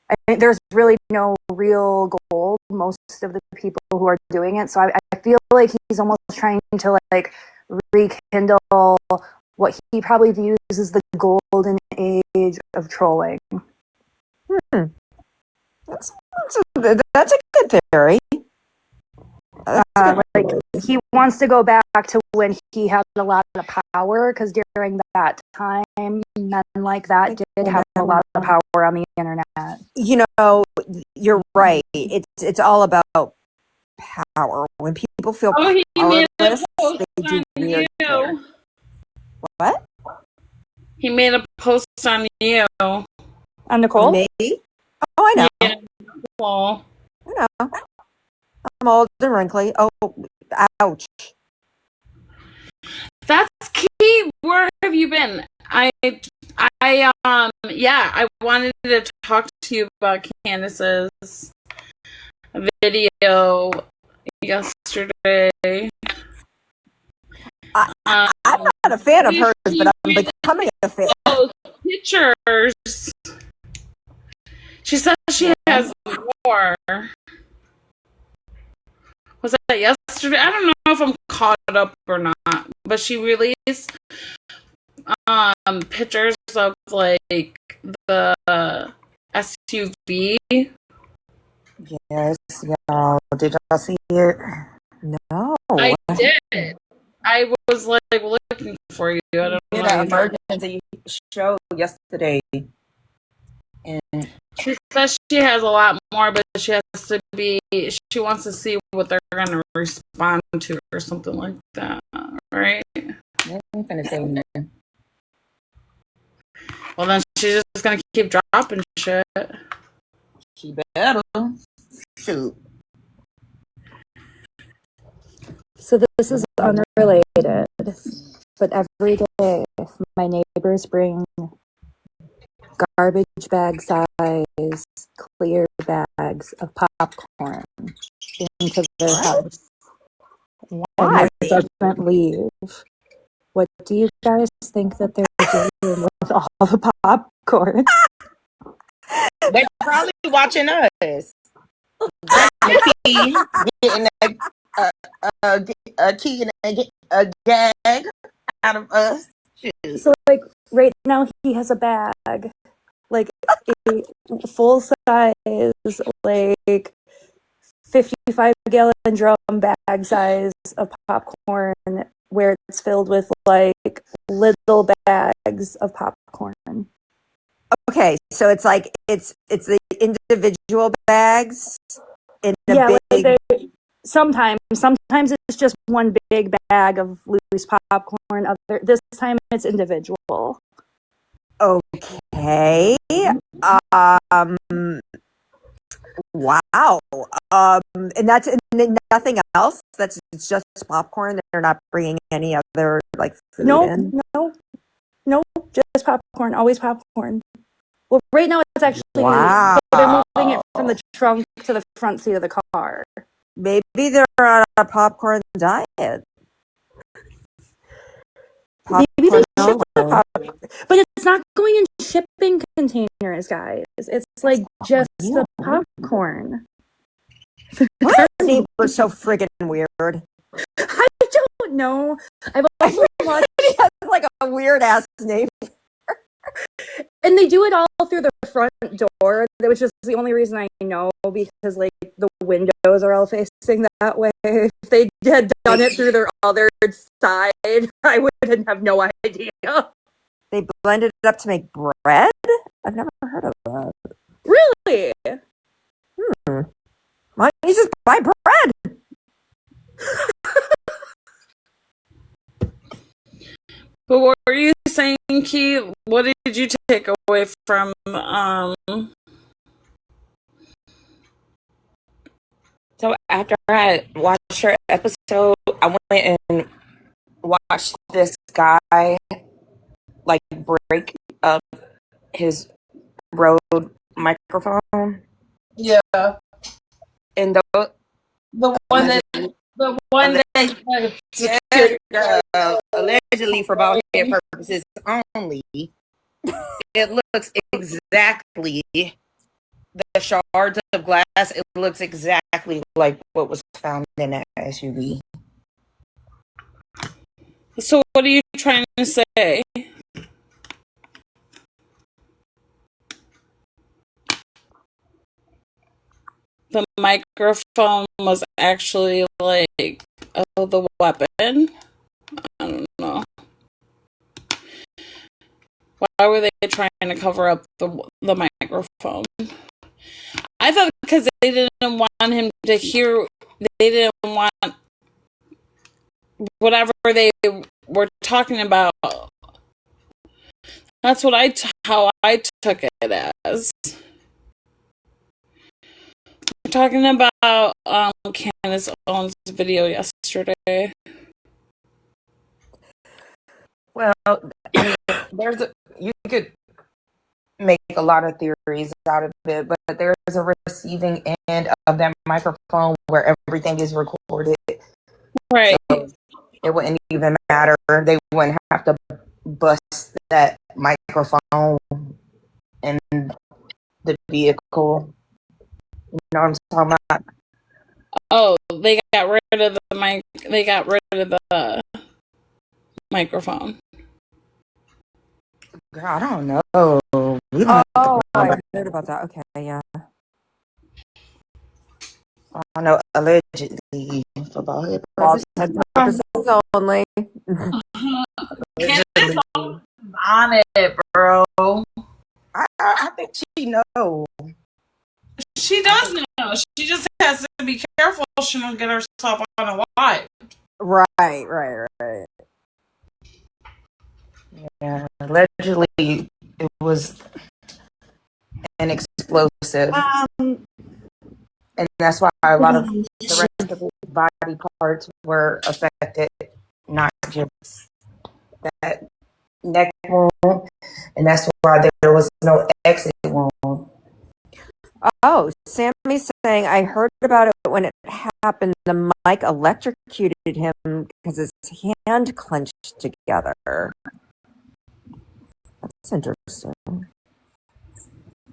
I think there's really no real goal, most of the people who are doing it. So I feel like he's almost trying to like rekindle what he probably views as the golden age of trolling. That's a good theory. Like he wants to go back to when he had a lot of power, because during that time, men like that did have a lot of power on the internet. You're right. It's all about power. When people feel powerless, they do weird things. What? He made a post on you. On Nicole? Me? Oh, I know. Yeah, Nicole. I know. I'm old and wrinkly. Oh, ouch. That's key. Where have you been? I wanted to talk to you about Candace's video yesterday. I'm not a fan of hers, but I'm becoming a fan. Those pictures. She says she has more. Was that yesterday? I don't know if I'm caught up or not, but she released pictures of like the SUV. Yes, y'all. Did y'all see it? No. I did. I was like looking for you. I don't know. That emergency show yesterday. And she says she has a lot more, but she wants to see what they're going to respond to or something like that, right? I'm gonna say no. Well, then she's just going to keep dropping shit. She better. Shoot. So this is unrelated, but every day my neighbors bring garbage bag size clear bags of popcorn into their house. Why? And it doesn't leave. What do you guys think that they're doing with all the popcorn? They're probably watching us. Getting a key and a gag out of us. Shoot. So like right now he has a bag, like a full size, like 55-gallon drum bag size of popcorn, where it's filled with like little bags of popcorn. Okay, so it's like it's the individual bags in a big. Like sometimes it's just one big bag of loose popcorn. This time it's individual. Okay. Wow. And that's and nothing else. It's just popcorn. They're not bringing any other like food in. No, just popcorn. Always popcorn. Well, right now it's actually they're moving it from the trunk to the front seat of the car. Maybe they're on a popcorn diet. Maybe they ship the popcorn, but it's not going in shipping containers, guys. It's like just the popcorn. Why are neighbors so friggin' weird? I don't know. I've also watched. He has like a weird ass name. And they do it all through the front door, which is the only reason I know, because like the windows are all facing that way. If they had done it through their other side, I wouldn't have no idea. They blended it up to make bread? I've never heard of that. Really? Why don't you just buy bread? But what were you saying, Key? What did you take away from So after I watched her episode, I went and watched this guy like break up his Rode microphone. Yeah. And the one that allegedly for bald head purposes only. It looks exactly the shards of glass. It looks exactly like what was found in that SUV. So what are you trying to say? The microphone was actually like the weapon? I don't know. Why were they trying to cover up the microphone? I thought because they didn't want him to hear, they didn't want whatever they were talking about. That's what how I took it as. We're talking about Candace Owens' video yesterday. Well, I mean, you could make a lot of theories out of it, but there's a receiving end of that microphone where everything is recorded. Right. So it wouldn't even matter. They wouldn't have to bust that microphone in the vehicle. You know what I'm talking about? Oh, they got rid of the mic. They got rid of the microphone. Girl, I don't know. I heard about that. Okay, yeah. I know allegedly for bald head purposes only. Candace on it, bro. I think she knows. She does know. She just has to be careful she don't get herself on a live. Right. Yeah, allegedly it was an explosive. And that's why a lot of the rest of the body parts were affected, not just that neck wound, and that's why there was no exit wound. Oh, Sammy's saying, I heard about it when it happened. The mic electrocuted him because his hand clenched together. That's interesting.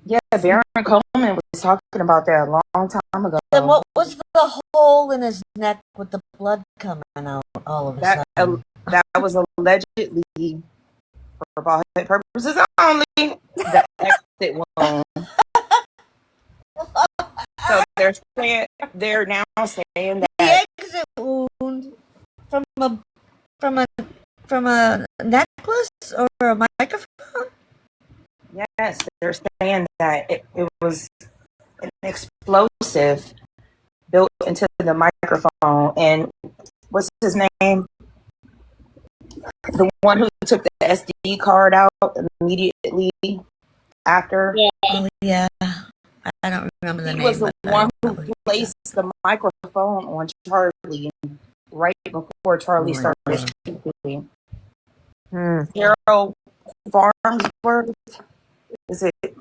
Yeah, Baron Coleman was talking about that a long time ago. Then what was the hole in his neck with the blood coming out all of a sudden? That was allegedly, for bald head purposes only, the exit wound. So they're now saying that The exit wound from a necklace or a microphone? yes, they're saying that it was an explosive built into the microphone. And what's his name? The one who took the SD card out immediately after. Yeah. Oh, yeah. I don't remember the name. He was the one who placed the microphone on Charlie right before Charlie started speaking. Harold Farnsworth? Is it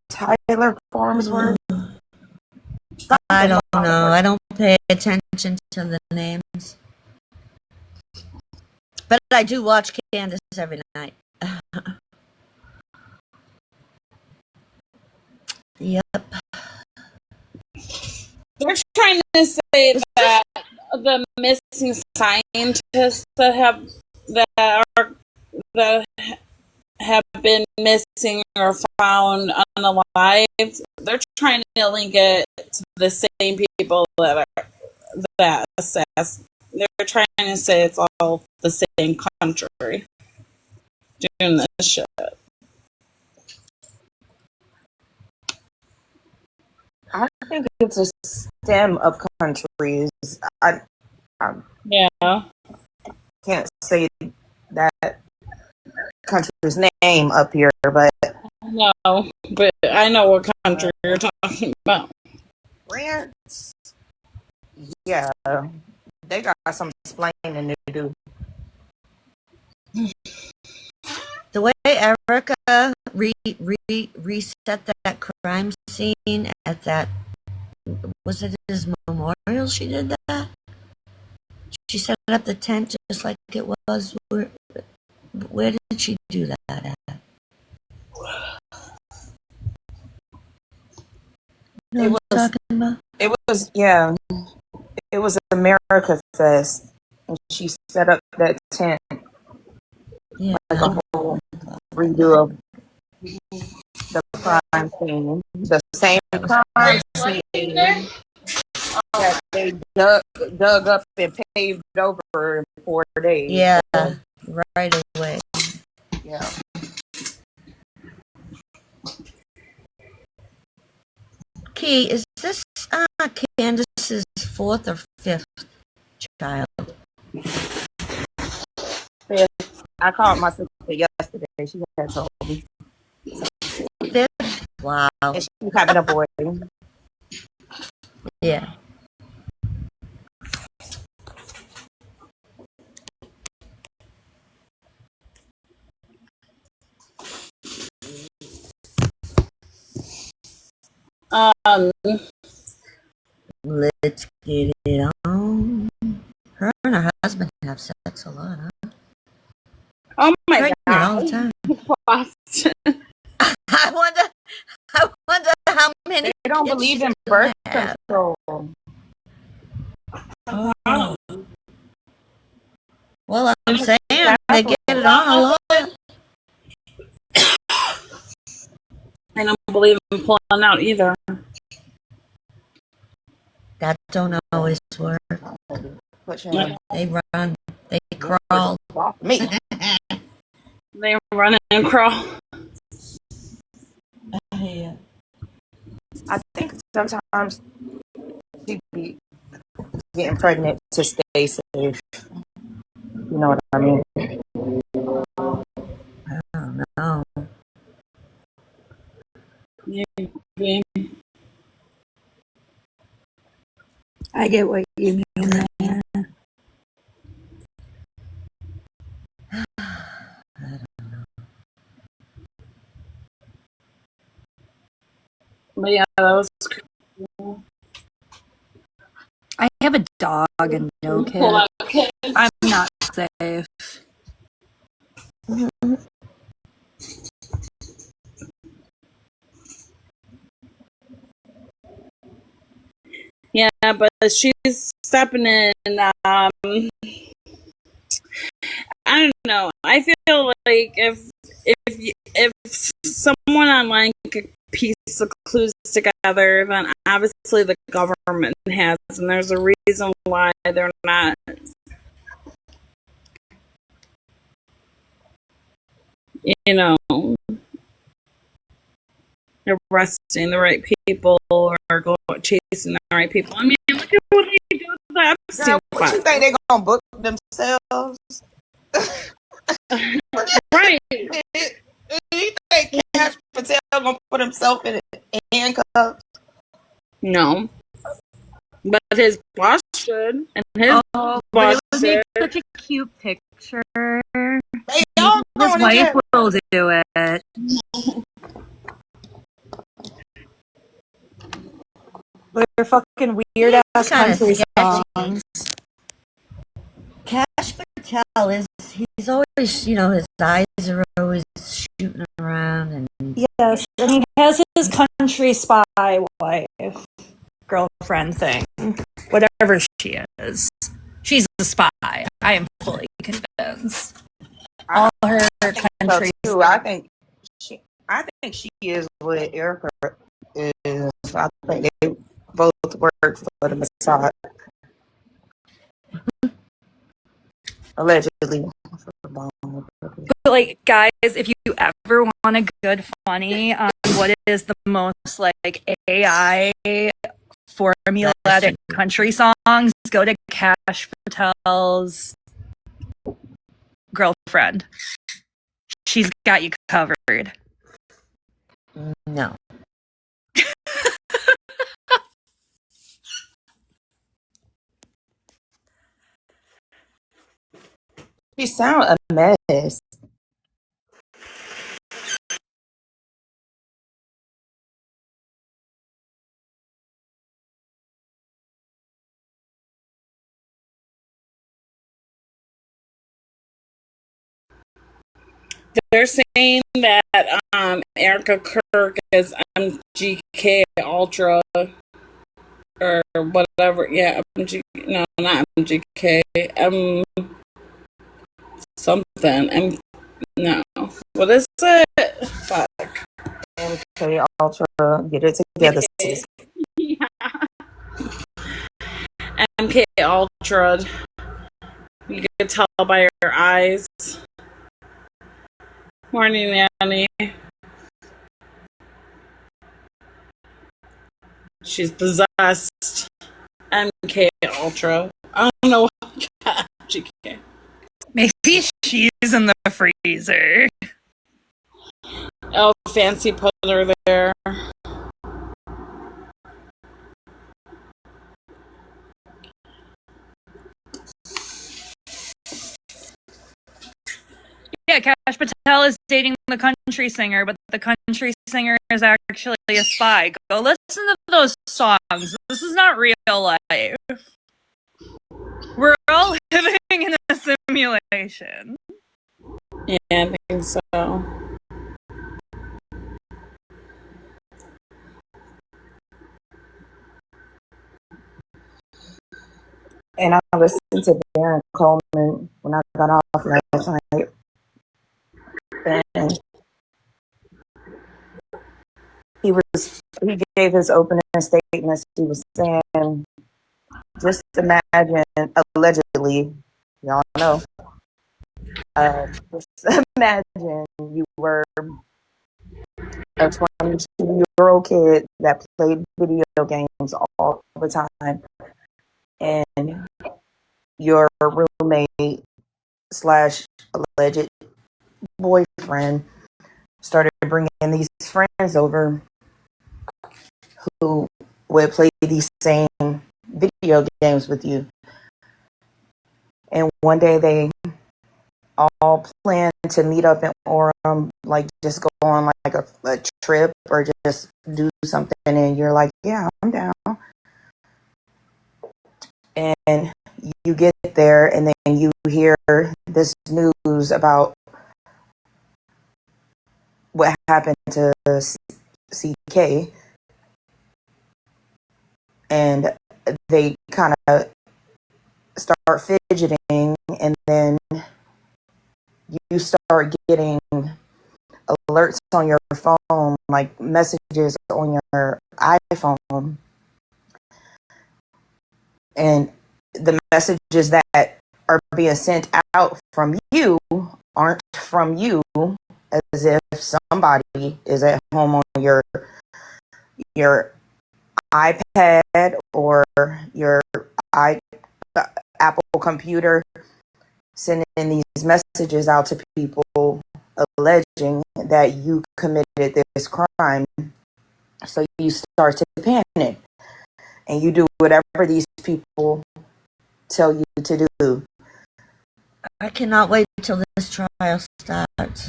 Tyler Farnsworth? I don't know. I don't pay attention to the names. But I do watch Candace every night. Yep. They're trying to say that the missing scientists that have been missing or found unalive, they're trying to link it to the same people that assess. They're trying to say it's all the same country doing this shit. I think it's a stem of countries. I can't say that country's name up here, but no, but I know what country you're talking about. France. Yeah, they got some explaining to do. The way Erica reset that crime scene at that, was it his memorial she did that? She set up the tent just like it was. Where did she do that at? It was America Fest, and she set up that tent. Yeah. Like a whole redo of the crime scene. The same crime scene that they dug up and paved over in 4 days. Yeah, right away. Yeah. Key, is this Candace's 4th or 5th child? 5th. I called my sister yesterday. She had told me. 5th? Wow. And she's having a boy. Yeah. Let's get it on. Her and her husband have sex a lot, huh? Oh my God. All the time. I wonder how many. They don't believe in birth control. Oh. Well, I'm saying they get it on a lot. I don't believe in pulling out either. That don't always work. They run, they crawl. Me. They run and crawl. Yeah. I think sometimes people be getting pregnant to stay safe. You know what I mean? I don't know. Yeah. I get what you mean. But yeah, that was cool. I have a dog and no kids. I'm not safe. Yeah, but she's stepping in. I don't know. I feel like if someone online could piece the clues together, then obviously the government has, and there's a reason why they're not, you know, arresting the right people or chasing the right people. I mean, look at what they do with the Epstein What you think they gonna book themselves? Right. You think Kesh Patel gonna put himself in handcuffs? No. But his boss should, and his but boss it would should. make such a cute picture. They all His wife will do it. They're fucking weird ass Kinda country sketchy. songs. Kesh Patel he's always, his eyes are always shooting around and Yes, and he has his country spy wife, girlfriend thing, whatever she is. She's a spy. I am fully convinced. All her country. Too. I think she is what Erica is. I think they both work for the Mossad. Allegedly. But like, guys, if you ever want a good funny on what is the most like AI formulated country songs, go to Kesh Patel's girlfriend. She's got you covered. no. She sound a mess. They're saying that Erica Kirk is MGK Ultra or whatever. Yeah, no, not MGK. Something. No. What is it? Fuck. MK Ultra, get it together, sis. Yeah. MK Ultra. You can tell by her eyes. Morning, Nanny. She's possessed. MK Ultra. I don't know what MGK. Maybe she's in the freezer. Oh, fancy put her there. Yeah, Kesh Patel is dating the country singer, but the country singer is actually a spy. Go listen to those songs. This is not real life. We're all living in a simulation. Yeah, I think so. And I listened to Darren Coleman when I got off last night. And he gave his opening statements. He was saying, just imagine, allegedly, y'all know, just imagine you were a 22-year-old kid that played video games all the time, and your roommate slash alleged boyfriend started bringing these friends over who would play these same video games with you. And one day they all plan to meet up in Orem, like just go on like a trip or just do something, and you're like, yeah, I'm down. And you get there, and then you hear this news about what happened to CK, and they kind of start fidgeting, and then you start getting alerts on your phone, like messages on your iPhone, and the messages that are being sent out from you aren't from you, as if somebody is at home on your iPad or your Apple computer, sending these messages out to people alleging that you committed this crime. So you start to panic, and you do whatever these people tell you to do. I cannot wait till this trial starts.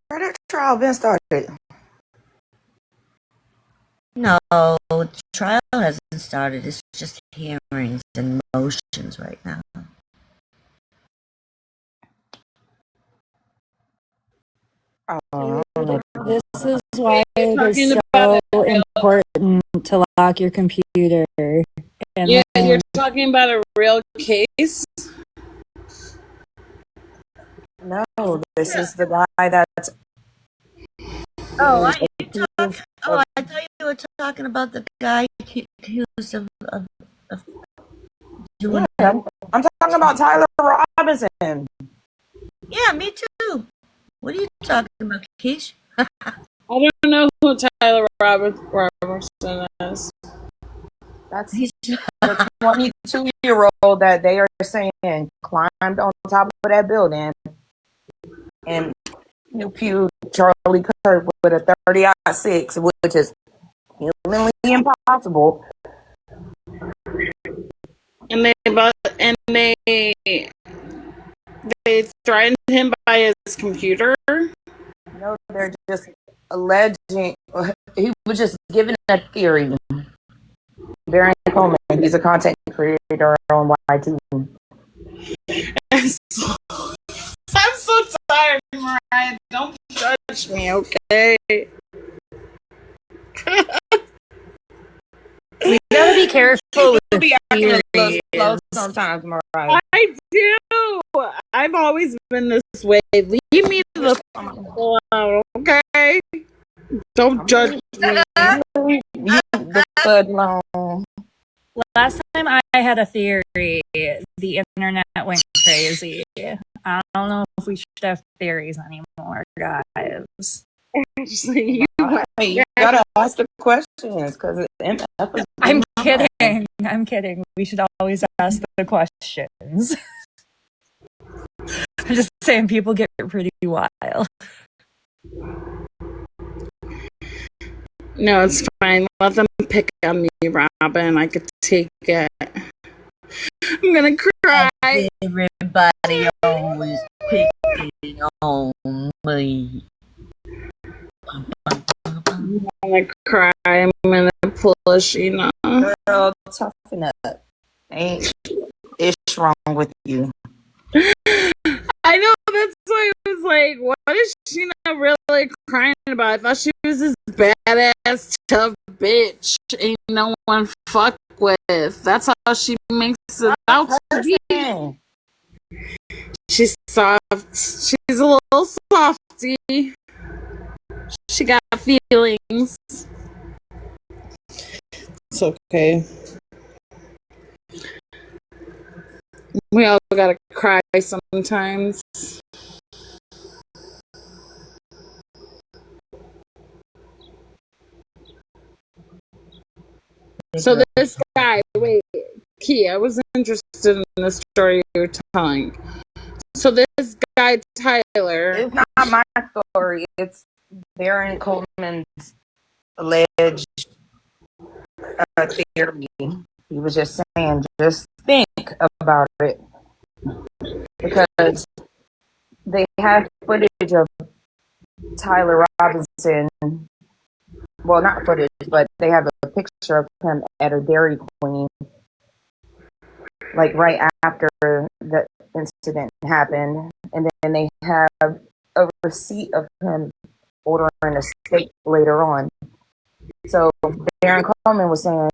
That trial been started. No, the trial hasn't started. It's just hearings and motions right now. This is why it is so important to lock your computer. And Yeah, you're talking about a real case? No, this is the guy that's... Oh, I thought you were talking about the guy accused of doing that. I'm talking about Tyler Robinson. Yeah, me too. What are you talking about, Kesh? I don't know who Tyler Robertson is. That's the 22-year-old that they are saying climbed on top of that building and pewed Charlie Kirk with a 30-06, which is humanly impossible. And they threatened him by his computer. No, they're just alleging. He was just giving a theory. Baron Coleman, he's a content creator on YT. I'm so tired, Mariah. Don't judge me, okay? We gotta be careful with theories. Sometimes, Mariah. I do. I've always been this way. Leave me the alone, okay? Don't judge me. The blood alone. Last time I had a theory, the internet went crazy. I don't know if we should have theories anymore, guys. You gotta ask the questions because I'm kidding. We should always ask the questions. I'm just saying people get pretty wild. No, it's fine. Let them pick on me, Robin. I could take it. I'm gonna cry. Everybody always picking on me. I'm gonna cry. I'm gonna pull a Sheena. Girl, toughen up. Ain't ish wrong with you. I know, that's why I was like, what is Sheena really crying about? I thought she was this badass, tough bitch. Ain't no one fuck with. That's how she makes it out to be. She's soft. She's a little softy. She got feelings. It's okay. We all gotta cry sometimes. So this guy, wait, Key, I was interested in the story you were telling. So this guy, Tyler. It's not my story. It's Baron Coleman's alleged theory. He was just saying, just think about it. because they have footage of Tyler Robinson. Well, not footage, but they have a picture of him at a Dairy Queen, like right after the incident happened. And then they have a receipt of him ordering a steak later on. So Darren Coleman was saying,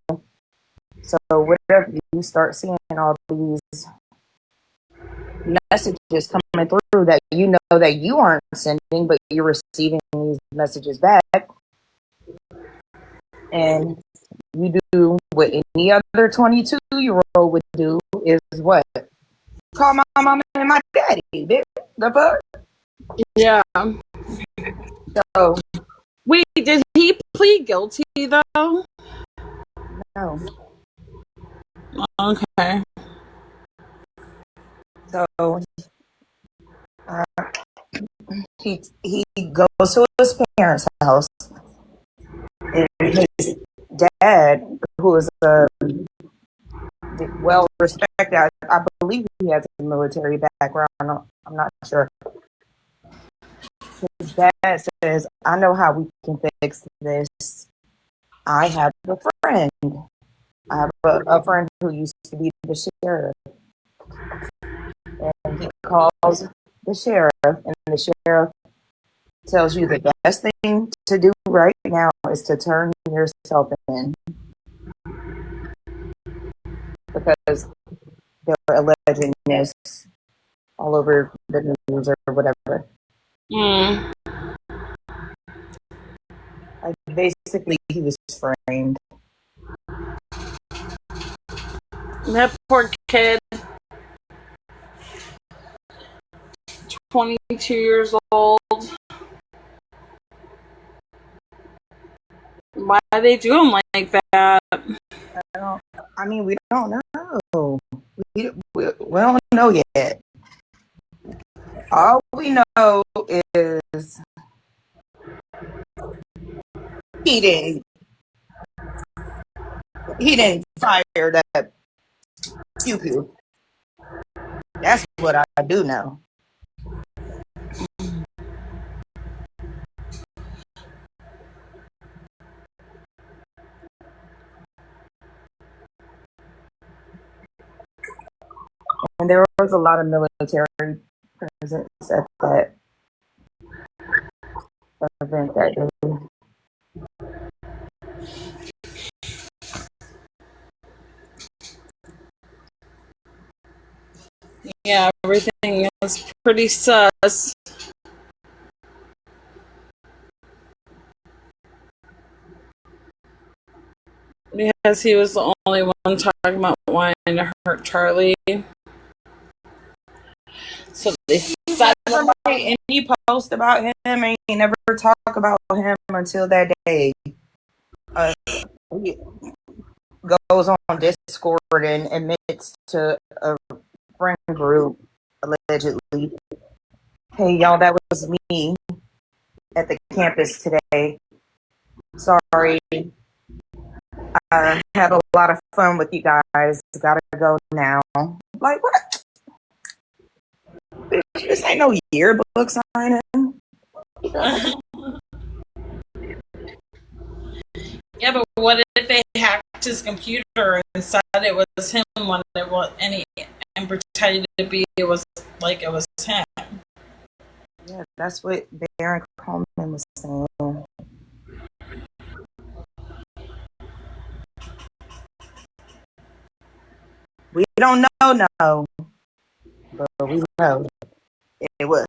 so what if you start seeing all these messages coming through that you know that you aren't sending, but you're receiving these messages back, and you do what any other 22-year-old would do is what? Call my mama and my daddy, bitch. The fuck? Yeah. So, wait, did he plead guilty though? No. Okay. So, he goes to his parents' house, and his dad, who is well respected, I believe he has a military background. I'm not sure. His dad says, "I know how we can fix this. I have a friend. I have a friend who used to be the sheriff." And he calls the sheriff, and the sheriff tells you the best thing to do right now is to turn yourself in, because they're alleging this all over the news or whatever. Like, basically, he was framed. That poor kid. 22 years old. Why do they do him like that? I mean, we don't know. We don't know yet. All we know is he didn't fire that pew. That's what I do know. And there was a lot of military presence at that event that day. Yeah, everything is pretty sus. Because he was the only one talking about wanting to hurt Charlie. So they said any post about him, and he never talk about him until that day. He goes on Discord and admits to a friend group, allegedly, "Hey, y'all, that was me at the campus today. Sorry. I had a lot of fun with you guys. Gotta go now." Like, what? This ain't no yearbook signing. Yeah, but what if they hacked his computer and said it was him when it was and pretended to be it was him? Yeah, that's what Darren Coleman was saying. We don't know, but we know it was.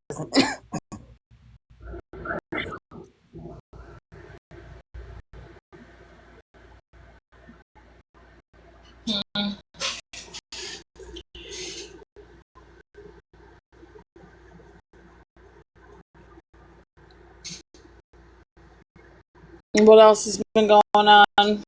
What else has been going on?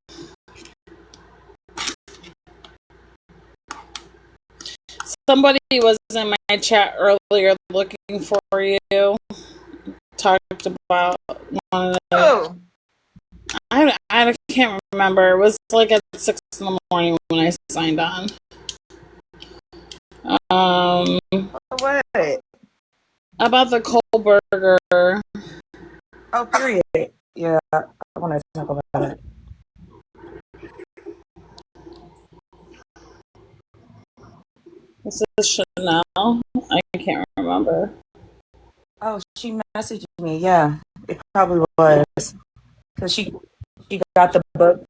Somebody was in my chat earlier looking for you. Talked about one of the. Oh. I can't remember. It was like at 6 in the morning when I signed on. What? About the Kohlberger. Oh, period. Yeah, I want to talk about it. This is Chanel. I can't remember. Oh, she messaged me. Yeah, it probably was because she got the book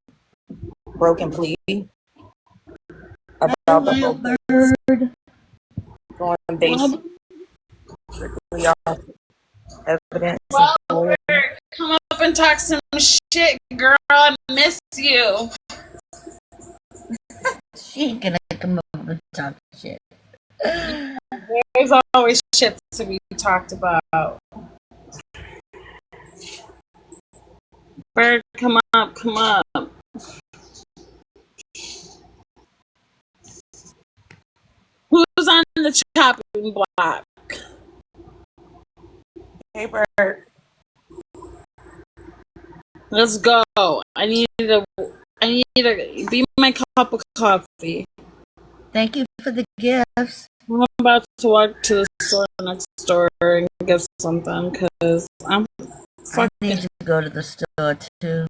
Broken Plea about the bird. going based strictly off evidence. Well, come up and talk some shit, girl. I miss you. She ain't gonna come up and talk shit. There's always shit to be talked about. Bird, come up, come up. Who's on the chopping block? Hey, Bird. Let's go. I need to be my cup of coffee. Thank you for the gifts. I'm about to walk to the store next door and get something because I'm I need to go to the store too.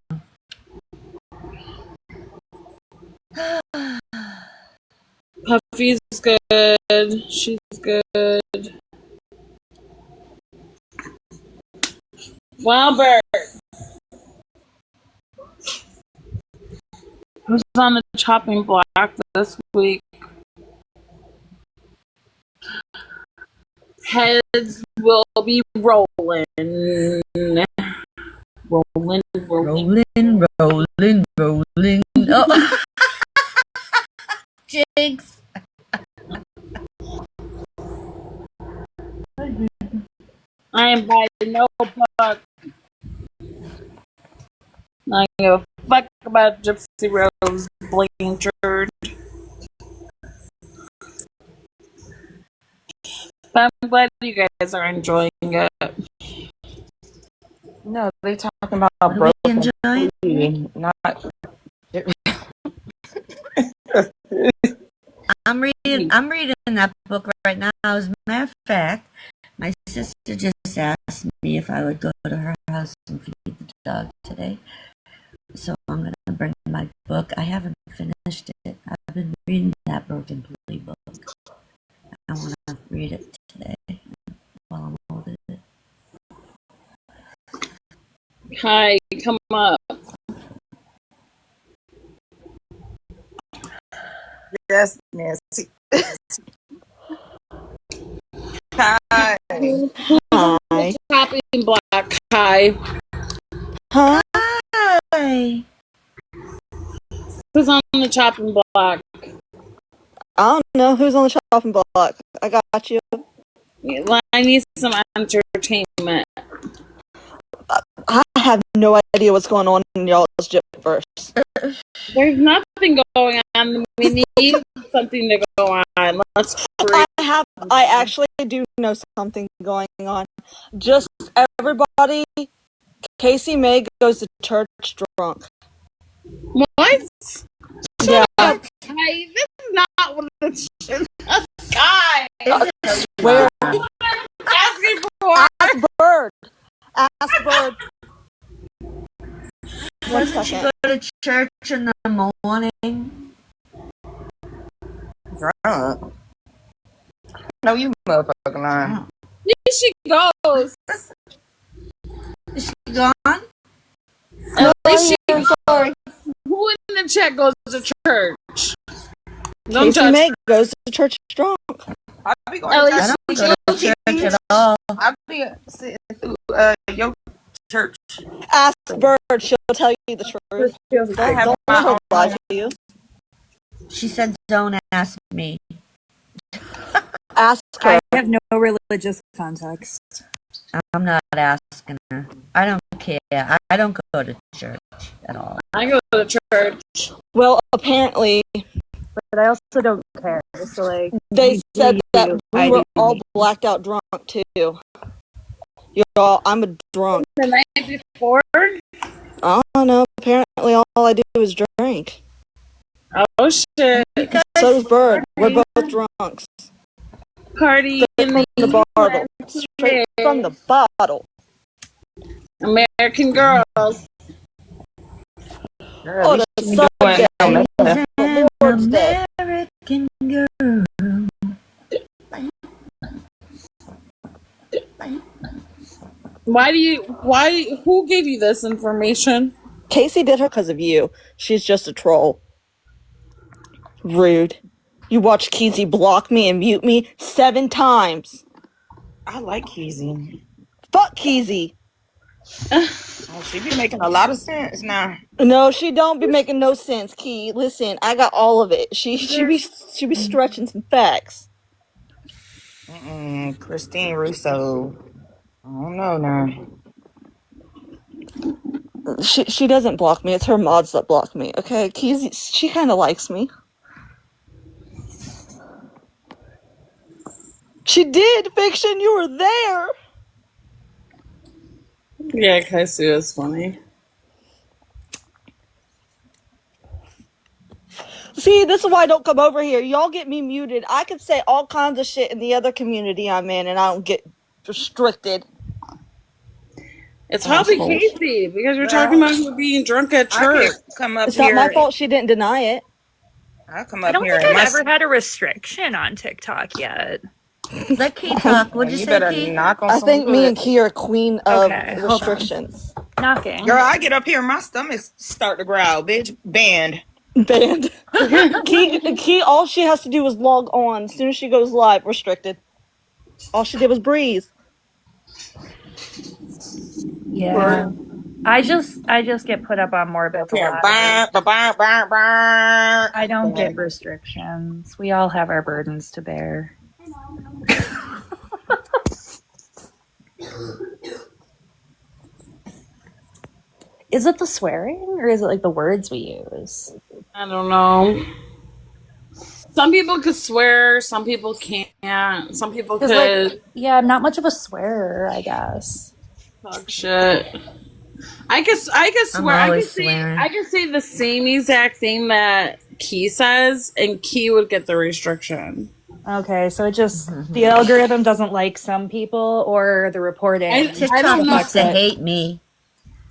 Puffy's good. She's good. Wilbert. Who's on the chopping block this week? Heads will be rolling. Rolling. Oh. Jinx. I am buying no book. I give a fuck about Gypsy Rose Blanchard. But I'm glad you guys are enjoying it. No, they talking about Broken Plea, not. I'm reading that book right now. As a matter of fact, my sister just asked me if I would go to her house and feed the dog today. So I'm gonna bring my book. I haven't finished it. I've been reading that Broken Plea book. I want to read it today while I'm over it. Hi, come up. Yes, Nancy. Hi. Hi. Chopping block. Hi. Hi. Hi. Who's on the chopping block? I don't know who's on the chopping block. I got you. I need some entertainment. I have no idea what's going on in y'all's verse. There's nothing going on. We need something to go on. Let's create. I actually do know something going on. Just everybody, Casey May goes to church drunk. What? Yeah. Up. Hey, this is not what the shit. Guy. Where? Asking for. Ask Bird. Ask Bird. Doesn't she go to church in the morning? Drunk. No, you motherfucking lying. Here she goes. Is she gone? At least she. Sorry. Who in the chat goes to church? Don't Casey May goes to church drunk. I'll be going I don't go to church at all. I'll be sitting through your church. Ask Bird. She'll tell you the truth. Don't let her lie to you. She said, "Don't ask me." Ask her. I have no religious context. I'm not asking her. I don't care. I don't go to church at all. I go to church. Well, apparently, But I also don't care. So like, they said that we I were do all me. blacked out drunk too. Y'all, I'm a drunk. The night before? I don't know. Apparently, all I do is drink. Oh shit! So does Bird. We're both drunks. Party in From the the bottle. Straight from the bottle. American girls. Girl, Oh, we the should be sun doing down. Memorial Day. American girl. Who gave you this information? Casey did her because of you. She's just a troll. Rude. You watched Keezy block me and mute me 7 times. I like Keezy. Fuck Keezy. Oh, she be making a lot of sense now. No, she don't be making no sense, Key. Listen, I got all of it. She be stretching some facts. Christine Russo. I don't know now. She doesn't block me. It's her mods that block me. Okay, Keezy, she kind of likes me. She did, Fiction. You were there. Yeah, Casey is funny. See, this is why I don't come over here. Y'all get me muted. I can say all kinds of shit in the other community I'm in, and I don't get restricted. It's probably Casey because you're talking about you being drunk at church. Come up It's here. not my fault she didn't deny it. I'll come I up don't here. think I've ever had a restriction on TikTok yet. Let Key talk. What'd you say, better Key? knock on I some think me wood. and Key are queen of Okay, hold on. restrictions. Knocking. Girl, I get up here, my stomach start to growl, bitch. Banned. Banned. Key, all she has to do is log on. As soon as she goes live, restricted. All she did was breathe. Yeah. I just get put up on morbid Here, Pilates. burn. I don't get restrictions. We all have our burdens to bear. Is it the swearing or is it like the words we use? I don't know. Some people could swear, some people can't. Some people could Yeah, I'm not much of a swearer, I guess. talk shit. I could swear. I could say the same exact thing that Key says, and Key would get the restriction. Okay, so it just the algorithm doesn't like some people or the reporting. TikTok used to hate me.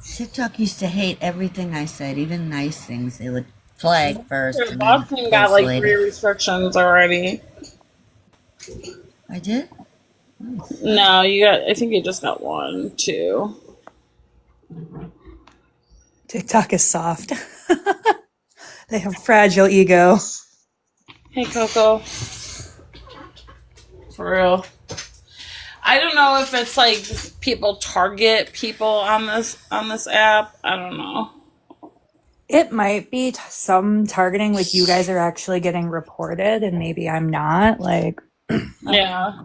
TikTok used to hate everything I said, even nice things. They would flag first. Your And boss then got post like later. 3 restrictions already. I did? No, you got. I think you just got 1, 2. TikTok is soft. They have fragile ego. Hey, Coco. For real. I don't know if it's like people target people on this app. I don't know. It might be some targeting, like you guys are actually getting reported and maybe I'm not. Like, yeah.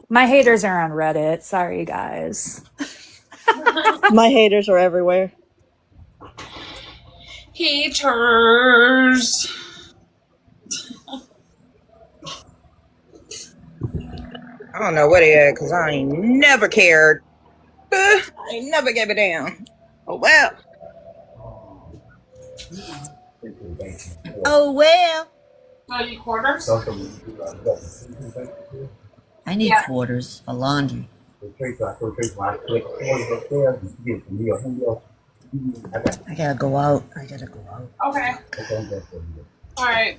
My haters are on Reddit. Sorry, guys. My haters are everywhere. Haters. I don't know where they at, because I ain't never cared. I ain't never gave a damn. Oh, well. Oh, well. Oh, you quarters? I need quarters for laundry. I gotta go out. Okay. All right.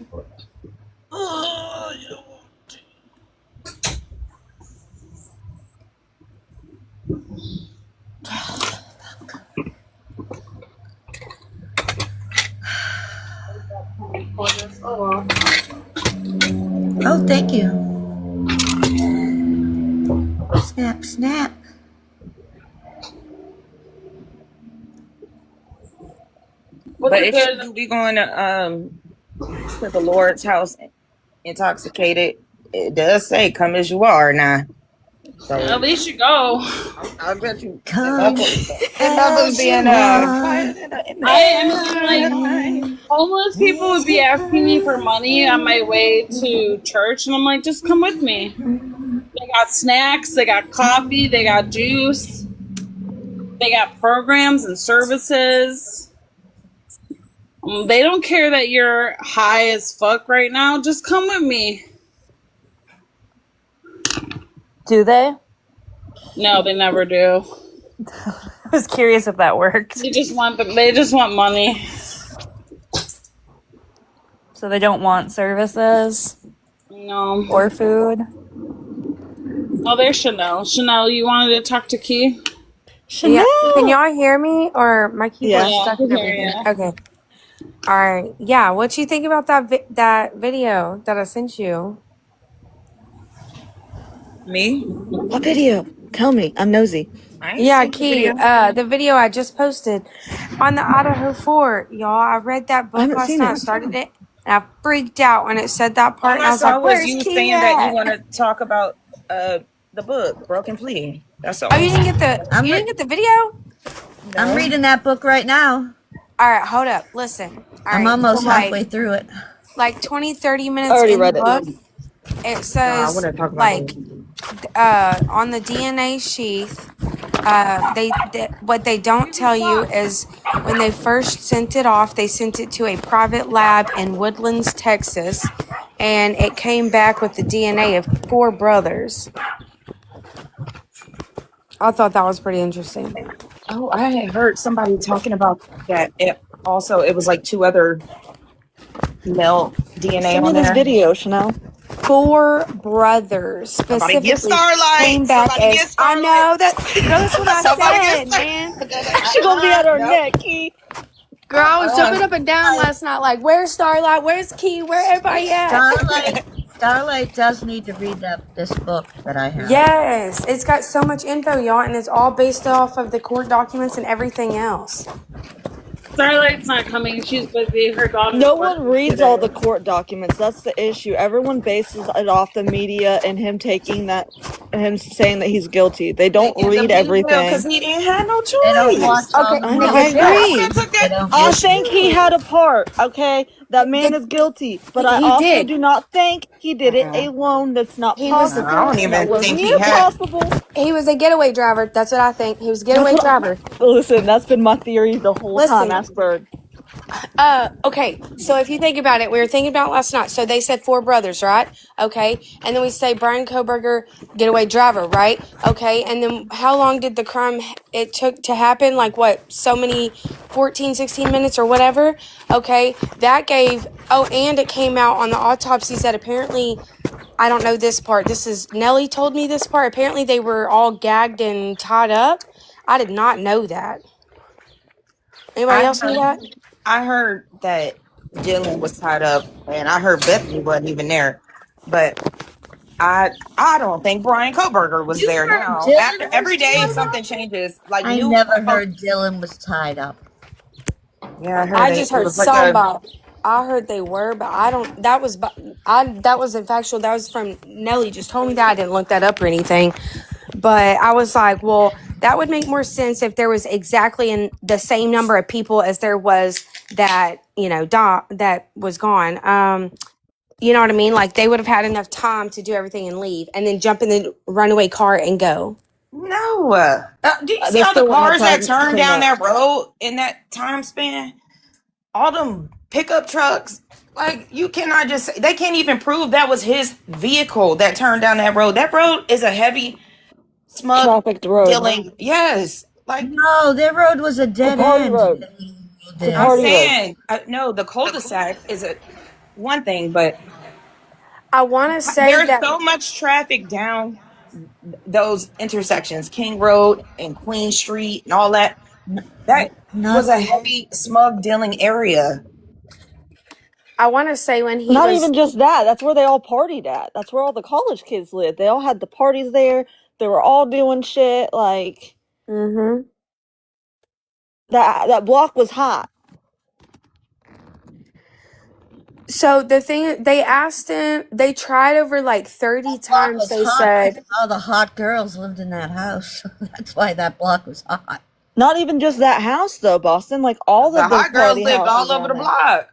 Oh, thank you. Snap, snap. But if you do be going to the Lord's house intoxicated, it does say, come as you are now. So At least you go. I bet you. Come Levels being like homeless people would be asking me for money on my way to church, and I'm like, just come with me. They got snacks, they got coffee, they got juice, they got programs and services. They don't care that you're high as fuck right now. Just come with me. Do they? No, they never do. I was curious if that worked. They just want money. So they don't want services? No. Or food? Oh, there's Chanel. Chanel, you wanted to talk to Key? Chanel. Yeah. Can y'all hear me, or my keyboard Yeah, stuck I in can hear everything? ya. Okay. All right. Yeah. What you think about that video that I sent you? Me? What video? Tell me. I'm nosy. I ain't seen the video. The video I just posted on the Idaho Fort, y'all. I read that book haven't last seen night. I it. started it, and I freaked out when it said that part, All and I I was saw like, was "Where's you Key saying that you at?" want to talk about the book, Broken Plea. That's all. Oh, you didn't get the video? I'm reading that book right now. All right, hold up. Listen. All I'm right. So almost halfway through it. like 20, 30 I minutes already in the read it. book, it No, I says want to talk about like it. on the DNA sheath, what they don't tell you is when they first sent it off, they sent it to a private lab in Woodlands, Texas, and it came back with the DNA of 4 brothers. I thought that was pretty interesting. Oh, I had heard somebody talking about that. It was like 2 other male DNA Send me on this there. video, Chanel. 4 brothers Somebody get specifically Starlight. came back Somebody get as I Starlight. know that girl, that's what I Somebody get said, Starlight. man. She gonna be at our neck, Key. Girl, I was jumping up and down last night, like, where's Starlight? Where's Key? Where everybody at? Starlight does need to read this book that I have. Yes, it's got so much info, y'all, and it's all based off of the court documents and everything else. Starlight's not coming. She's busy. Her daughter's No one working reads today. all the court documents. That's the issue. Everyone bases it off the media and him saying that he's guilty. They don't read everything. Because he didn't have no choice. They don't watch all the I agree. They don't I listen. think he had a part, okay? That man is guilty. But I he also did. do not think he did it alone. That's not possible. I don't even That was think he near had- possible. He was a getaway driver. That's what I think. He was a getaway driver. Listen, that's been my theory the whole time, Listen. Asperg. Okay, so if you think about it, we were thinking about last night. So they said 4 brothers, right? Okay, and then we say Brian Koberger, getaway driver, right? Okay, and then how long did the crime it took to happen? Like what? So many 14, 16 minutes or whatever? Okay, that gave, and it came out on the autopsies that apparently, I don't know this part. This is, Nellie told me this part. Apparently they were all gagged and tied up. I did not know that. Anybody else know that? I heard that Dylan was tied up, and I heard Bethany wasn't even there. But I don't think Brian Koberger was there now. After every day something changes. Like I never heard Dylan was tied up. Yeah, I heard. I just heard something about. I heard they were, but I don't. That was. That wasn't factual. That was from Nellie. Just told me that. I didn't look that up or anything. But I was like, well, that would make more sense if there was exactly in the same number of people as there was that that was gone. You know what I mean? Like they would have had enough time to do everything and leave, and then jump in the runaway car and go. No. Do you see They all the still want cars time that to turned clean down up. that road in that time span? All them pickup trucks. Like, you cannot just say, they can't even prove that was his vehicle that turned down that road. That road is a heavy, smug Trafficked road. dealing. Yes. Like, No, their road was a dead party end. road. There. I'm saying, no, the cul-de-sac is one thing, but I want to say there's that so much traffic down those intersections, King Road and Queen Street and all that. That was a heavy, smug dealing area. I want to say when he Not was even just that. That's where they all partied at. That's where all the college kids lived. They all had the parties there. They were all doing shit. Like that block was hot. So the thing, they asked him, they tried over like 30 times. They said all the hot girls lived in that house. That's why that block was hot. Not even just that house though, Boston. Like all The of the hot girls party lived all houses over the around there. block.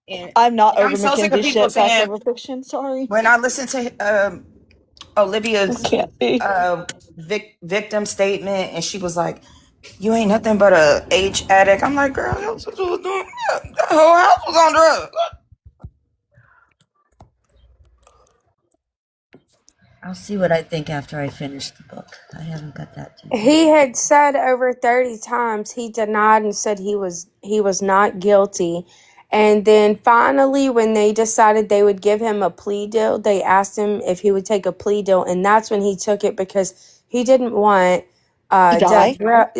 And I'm not I'm over so sick of McKenzie people shit. Fact saying over fiction. Sorry. when I listen to Olivia's victim statement, and she was like, You ain't nothing but a H addict. I'm like, girl, that's what you was doing. That whole house was on drugs. I'll see what I think after I finish the book. I haven't got that to you. He had said over 30 times he denied and said he was not guilty. And then finally, when they decided they would give him a plea deal, they asked him if he would take a plea deal, and that's when he took it because he didn't want To die? TikTok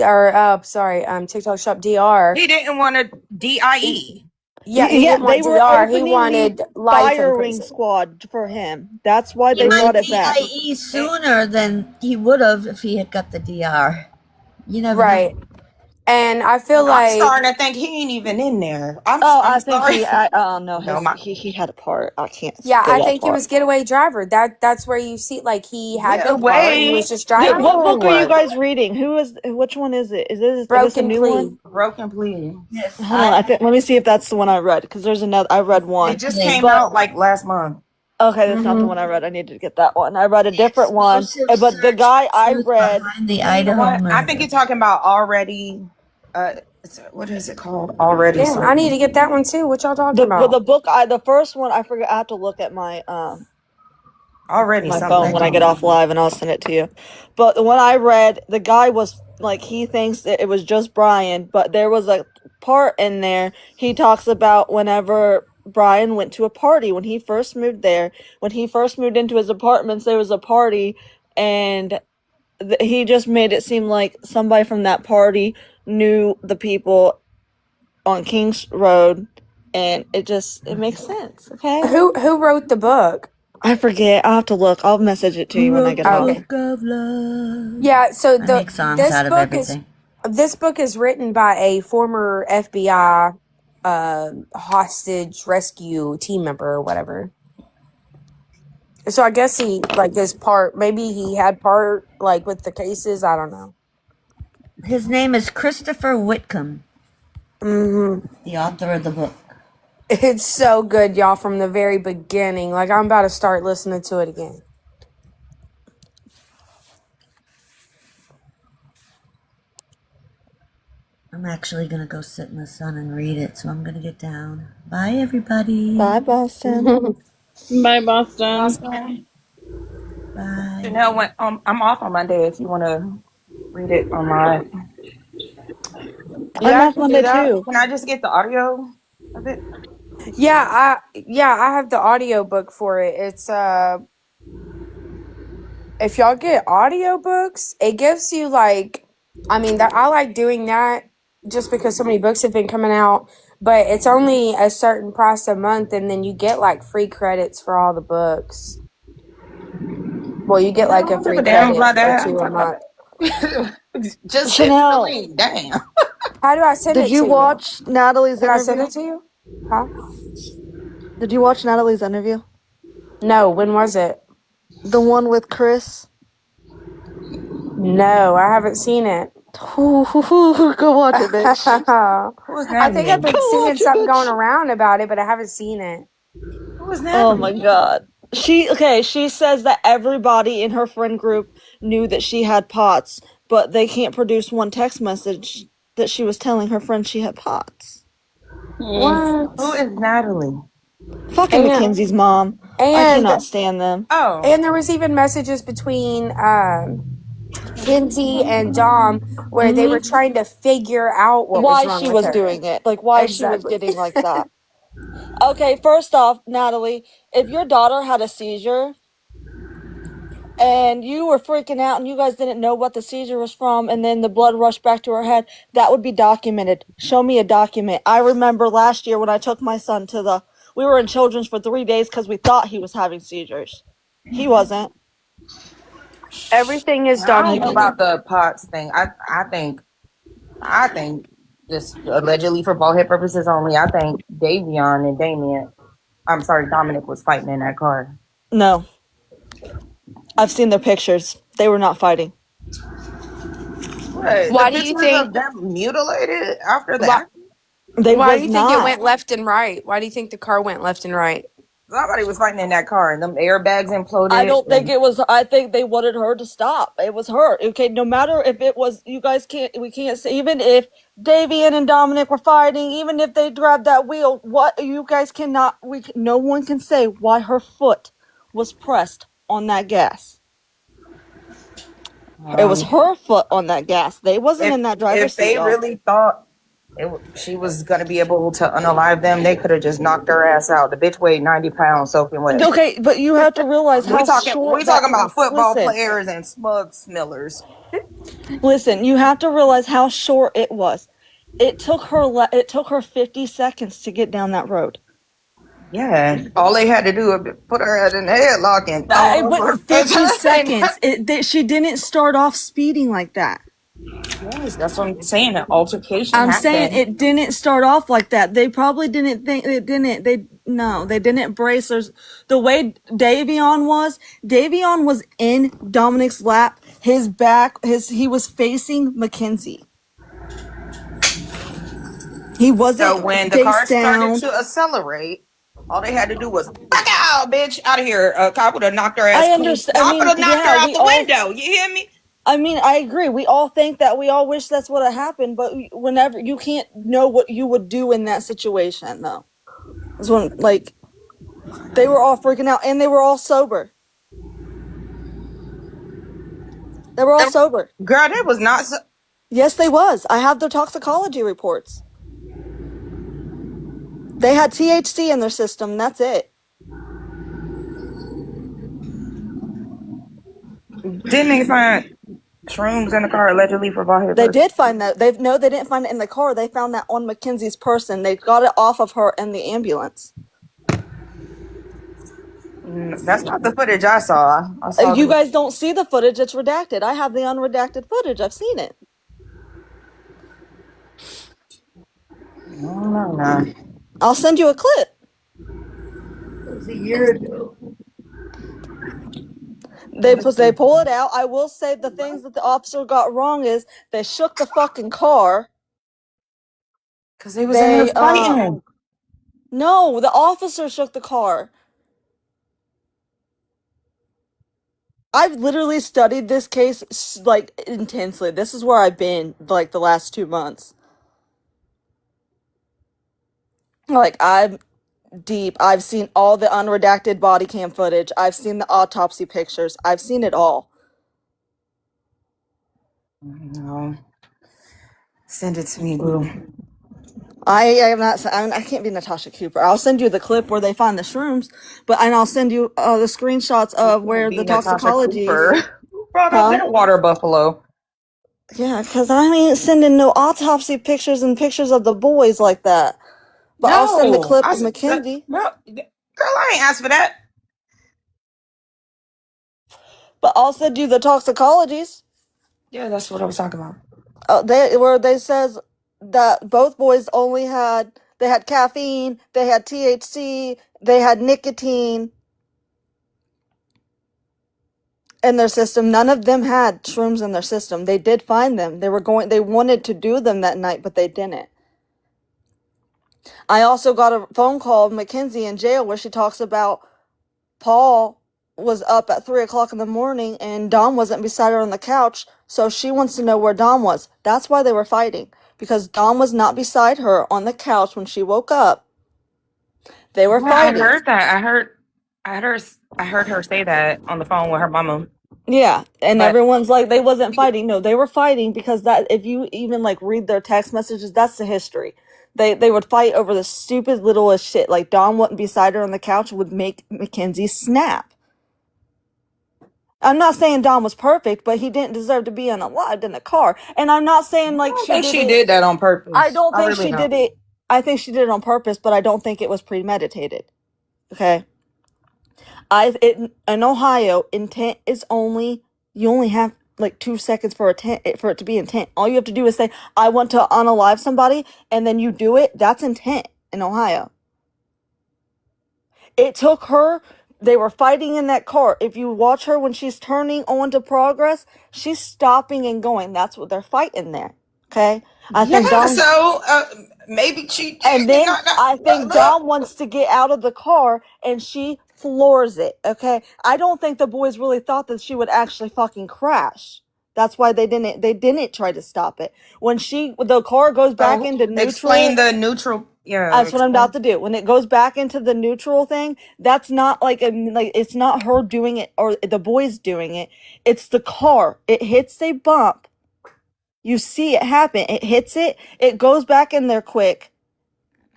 Shop DR. He didn't want a DIE. Yeah, he Yeah, didn't they want were DR. He opening wanted the life in firing prison. squad for him. That's why He they might brought it back. DIE sooner than he would have if he had got the DR. You never Right. know. And I feel I'm like starting to think he ain't even in there. I'm I think sorry. no, he had a part. I can't yeah, go I that think he far. was getaway driver. That's where you see like he had the car and he Getaway. was just driving. What book are you No. guys reading? Which one is it? Is this a Broken new plea. one? Broken plea. Yes, Hold on, let me see if that's the one I read, because there's another. I read It one, just Plea. came but out like last month. okay, that's not the one I read. I need to get that one. I read a The different one, explosive but the search guy for I truth read, behind the You know Idaho what? I murder. think you're talking about already. What is it called? Already Damn, I need to something. get that one too. What y'all talking the about? book the first one I forgot. I have to look at my Already my something. phone when I get off live, and I'll send it to you. But the one I read, the guy was like, he thinks that it was just Brian, but there was a part in there he talks about whenever Brian went to a party when he first moved there. When he first moved into his apartments, there was a party, and he just made it seem like somebody from that party knew the people on Kings Road, and it makes sense. Okay, Who wrote the book? I forget. I'll have to look. I'll message it to you when I get off. Okay. Of love. Yeah, so I make songs this out of book is everything. this book is written by a former FBI hostage rescue team member or whatever. So I guess he like his part. Maybe he had part like with the cases. I don't know. His name is Christopher Whitcomb, the author of the book. It's so good, y'all, from the very beginning. Like I'm about to start listening to it again. I'm actually going to go sit in the sun and read it, so I'm going to get down. Bye, everybody. Bye, Boston. Bye, Boston. Awesome. Bye. Janelle went. I'm off on Monday. If you want to read it online. I'm Yeah, I off can do Monday that. too. Can I just get the audio of it? Yeah, I have the audio book for it. It's if y'all get audiobooks, it gives you like I mean that I like doing that just because so many books have been coming out, but it's only a certain price a month and then you get like free credits for all the books. Well, you get like a free credit or two a month. Just Chanel, instantly. Damn. How do I send did it you to you? watch Natalie's Can I send interview? it to you? Huh? Did you watch Natalie's interview? No, when was it? The one with Chris? No, I haven't seen it. Go watch it, bitch. Who's I think I've Natalie? been seeing something going around about it, but I haven't seen it. Who is Oh Natalie? my god. She says that everybody in her friend group knew that she had POTS, but they can't produce one text message that she was telling her friend she had POTS. What? Who is Natalie? Fucking And Mackenzie's mom. I cannot stand them. Oh. And there was even messages between Kinsey and Dom where they were trying to figure out what was Why wrong she with was her. doing it. Like, why she was Exactly. getting like that. Okay, first off, Natalie, if your daughter had a seizure and you were freaking out and you guys didn't know what the seizure was from and then the blood rushed back to her head, that would be documented. Show me a document. I remember last year when I took my son we were in Children's for 3 days because we thought he was having seizures. He wasn't. Everything is I don't know documented. about the POTS thing. I think just allegedly for ballhead purposes only. I think Davion and Dominic was fighting in that car. No. I've seen their pictures. They were not fighting. What? Why The do you pictures think? of them mutilated after Why, that? They why was do you think it not. went left and right? Why do you think the car went left and right? Somebody was fighting in that car, and them airbags imploded. I don't think and- it was. I think they wanted her to stop. It was her. Okay, no matter if it was, you guys can't. We can't say, even if Davian and Dominic were fighting, even if they grabbed that wheel. What you guys cannot. No one can say why her foot was pressed on that gas. It was her foot on that gas. They wasn't in that driver's If they seat. Y'all. really thought she was gonna be able to unalive them, they could have just knocked her ass out. The bitch weighed 90 pounds, soaking wet. Okay, but you have to realize how we talking about football listen. players and smug smellers. Listen, you have to realize how short it was. It took her 50 seconds to get down that road. Yeah, all they had to do was put her head in the headlock and But 50 seconds. She didn't start off speeding like that. Yes, that's what I'm saying. An altercation I'm happened. saying it didn't start off like that. They probably didn't think it didn't. They didn't brace her. The way Davion was in Dominic's lap. His back, he was facing Mackenzie. He wasn't. So when the car started to accelerate, all they had to do was fuck out, bitch, out of here. A cop would have knocked her ass. I understand. Cop would have knocked her out the window. You hear me? I mean, I agree. We all think that. We all wish that's what had happened. But whenever you can't know what you would do in that situation, though. That's when, like, they were all freaking out, and they were all sober. They were all sober. Girl, that was not. Yes, they was. I have their toxicology reports. They had THC in their system. That's it. Didn't they find shrooms in the car allegedly for Bahia? They did find that. They didn't find it in the car. They found that on Mackenzie's person. They got it off of her in the ambulance. That's not the footage I saw. You guys don't see the footage. It's redacted. I have the unredacted footage. I've seen it. No. I'll send you a clip. It was a year ago. They pull it out. I will say the things that the officer got wrong is they shook the fucking car. Because they was in there fighting. No, the officer shook the car. I've literally studied this case like intensely. This is where I've been like the last 2 months. Like I'm deep. I've seen all the unredacted body cam footage. I've seen the autopsy pictures. I've seen it all. No. Send it to me, boo. I am not. I can't be Natasha Cooper. I'll send you the clip where they find the shrooms, and I'll send you the screenshots of where the toxicology. Who brought up that water buffalo? Yeah, because I ain't sending no autopsy pictures and pictures of the boys like that. But No, I'll send the clip of Mackenzie. Girl, I ain't asked for that. But I'll send you the toxicologies. Yeah, that's what I was talking about. They says that both boys they had caffeine, they had THC, they had nicotine in their system. None of them had shrooms in their system. They did find them. They wanted to do them that night, but they didn't. I also got a phone call of Mackenzie in jail where she talks about Paul was up at 3:00 in the morning and Dom wasn't beside her on the couch, so she wants to know where Dom was. That's why they were fighting, because Dom was not beside her on the couch when she woke up. They were fighting. I heard that. I heard her say that on the phone with her mama. Yeah, and everyone's like, they wasn't fighting. No, they were fighting because that, if you even like read their text messages, that's the history. They would fight over the stupid littlest shit. Like Dom wasn't beside her on the couch would make Mackenzie snap. I'm not saying Dom was perfect, but he didn't deserve to be unalived in a car. And I'm not saying like she did that on purpose. I don't think she did it. I think she did it on purpose, but I don't think it was premeditated. Okay. In Ohio, intent is you only have like 2 seconds for it to be intent. All you have to do is say, I want to unalive somebody, and then you do it. That's intent in Ohio. It took her. They were fighting in that car. If you watch her when she's turning onto Progress, she's stopping and going. That's what they're fighting there. Okay? I think Maybe she And then I think Dom wants to get out of the car and she floors it. Okay. I don't think the boys really thought that she would actually fucking crash. That's why they didn't try to stop it. When the car goes back So into explain neutral. the neutral. Yeah, That's what I'm explain. about to do. When it goes back into the neutral thing, that's not like it's not her doing it or the boys doing it. It's the car. It hits a bump. You see it happen. It hits it. It goes back in there quick.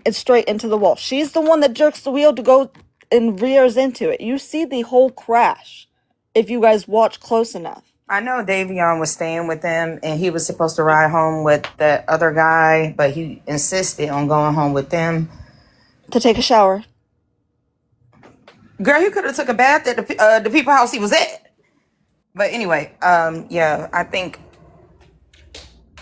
It's straight into the wall. She's the one that jerks the wheel to go and rears into it. You see the whole crash if you guys watch close enough. I know Davion was staying with them and he was supposed to ride home with the other guy, but he insisted on going home with them. To take a shower. Girl, he could have took a bath at the people house he was at. But anyway, yeah, I think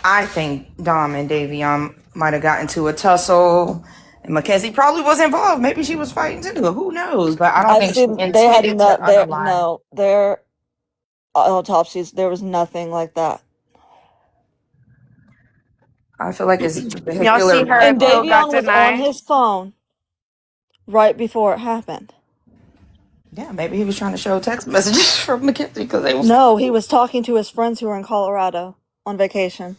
Dom and Davion might have got into a tussle. And Mackenzie probably was involved. Maybe she was fighting too. Who knows? But I don't think she intended to unalive. Their autopsies, there was nothing like that. I feel like it's Y'all see her And appeal got Davion was on denied? his phone right before it happened. Yeah, maybe he was trying to show text messages from Mackenzie because they was No, he was talking to his friends who were in Colorado on vacation.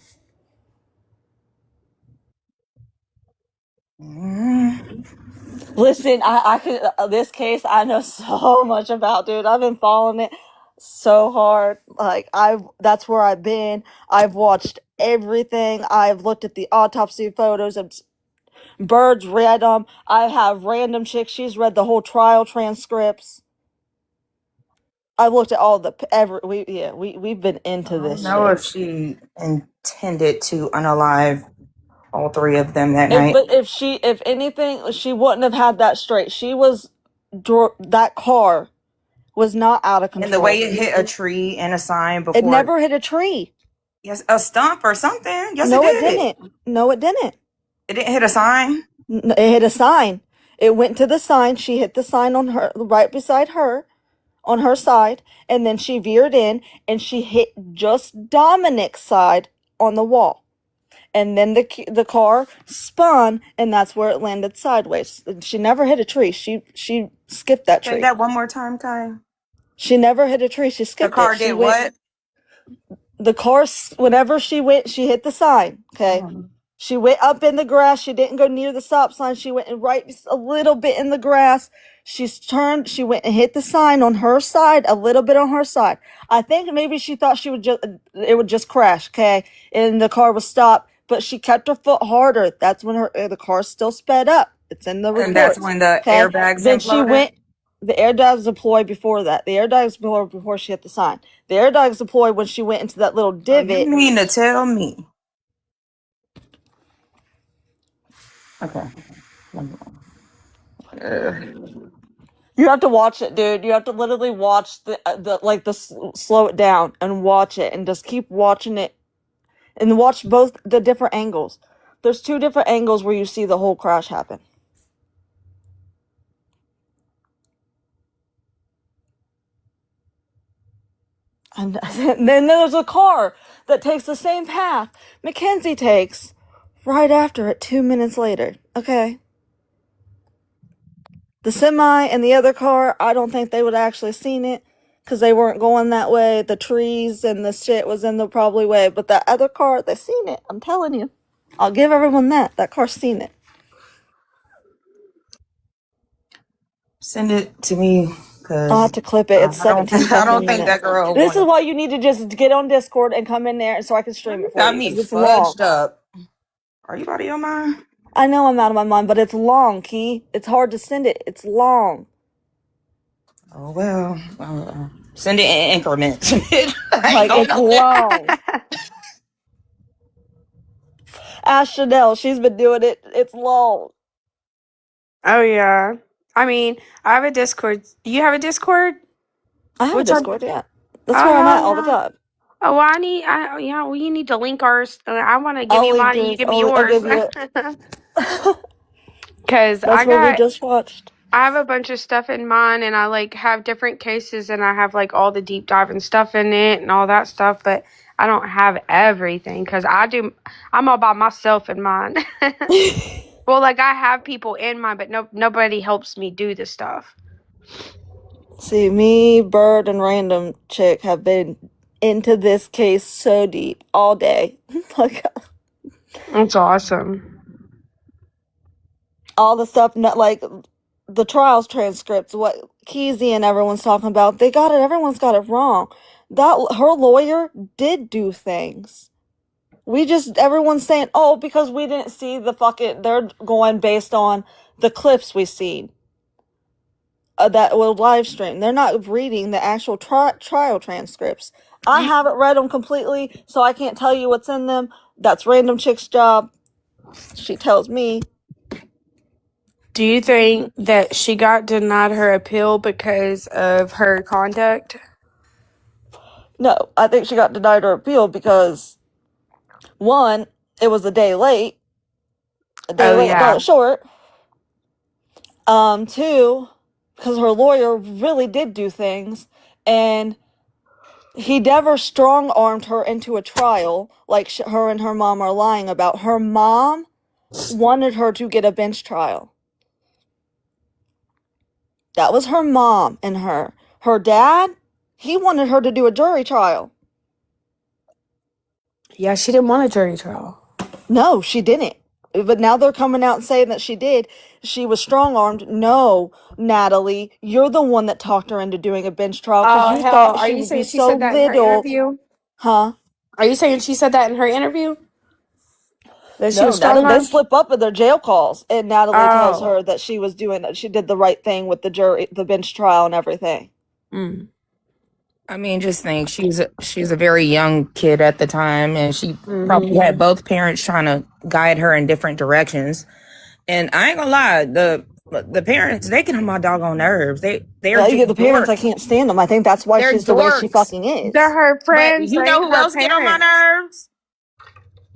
Listen, I could this case I know so much about, dude. I've been following it so hard. Like that's where I've been. I've watched everything. I've looked at the autopsy photos of Bird's read them. I have random chick. She's read the whole trial transcripts. I've looked at all we've been into this I don't know shit. if she intended to unalive all three of them that night. But if anything, she wouldn't have had that straight. That car was not out of control. And the way it hit a tree and a sign before. It never hit a tree. Yes, a stump or something. Yes, No, it it did. didn't. No, it didn't. It didn't hit a sign? It hit a sign. It went to the sign. She hit the sign on her, right beside her, on her side, and then she veered in and she hit just Dominic's side on the wall. And then the car spun, and that's where it landed sideways. She never hit a tree. She skipped that tree. Say that one more time, Kai. She never hit a tree. She skipped it. The car did what? The car, whenever she went, she hit the sign. Okay. She went up in the grass. She didn't go near the stop sign. She went right a little bit in the grass. She's turned. She went and hit the sign on her side, a little bit on her side. I think maybe she thought it would just crash. Okay. And the car would stop, but she kept her foot harder. That's when the car still sped up. It's in the report. And that's when the airbags Then imploded? the airbags deployed before that. The airbags deployed before she hit the sign. The airbags deployed when she went into that little divot. You mean to tell me? Okay. You have to watch it, dude. You have to literally watch slow it down and watch it and just keep watching it and watch both the different angles. There's two different angles where you see the whole crash happen. And then there's a car that takes the same path Mackenzie takes right after it 2 minutes later. Okay. The semi and the other car, I don't think they would have actually seen it because they weren't going that way. The trees and the shit was in the probably way. But that other car, they seen it. I'm telling you. I'll give everyone that. That car's seen it. Send it to me. I'll have to clip it. It's 17 I don't think that girl. This is why you need to just get on Discord and come in there so I can stream it for Got you. me It's long. fudged up. Are you out of your mind? I know I'm out of my mind, but it's long, Key. It's hard to send it. It's long. Oh, well. Send it in increments. Like, it's long. Ask Chanel. She's been doing it. It's long. Oh, yeah. I mean, I have a Discord. Do you have a Discord? I have a Discord, yeah. That's where I'm at all the time. Oh, well, you need to link ours. I want to give you mine and you give me yours. Because That's what we just watched. I have a bunch of stuff in mine, and I have different cases, and I have all the deep diving stuff in it and all that stuff. But I don't have everything because I'm all by myself in mine. Well, like I have people in mine, but nobody helps me do the stuff. See, me, Bird, and Random Chick have been into this case so deep all day. Like, That's awesome. all the stuff, like the trials transcripts, what Keezy and everyone's talking about, they got it. Everyone's got it wrong. Her lawyer did do things. Everyone's saying, oh, because we didn't see they're going based on the clips we seen. That will live stream. They're not reading the actual trial transcripts. I haven't read them completely, so I can't tell you what's in them. That's Random Chick's job. She tells me. Do you think that she got denied her appeal because of her conduct? No, I think she got denied her appeal because, one, it was a day late. A dollar short. Two, because her lawyer really did do things, and he never strong-armed her into a trial like her and her mom are lying about. Her mom wanted her to get a bench trial. That was her mom and her. Her dad, he wanted her to do a jury trial. Yeah, she didn't want a jury trial. No, she didn't. But now they're coming out and saying that she did. She was strong-armed. No, Natalie, you're the one that talked her into doing a bench trial because you thought she would be so little. Huh? Are you saying she said that in her interview? That she No, was Natalie, they strong-armed? slip up with their jail calls, and Natalie tells her that she did the right thing with the jury, the bench trial, and everything. I mean, just think she's a very young kid at the time, and she probably had both parents trying to guide her in different directions. And I ain't gonna lie, the parents, they get on my doggone nerves. They're just The parents, dorks. I can't stand them. I think that's why They're she's the way she dorks. fucking is. They're her friends. But you know who her else get on my parents. nerves?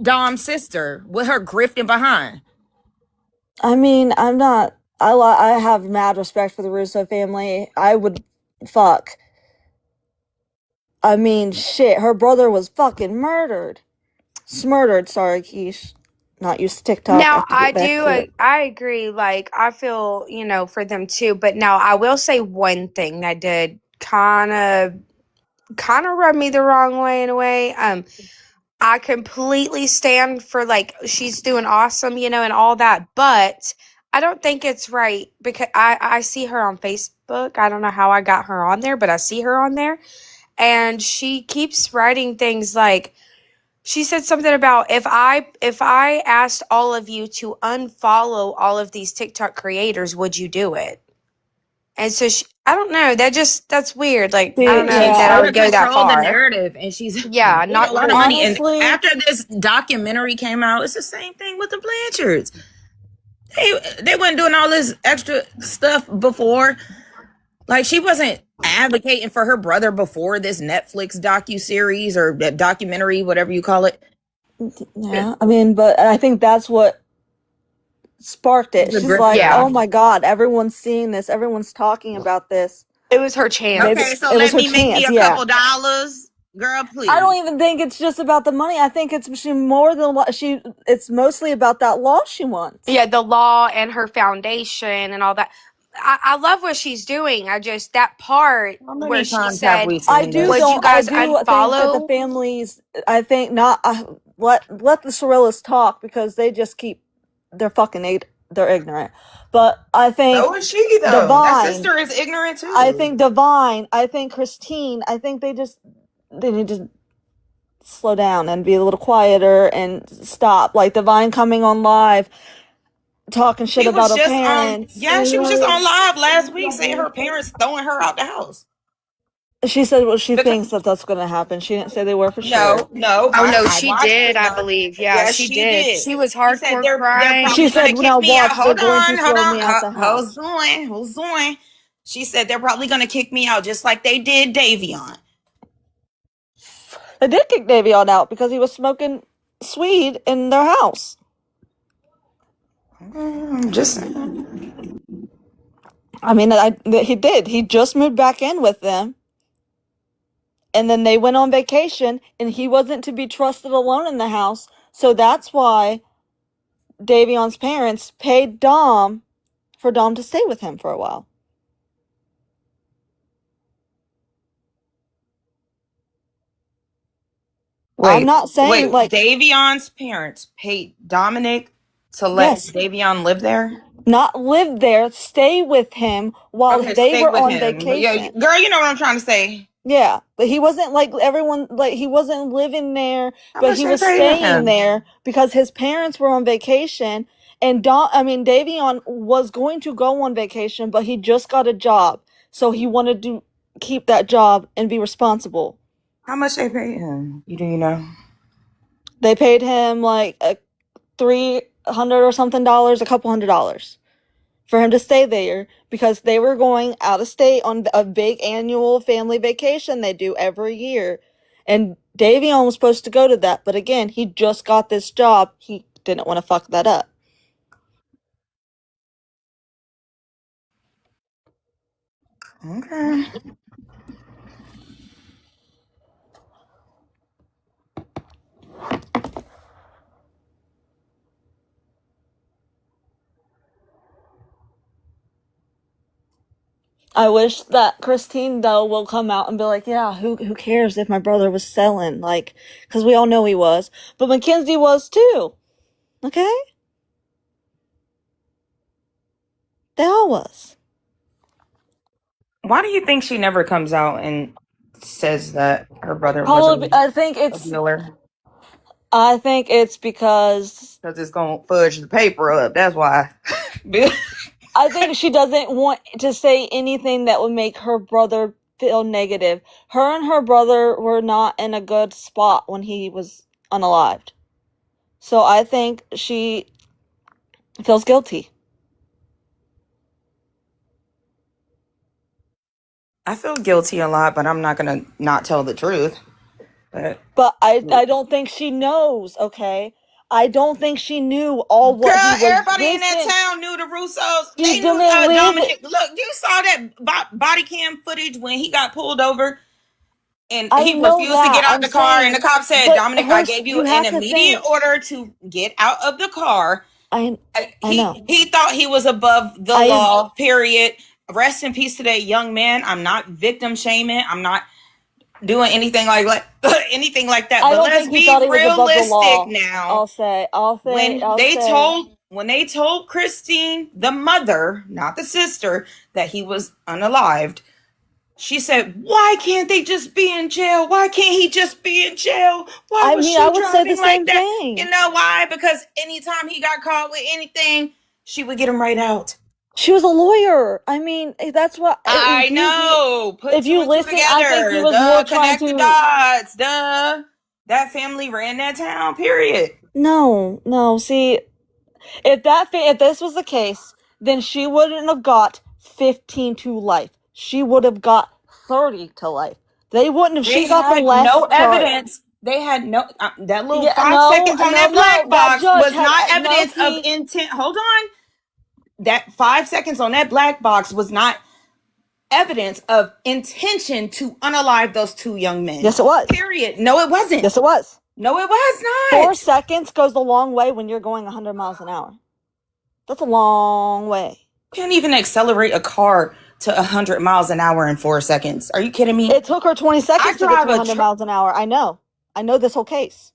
Dom's sister with her grifting behind. I mean, I have mad respect for the Russo family. I would fuck. I mean, shit, her brother was fucking murdered. Smurdered, sorry, Kesh. Not use TikTok. Now, have to get back to it. I agree. Like, I feel, for them too. But now, I will say one thing that did kind of rub me the wrong way in a way. I completely stand for, like, she's doing awesome, and all that. But I don't think it's right because I see her on Facebook. I don't know how I got her on there, but I see her on there. And she keeps writing things like, she said something about if I asked all of you to unfollow all of these TikTok creators, would you do it? And so I don't know. That's weird. Like, I don't know that I would go that far. The narrative, and she's not a lot of money. And honestly, after this documentary came out, it's the same thing with the Blanchards. They weren't doing all this extra stuff before. Like, she wasn't advocating for her brother before this Netflix docuseries or documentary, whatever you call it. Yeah, I mean, but I think that's what sparked it. She's like, oh my God, everyone's seeing this. Everyone's talking about this. It was her chance. Okay, so let me make me a couple dollars. Girl, please. I don't even think it's just about the money. I think it's it's mostly about that law she wants. Yeah, the law and her foundation and all that. I love what she's doing. I just, that part where she said, I do would you guys think that the families, I think not, let the Sorellas talk because they just they're fucking, they're ignorant. But I think so is she though. Divine, that sister is ignorant too. I think Divine, I think Christine, I think they need to slow down and be a little quieter and stop. Like Divine coming on live talking shit about her parents. She was just on live last week saying her parents throwing her out the house. She said she thinks that's going to happen. She didn't say they were for sure. No. Oh, no, she did, I believe. Yeah, she did. She was hardcore crying. She said, now watch, they're going to throw me out the house. Hold on. She said they're probably going to kick me out just like they did Davion. They did kick Davion out because he was smoking weed in their house. Just saying. I mean, he did. He just moved back in with them. And then they went on vacation, and he wasn't to be trusted alone in the house. So that's why Davion's parents paid Dom for Dom to stay with him for a while. I'm not saying like Davion's parents paid Dominic to let yes, Davion live there. not live there, stay with him while Okay, they stay were with on him. Yeah, vacation. girl, you know what I'm trying to say. Yeah, but he wasn't like everyone, like he wasn't living there, How but much he they was paid staying him? there because his parents were on vacation. And Davion was going to go on vacation, but he just got a job, so he wanted to keep that job and be responsible. How much they paid him? Do you know? They paid him like $300 or something, a couple $100 for him to stay there because they were going out of state on a big annual family vacation they do every year. And Davion was supposed to go to that, but again, he just got this job. He didn't want to fuck that up. Okay. I wish that Christine, though, will come out and be like, yeah, who cares if my brother was selling? Like, because we all know he was. But Mackenzie was too. Okay? They all was. Why do you think she never comes out and says that her brother Probably, was a dealer? I think it's because it's gonna fudge the paper up. That's why. I think she doesn't want to say anything that would make her brother feel negative. Her and her brother were not in a good spot when he was unalived. So I think she feels guilty. I feel guilty a lot, but I'm not gonna not tell the truth. But I don't think she knows, okay? I don't think she knew all what Girl, he was. everybody in that town knew the Russos. They knew didn't live. Dominic. Look, you saw that body cam footage when he got pulled over and I he know refused to that. get out I'm the car. And saying, the cop said, but Dominic, I gave you an have to immediate think. order to get out of the car. I know. He thought he was above the law, period. Rest in peace to that young man. I'm not victim shaming. I'm not doing anything like anything like that. I But don't let's think he be thought he was above the law. realistic now. When they told Christine, the mother, not the sister, that he was unalived, she said, "Why can't they just be in jail? Why can't he just be in jail? Why was she driving like that?" thing. You know why? Because anytime he got caught with anything, she would get him right out. She was a lawyer. I mean, that's what I know. If you listen, I think he was more trying to connect the dots. Duh. That family ran that town. Period. No. See, if this was the case, then she wouldn't have got 15 to life. She would have got 30 to life. They wouldn't have. She got the less no charge. evidence. They had no that little Yeah, 5 no, seconds on no, that no, black that box judge was had- not no, evidence of he- intent. Hold on. That 5 seconds on that black box was not evidence of intention to unalive those two young men. Yes, it was. Period. No, it wasn't. Yes, it was. No, it was not. 4 seconds goes a long way when you're going 100 miles an hour. That's a long way. You can't even accelerate a car to 100 miles an hour in 4 seconds. Are you kidding me? It took her 20 seconds to get to 100 miles an hour. I know this whole case.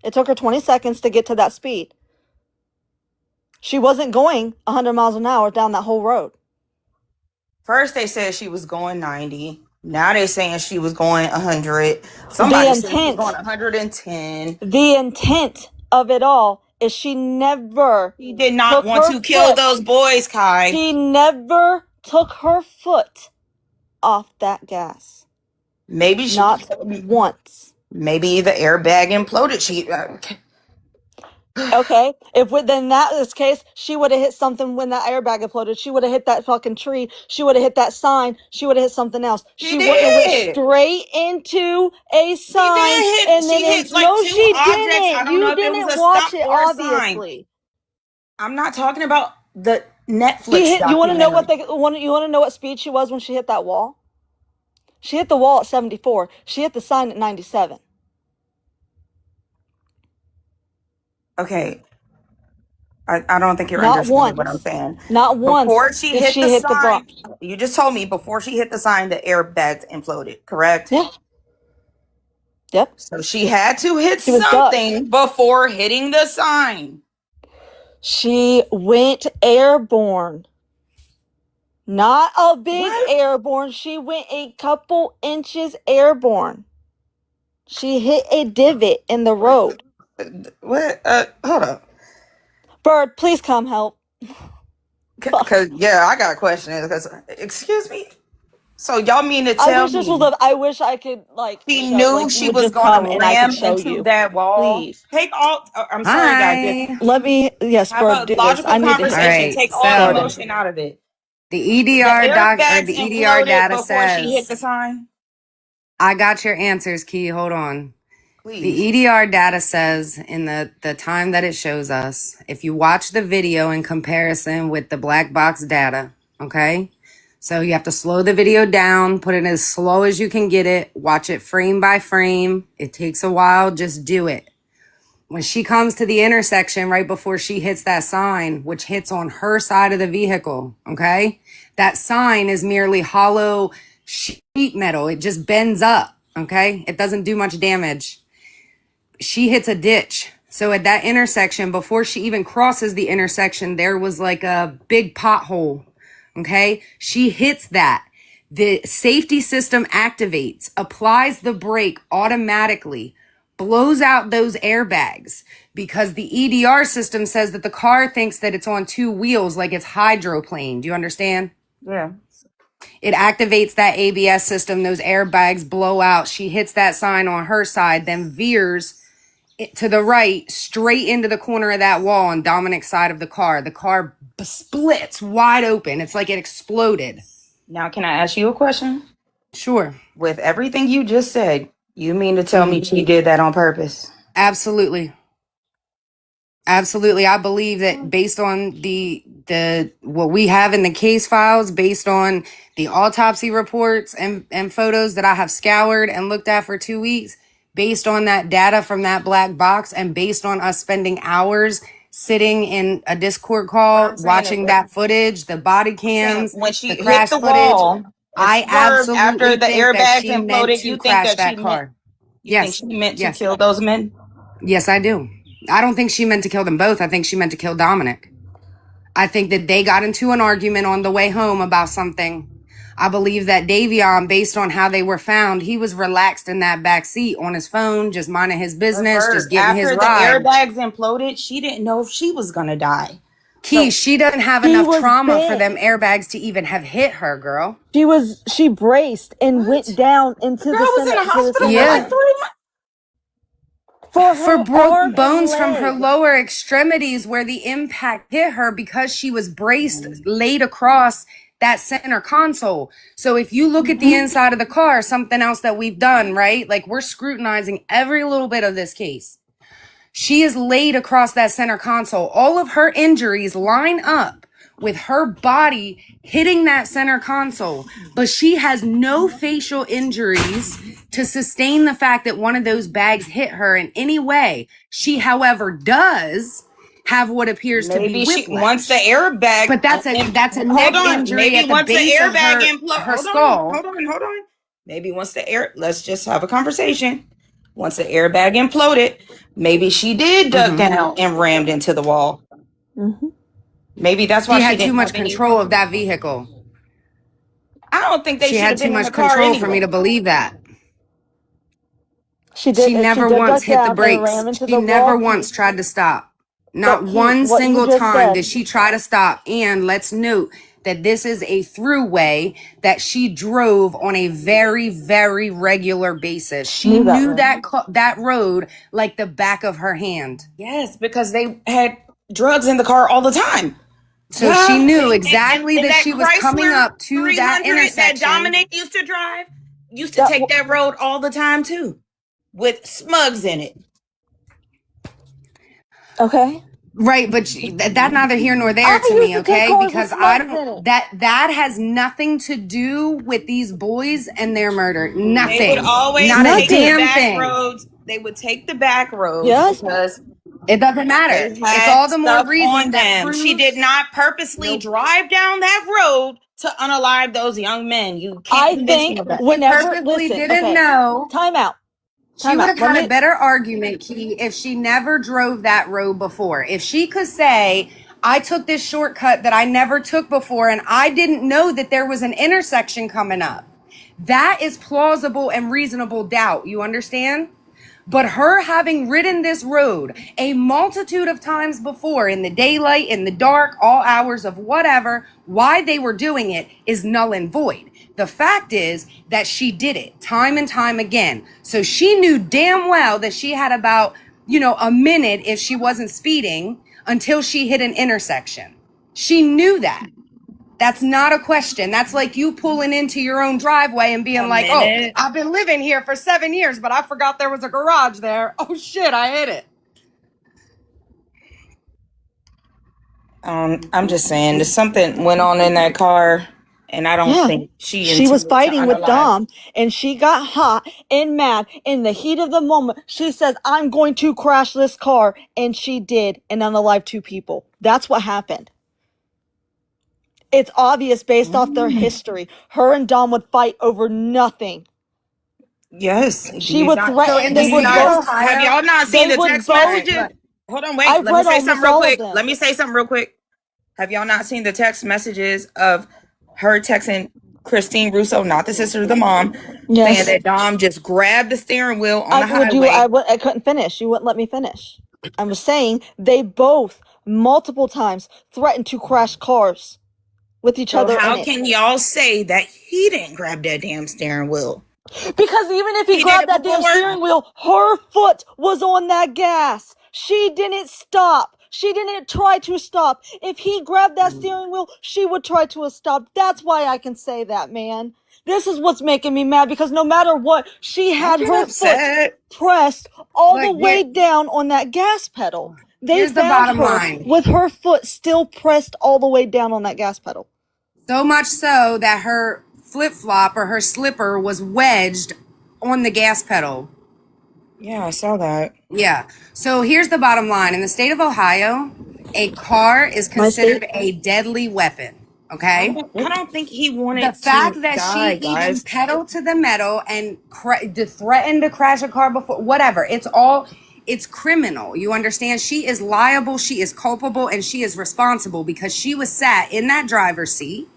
It took her 20 seconds to get to that speed. She wasn't going 100 miles an hour down that whole road. First they said she was going 90. Now they're saying she was going 100. Somebody said she was going 110. The intent of it all is she never... She did not want to kill those boys, Kai. She never took her foot off that gas. Maybe she... Not once. Maybe the airbag imploded. Okay, then that is case, she would have hit something when that airbag imploded. She would have hit that fucking tree. She would have hit that sign. She would have hit something else. She would have went straight into a sign, and then hit like no, two she objects. didn't. I don't You know if it didn't was a watch stop it, or a obviously. sign. I'm not talking about the Netflix. You want to know what you want to know what speed she was when she hit that wall? She hit the wall at 74. She hit the sign at 97. Okay. I don't think you're Not understanding what I'm once. saying. Not once Before she did hit she the hit the sign, block. you just told me before she hit the sign, the airbags imploded, correct? Yeah. Yep. So she had to hit She was ducked. something before hitting the sign. She went airborne. Not a big airborne. She went a couple inches airborne. She hit a divot in the road. What? Hold up. Bird, please come help. Cause yeah, I got a question. Because excuse me. So y'all mean to tell me I wish I could like. she show, knew like, she you would was just gonna come and I could ram show into you. that wall? Please. Take all. I'm sorry, guys. Hi. Let me. Yes, Have Bird, a do this. logical I need to conversation. All right. Take all start So emotion out of it. the The EDR airbags the EDR imploded data before she hit says the sign. I got your answers, Key. Hold on. Please. The EDR data says in the time that it shows us, if you watch the video in comparison with the black box data, okay? So you have to slow the video down, put it as slow as you can get it, watch it frame by frame. It takes a while, just do it. When she comes to the intersection right before she hits that sign, which hits on her side of the vehicle, okay? That sign is merely hollow sheet metal. It just bends up, okay? It doesn't do much damage. She hits a ditch. So at that intersection, before she even crosses the intersection, there was like a big pothole. Okay. She hits that. The safety system activates, applies the brake automatically, blows out those airbags because the EDR system says that the car thinks that it's on two wheels, like it's hydroplaned. Do you understand? Yeah. It activates that ABS system. Those airbags blow out. She hits that sign on her side, then veers to the right, straight into the corner of that wall on Dominic's side of the car. The car splits wide open. It's like it exploded. Now, can I ask you a question? Sure. With everything you just said, you mean to tell me she did that on purpose? Absolutely. Absolutely. I believe that based on the what we have in the case files, based on the autopsy reports and photos that I have scoured and looked at for 2 weeks, based on that data from that black box, and based on us spending hours sitting in a Discord call, watching that footage, the body cams, When she the hit crash the footage, wall and I swerved after absolutely the think that airbags she meant imploded, to you think crash that she that meant car. you think Yes. she meant to Yes. kill those men? Yes, I do. I don't think she meant to kill them both. I think she meant to kill Dominic. I think that they got into an argument on the way home about something. I believe that Davion, based on how they were found, he was relaxed in that back seat on his phone, just minding his business, just getting his After the ride. airbags imploded, she didn't know if she was gonna die. Key, she doesn't have He enough was trauma for bent. them airbags to even have hit her, girl. She braced and went down into Girl the was center. in the hospital for Yeah. like 3 months. For For her broke arm bones and from her leg. lower extremities where the impact hit her because she was braced, laid across that center console. So if you look at the inside of the car, something else that we've done, right? Like we're scrutinizing every little bit of this case. She is laid across that center console. All of her injuries line up with her body hitting that center console, but she has no facial injuries to sustain the fact that one of those bags hit her in any way. She, however, does have what appears to be Maybe she whiplash. once the airbag. But that's a neck injury Maybe at the once the base of airbag her imploded. skull. Hold on. Maybe once the air. Let's just have a conversation. Once the airbag imploded, maybe she did duck down and rammed into the wall. Maybe that's why She she had too didn't much have any. control of that vehicle. I don't think they She should had have too been in much the car control for me anyway. to believe that. She She never did once duck hit the down and brakes. ram into She the never wall. once tried to stop. Not But one what you single just time said. did she try to stop. And let's note that this is a throughway that she drove on a very, very regular basis. She knew that road like the back of her hand. Yes, because they had drugs in the car all the time. So she knew exactly and that she was coming Chrysler up to that 300 intersection. that Dominic used to drive used to take that road all the time too, with smugs in it. Okay. Right, but that's neither here nor there I to used me, to take okay? cars with Because I slugs in don't it. that has nothing to do with these boys and their murder. They would Nothing. always Not a take the Nothing. damn back thing. roads. They would take the back roads Yes. because It doesn't matter. they It's had all the more stuff reason on that them. She did proves not purposely nope. drive down that road to unalive those young men. You can't I convince me think of that. She whenever, purposely listen, didn't okay, know. time out. She Time would out. have Let had a me, better argument, Key, if she never drove that road before. If she could say, I took this shortcut that I never took before and I didn't know that there was an intersection coming up. That is plausible and reasonable doubt. You understand? But her having ridden this road a multitude of times before in the daylight, in the dark, all hours of whatever, why they were doing it is null and void. The fact is that she did it time and time again. So she knew damn well that she had about, a minute if she wasn't speeding until she hit an intersection. She knew that. That's not a question. That's like you pulling into your own driveway and being A like, oh, minute. I've been living here for 7 years, but I forgot there was a garage there. Oh shit, I hit it. I'm just saying, there's something went on in that car, and I don't yeah. think she She was intended to fighting with unalive. Dom and she got hot and mad in the heat of the moment. She says, I'm going to crash this car. And she did and unalived 2 people. That's what happened. It's obvious based off their history. Her and Dom would fight over nothing. Yes. Do She you would not? So threaten. in Do the They you would state of not? both. Have Ohio, y'all not They seen the would text both. all right, messages? look, Hold on, wait. I've Let me read say something almost real all of quick. them. Let me say something real quick. Have y'all not seen the text messages of her texting Christine Russo, not the sister, the mom, saying Yes. that Dom just grabbed the steering wheel on the I highway? I couldn't finish. You wouldn't let me finish. I was saying they both multiple times threatened to crash cars with each So other in how it. can y'all say that he didn't grab that damn steering wheel? Because even if he He did grabbed it that damn before? steering wheel, her foot was on that gas. She didn't stop. She didn't try to stop. If he grabbed that steering wheel, she would try to stop. That's why I can say that, man. This is what's making me mad because no matter what, she Don't had get her foot upset. pressed all the look, way down on that gas pedal. They here's the found bottom her line. with her foot still pressed all the way down on that gas pedal. So much so that her flip-flop or her slipper was wedged on the gas pedal. Yeah, I saw that. Yeah. So here's the bottom line. In the state of Ohio, a car is My considered state? a deadly weapon. Okay? I don't think he The wanted to fact that she die, even guys. pedaled to the metal and threatened to crash a car before, whatever, it's criminal. You understand? She is liable, she is culpable, and she is responsible because she was sat in that driver's seat,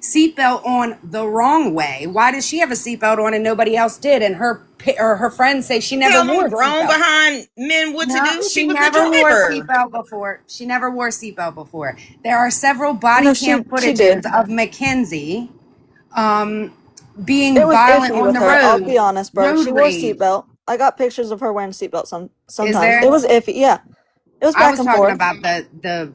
seatbelt on the wrong way. Why did she have a seatbelt on and nobody else did? And her friends say she never Tell wore them a grown seatbelt. behind men what to No, do. She she was the never wore a driver. seatbelt before. She never wore a seatbelt before. There are several body No, cam she did. footages of Mackenzie It being was violent iffy on with the her. I'll be road. honest, bro. Road She wore a rage. seatbelt. I got pictures of her wearing seatbelt Is sometimes. there? It was iffy. Yeah. It was I back was and talking forth. about the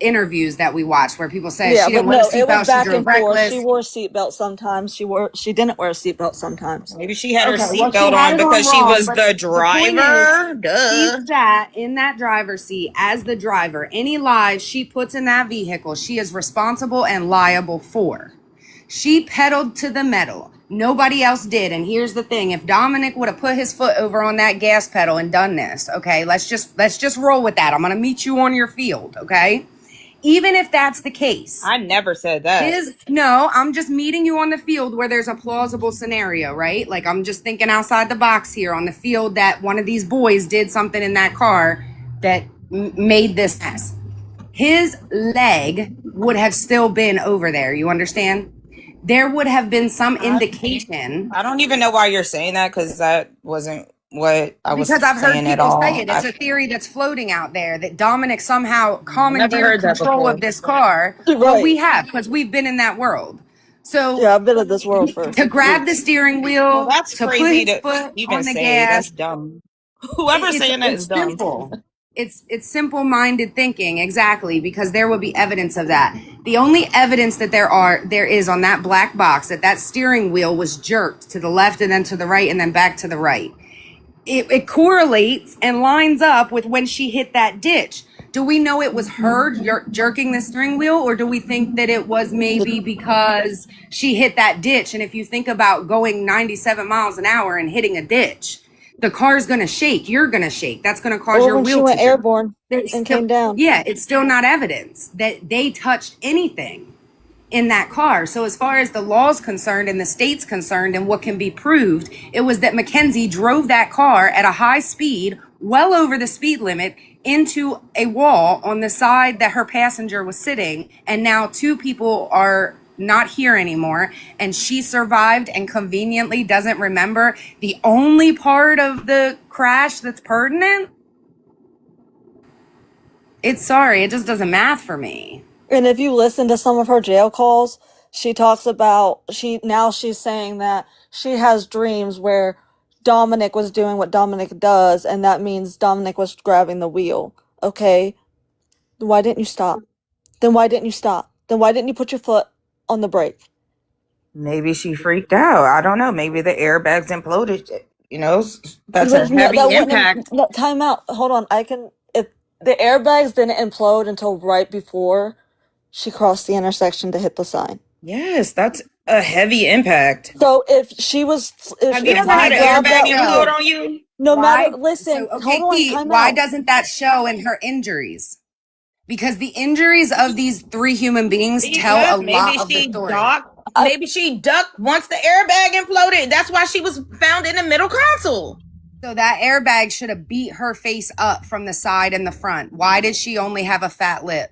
interviews that we watched where people said Yeah, she but didn't wear a no, it was seatbelt, she back drove and forth. She reckless. wore a seatbelt sometimes. She didn't wear a seatbelt sometimes. Maybe she had her Okay, well, she seatbelt had on it on because she wrong, was but the the point is, driver. she Duh. sat in that driver's seat as the driver. Any lives she puts in that vehicle, she is responsible and liable for. She pedaled to the metal. Nobody else did. And here's the thing: if Dominic would have put his foot over on that gas pedal and done this, okay, let's just roll with that. I'm gonna meet you on your field, okay? Even if that's the case, I never said that. no, I'm just meeting you on the field where there's a plausible scenario, right? Like I'm just thinking outside the box here on the field that one of these boys did something in that car that made this mess. His leg would have still been over there. You understand? There would have been some indication. I don't even know why you're saying that because that wasn't what I was Because I've heard saying at people say all. it. It's a theory that's floating out there that Dominic somehow commandeered heard that control before. of this car. Right. Well, we have because we've been in that world. So Yeah, I've been in this world for to grab the weeks. steering Well, wheel, that's to put crazy his to foot even on the say. That's gas, dumb. Whoever's saying that is it's dumb. simple. It's simple-minded thinking, exactly, because there would be evidence of that. The only evidence that there is on that black box that steering wheel was jerked to the left and then to the right and then back to the right. It correlates and lines up with when she hit that ditch. Do we know it was her jerking the steering wheel, or do we think that it was maybe because she hit that ditch? And if you think about going 97 miles an hour and hitting a ditch, the car's going to shake. You're going to shake. That's going to cause Or your when she wheel went to jerk. airborne and came down. Yeah, it's still not evidence that they touched anything in that car. So as far as the law's concerned and the state's concerned and what can be proved, it was that Mackenzie drove that car at a high speed, well over the speed limit, into a wall on the side that her passenger was sitting. And now 2 people are not here anymore, and she survived and conveniently doesn't remember the only part of the crash that's pertinent. It just doesn't math for me. And if you listen to some of her jail calls, she talks about she's saying that she has dreams where Dominic was doing what Dominic does, and that means Dominic was grabbing the wheel. Okay? Why didn't you stop? Then why didn't you stop? Then why didn't you put your foot on the brake? Maybe she freaked out. I don't know. Maybe the airbags imploded. You know, that's a heavy impact. No, time out. Hold on. If the airbags didn't implode until right before she crossed the intersection to hit the sign. Yes, that's a heavy impact. So if she was, have you ever had an airbag implode on you? No matter, listen, So, okay, hold on, Keith, time why out. doesn't that show in her injuries? Because the injuries of these 3 human beings tell a lot of the story. Maybe she ducked once the airbag imploded. That's why she was found in the middle console. So that airbag should have beat her face up from the side and the front. Why did she only have a fat lip?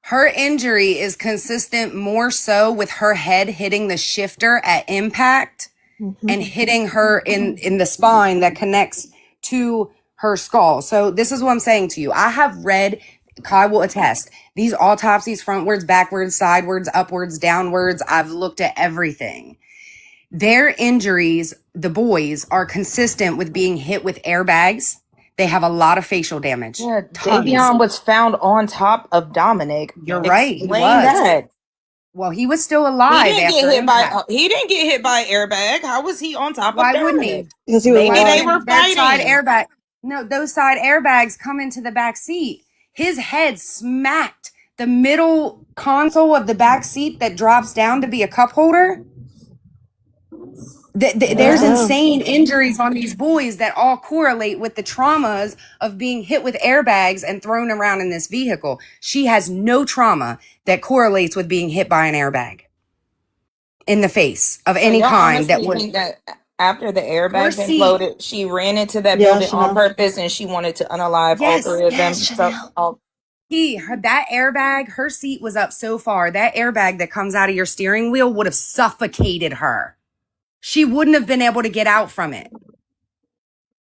Her injury is consistent more so with her head hitting the shifter at impact and hitting her in the spine that connects to her skull. So this is what I'm saying to you. I have read, Kai will attest, these autopsies, frontwards, backwards, sidewards, upwards, downwards. I've looked at everything. Their injuries, the boys, are consistent with being hit with airbags. They have a lot of facial damage. Yeah, Davion was found on top of Dominic. You're right. Explain that. Well, he was still alive. He didn't get hit by an airbag. How was he on top of Dominic? Why wouldn't he? Because he was Maybe they were That side fighting. airbag. No, those side airbags come into the back seat. His head smacked the middle console of the back seat that drops down to be a cup holder. There's insane injuries on these boys that all correlate with the traumas of being hit with airbags and thrown around in this vehicle. She has no trauma that correlates with being hit by an airbag in the face of any kind. That would. That after the airbag imploded, she ran into that building on purpose, and she wanted to unalive all 3 of them. That airbag, her seat was up so far. That airbag that comes out of your steering wheel would have suffocated her. She wouldn't have been able to get out from it.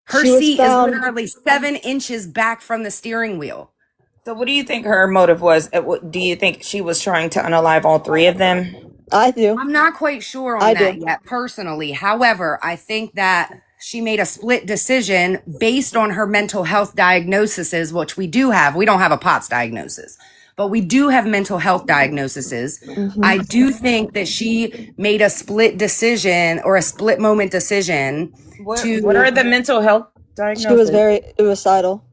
Her seat is literally 7 inches back from the steering wheel. So what do you think her motive was? Do you think she was trying to unalive all 3 of them? I do. I'm not quite sure on that yet, personally. However, I think that she made a split decision based on her mental health diagnoses, which we do have. We don't have a POTS diagnosis, but we do have mental health diagnoses. I do think that she made a split decision or a split moment decision. What are the mental health diagnoses? She was very suicidal.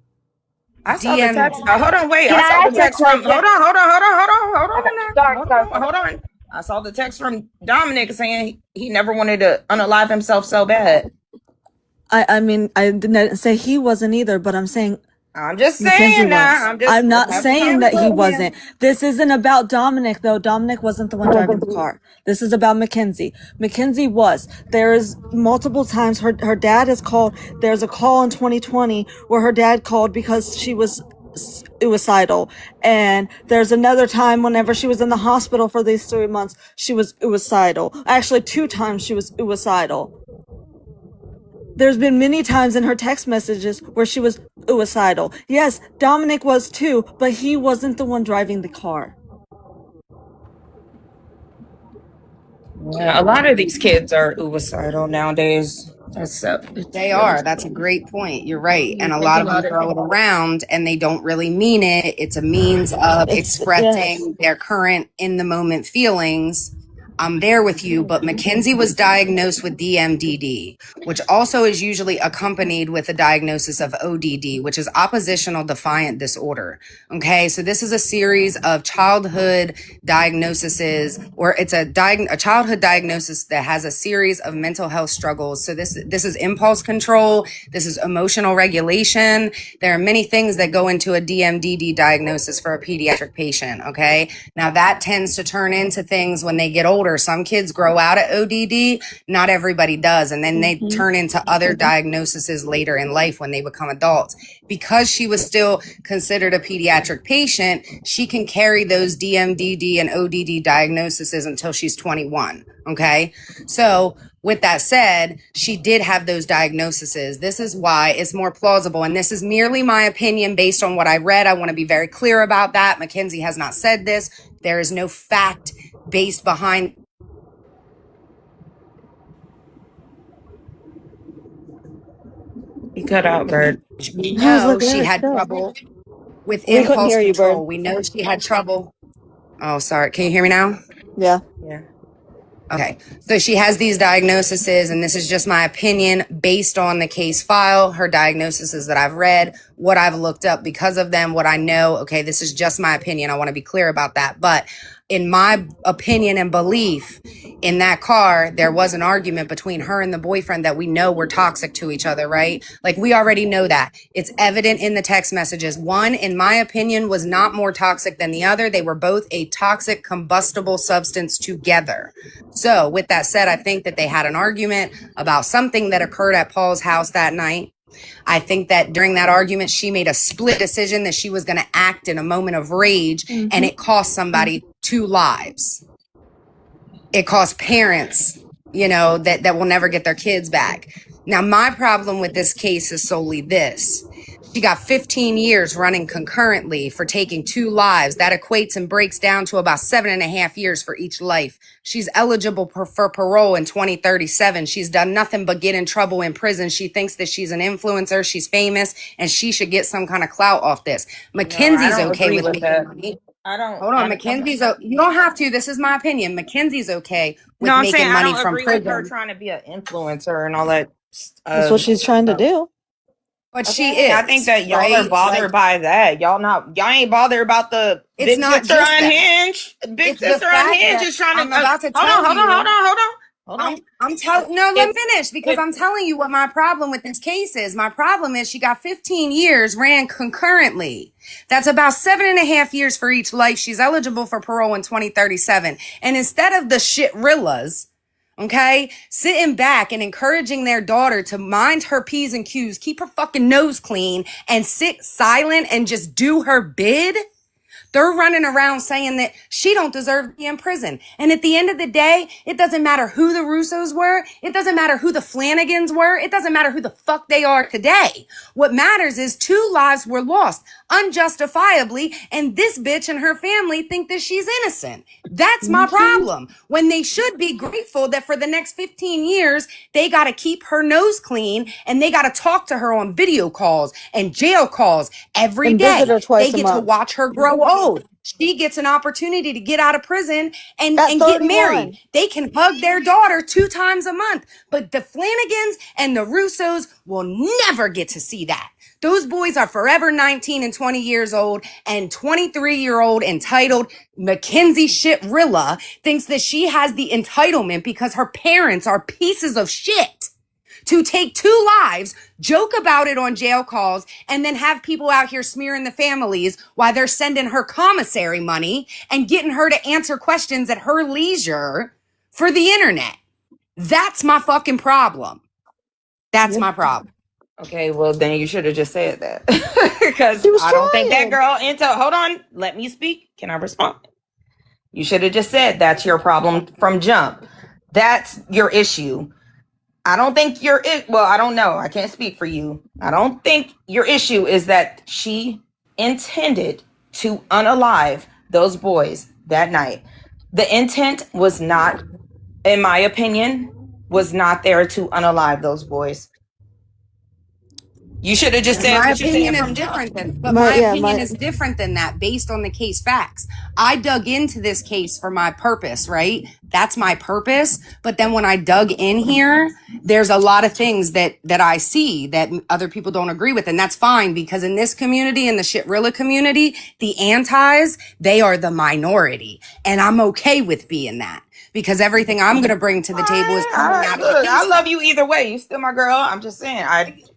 I saw the text. Hold on, wait. I saw the text from. Hold on. I saw the text from Dominic saying he never wanted to unalive himself so bad. I mean, I didn't say he wasn't either, but I'm saying. I'm just saying now. I'm not saying that he wasn't. This isn't about Dominic, though. Dominic wasn't the one driving the car. This is about Mackenzie. Mackenzie was. There is multiple times her dad has called. There's a call in 2020 where her dad called because she was suicidal. And there's another time whenever she was in the hospital for these 3 months, she was suicidal. Actually, 2 times she was suicidal. There's been many times in her text messages where she was suicidal. Yes, Dominic was too, but he wasn't the one driving the car. Yeah, a lot of these kids are suicidal nowadays. They are. That's a great point. You're right. And a lot of them throw it around and they don't really mean it. It's a means of expressing their current in the moment feelings I'm there with you, but Mackenzie was diagnosed with DMDD, which also is usually accompanied with a diagnosis of ODD, which is oppositional defiant disorder. Okay, so this is a series of childhood diagnoses, or it's a childhood diagnosis that has a series of mental health struggles. So this is impulse control, this is emotional regulation. There are many things that go into a DMDD diagnosis for a pediatric patient. Okay, now that tends to turn into things when they get older. Some kids grow out of ODD, not everybody does, and then they turn into other diagnoses later in life when they become adults. Because she was still considered a pediatric patient, she can carry those DMDD and ODD diagnoses until she's 21. Okay, so with that said, she did have those diagnoses. This is why it's more plausible. And this is merely my opinion based on what I read. I want to be very clear about that. Mackenzie has not said this. There is no fact based behind. You cut out, Bird. We I was know like, she where? had No. trouble with We couldn't impulse hear you, Bird. control. We know she had trouble. Oh, sorry. Can you hear me now? Yeah. Yeah. Okay, so she has these diagnoses, and this is just my opinion based on the case file, her diagnoses that I've read, what I've looked up because of them, what I know. Okay, this is just my opinion. I want to be clear about that. But in my opinion and belief, in that car, there was an argument between her and the boyfriend that we know were toxic to each other, right? Like, we already know that. It's evident in the text messages. One, in my opinion, was not more toxic than the other. They were both a toxic combustible substance together. So with that said, I think that they had an argument about something that occurred at Paul's house that night. I think that during that argument, she made a split decision that she was going to act in a moment of rage, and it cost somebody 2 lives. It cost parents, that will never get their kids back. Now, my problem with this case is solely this. She got 15 years running concurrently for taking 2 lives. That equates and breaks down to about 7.5 years for each life. She's eligible for parole in 2037. She's done nothing but get in trouble in prison. She thinks that she's an influencer, she's famous, and she should get some kind of clout off this. Mackenzie's okay with making money. I don't. Hold on, Mackenzie's. You don't have to. This is my opinion. Mackenzie's okay with No, I'm making saying I money don't from agree prison. with her trying to be an influencer and all that. That's what she's trying to do. But she is. I think that y'all right? are bothered by that. Y'all ain't bothered about the It's big not sister just that. unhinged. Big It's the sister fact unhinged that is trying to. I'm about to tell hold you. on. I'm telling. No, let me finish because I'm telling you what my problem with this case is. My problem is she got 15 years, ran concurrently. That's about 7.5 years for each life. She's eligible for parole in 2037. And instead of the shitrillas, okay, sitting back and encouraging their daughter to mind her P's and Q's, keep her fucking nose clean, and sit silent and just do her bid, they're running around saying that she don't deserve to be in prison. And at the end of the day, it doesn't matter who the Russos were. It doesn't matter who the Flanagans were. It doesn't matter who the fuck they are today. What matters is 2 lives were lost unjustifiably, and this bitch and her family think that she's innocent. That's my problem. When they should be grateful that for the next 15 years, they got to keep her nose clean and they got to talk to her on video calls and jail calls every And day. visit her twice They a get to month. watch her grow old. She gets an opportunity to get out of prison and At get 31. married. They can hug their daughter 2 times a month. But the Flanagans and the Russos will never get to see that. Those boys are forever 19 and 20 years old, and 23-year-old entitled Mackenzie Shitrilla thinks that she has the entitlement because her parents are pieces of shit to take 2 lives, joke about it on jail calls, and then have people out here smearing the families while they're sending her commissary money and getting her to answer questions at her leisure for the internet. That's my fucking problem. That's my problem. Okay, well then you should have just said that because was I don't think that trying. girl into. Hold on, let me speak. Can I respond? You should have just said that's your problem from jump. That's your issue. I don't think I don't know. I can't speak for you. I don't think your issue is that she intended to unalive those boys that night. The intent was not, in my opinion, was not there to unalive those boys. You should have just said My what you're saying opinion is from jump. different than, but my yeah, opinion is different than that based on the case facts. I dug into this case for my purpose, right? That's my purpose. But then when I dug in here, there's a lot of things that I see that other people don't agree with. And that's fine, because in this community, in the Shitrilla community, the antis, they are the minority. And I'm okay with being that, because everything I'm going to bring to the table is coming out of the case. I love you either way. You still my girl. I'm just saying.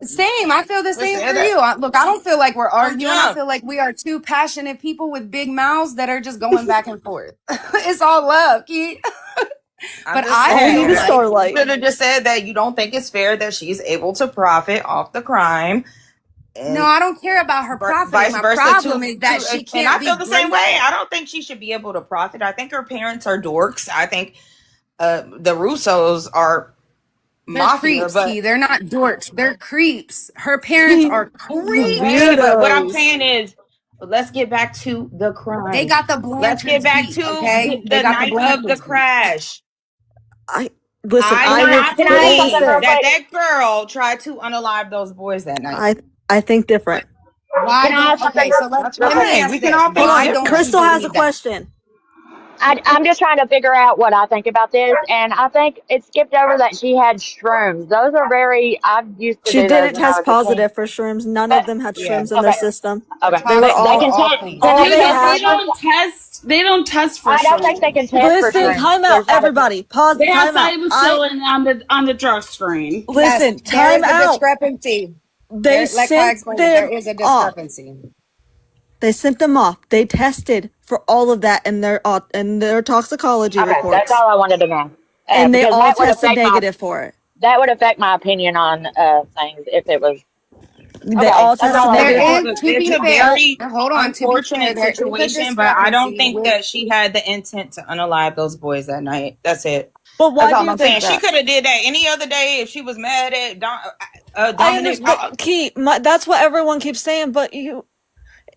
Same. I feel the same for you. Look, I don't feel like we're arguing. I feel like we are two passionate people with big mouths that are just going back and forth. It's all love, Keith. But I feel like you could have just said that you don't think it's fair that she's able to profit off the crime. No, I don't care about her profit. Vice My versa. problem is that she can't. And I feel be the same great. way. I don't think she should be able to profit. I think her parents are dorks. I think the Russos are They're mafia, creeps, but Key. They're not dorks. They're creeps. Her parents are creeps. okay, but what I'm saying is, let's get back to the crime. They got the Let's get Blanchards back beat, to okay? the They got the night of the Blanchards beat. crash. Listen, I I do not will believe listen. that girl tried to unalive those boys that night. I think different. Why Can I ask don't, okay, so That's let me fine. ask We this. can all think Why different. don't you Crystal has a believe that? question. I'm just trying to figure out what I think about this, and I think it skipped over that she had shrooms. Those are very. I used to She do those didn't when I test was a teen. positive for shrooms. None of them had shrooms in their Okay. system. Okay. They were They all can test. all Can they they had. test They don't test for I don't think shrooms. they can test for Listen, shrooms. time out, There's not a- everybody. Pause. They have Time out. psilocybin on the drug screen. Listen. Yes, there Time is a out. discrepancy. They Let Kai sent explain it. There them is a off. discrepancy. They sent them off. They tested for all of that in their toxicology Okay, reports. that's all I wanted to know. And they Because all that would tested affect negative for it. that would affect my opinion on things if it was. They all that's tested all I negative. wanted. To be It's a fair, very hold on. To be fair, unfortunate there is a situation, but I don't discrepancy think with. that she had the intent to unalive those boys that night. That's it. But why That's all do you I'm saying. think She that? could have did that any other day if she was mad at I Dominic. understand. That's what everyone keeps saying, but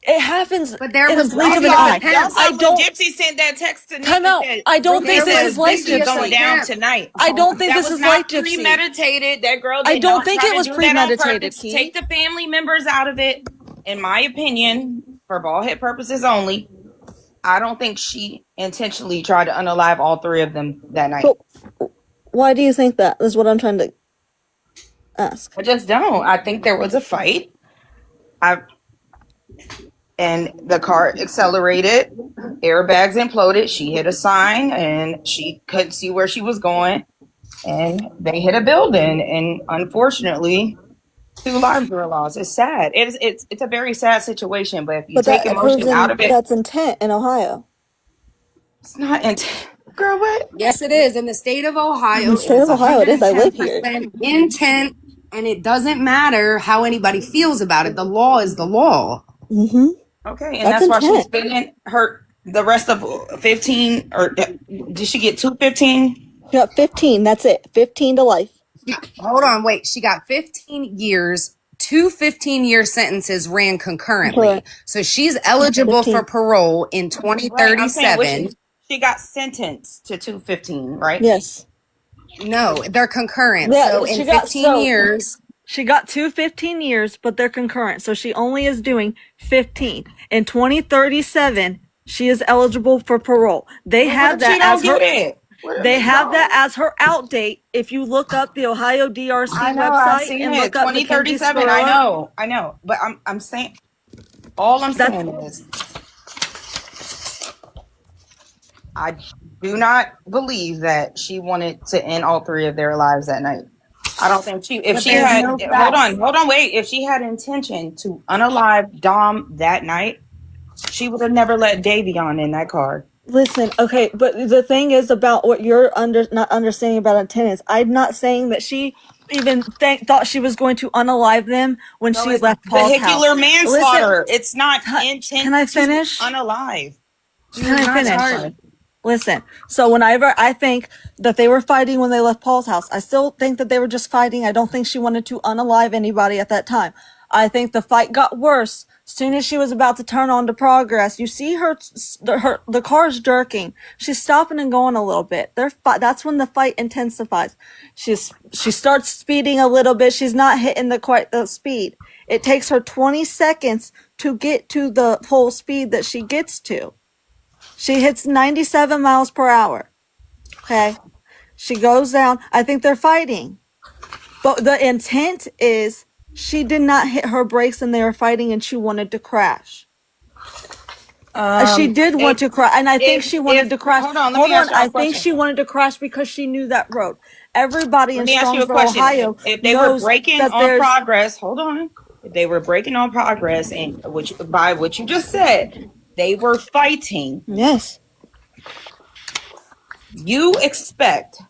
it happens But there in a was blink of Ricky an as a eye. pimp. I don't. Gypsy sent that text to Nick Time that out. said, I don't think "This this is is like this is going Gypsy. down tonight." I don't think That this was is like not Gypsy. premeditated. That girl I did don't not think try it to was do that on premeditated, purpose. Key. Take the family members out of it. In my opinion, for ball head purposes only, I don't think she intentionally tried to unalive all three of them that night. But why do you think that? Is what I'm trying to ask. I just don't. I think there was a fight. And the car accelerated, airbags imploded. She hit a sign and she couldn't see where she was going. And they hit a building. And unfortunately, 2 lives were lost. It's sad. It's a very sad situation. But if you take emotion out of it, that's intent in Ohio. it's not intent. Girl, what? Yes, it is. In the state of Ohio, In the state of Ohio, it is. I live here. 110% intent, and it doesn't matter how anybody feels about it. The law is the law. Mm-hmm. Okay, and that's why she's spending the rest of 15, or did she get 215? She got 15. That's it. 15 to life. Hold on, wait. She got 15 years. 2 15-year sentences ran concurrently. Correct. So she's eligible 15. for parole in 2037. She got sentenced to 215, right? Yes. No, they're concurrent. Yeah, so in 15 years. She got 2 15 years, but they're concurrent. So she only is doing 15. In 2037, she is eligible for parole. They have that as her. They have that as her out date. If you look up the Ohio DRC website and look up 2037, I know. But I'm saying, all I'm saying is, I do not believe that she wanted to end all 3 of their lives that night. I don't think if she had, hold on, wait. If she had intention to unalive Dom that night, she would have never let Davion in that car. Listen, okay, but the thing is about what you're not understanding about intent is, I'm not saying that she even thought she was going to unalive them when she left Paul's house. Vehicular manslaughter. Listen, it's not intent. Can I finish? To unalive. Can I finish? Listen, so whenever I think that they were fighting when they left Paul's house, I still think that they were just fighting. I don't think she wanted to unalive anybody at that time. I think the fight got worse. As soon as she was about to turn on to progress, you see the car's jerking. She's stopping and going a little bit. That's when the fight intensifies. She starts speeding a little bit. She's not hitting quite the speed. It takes her 20 seconds to get to the full speed that she gets to. She hits 97 miles per hour. Okay. She goes down. I think they're fighting. But the intent is she did not hit her brakes and they were fighting and she wanted to crash. She did want to crash. And I think she wanted to crash. Hold on, let me ask you a I question. think she wanted to crash because she knew that road. Everybody in Let me ask you a Strongsville, question. Ohio If they were knows breaking that on there's... progress, hold on. If they were breaking on progress and by what you just said, they were fighting. Yes. You expect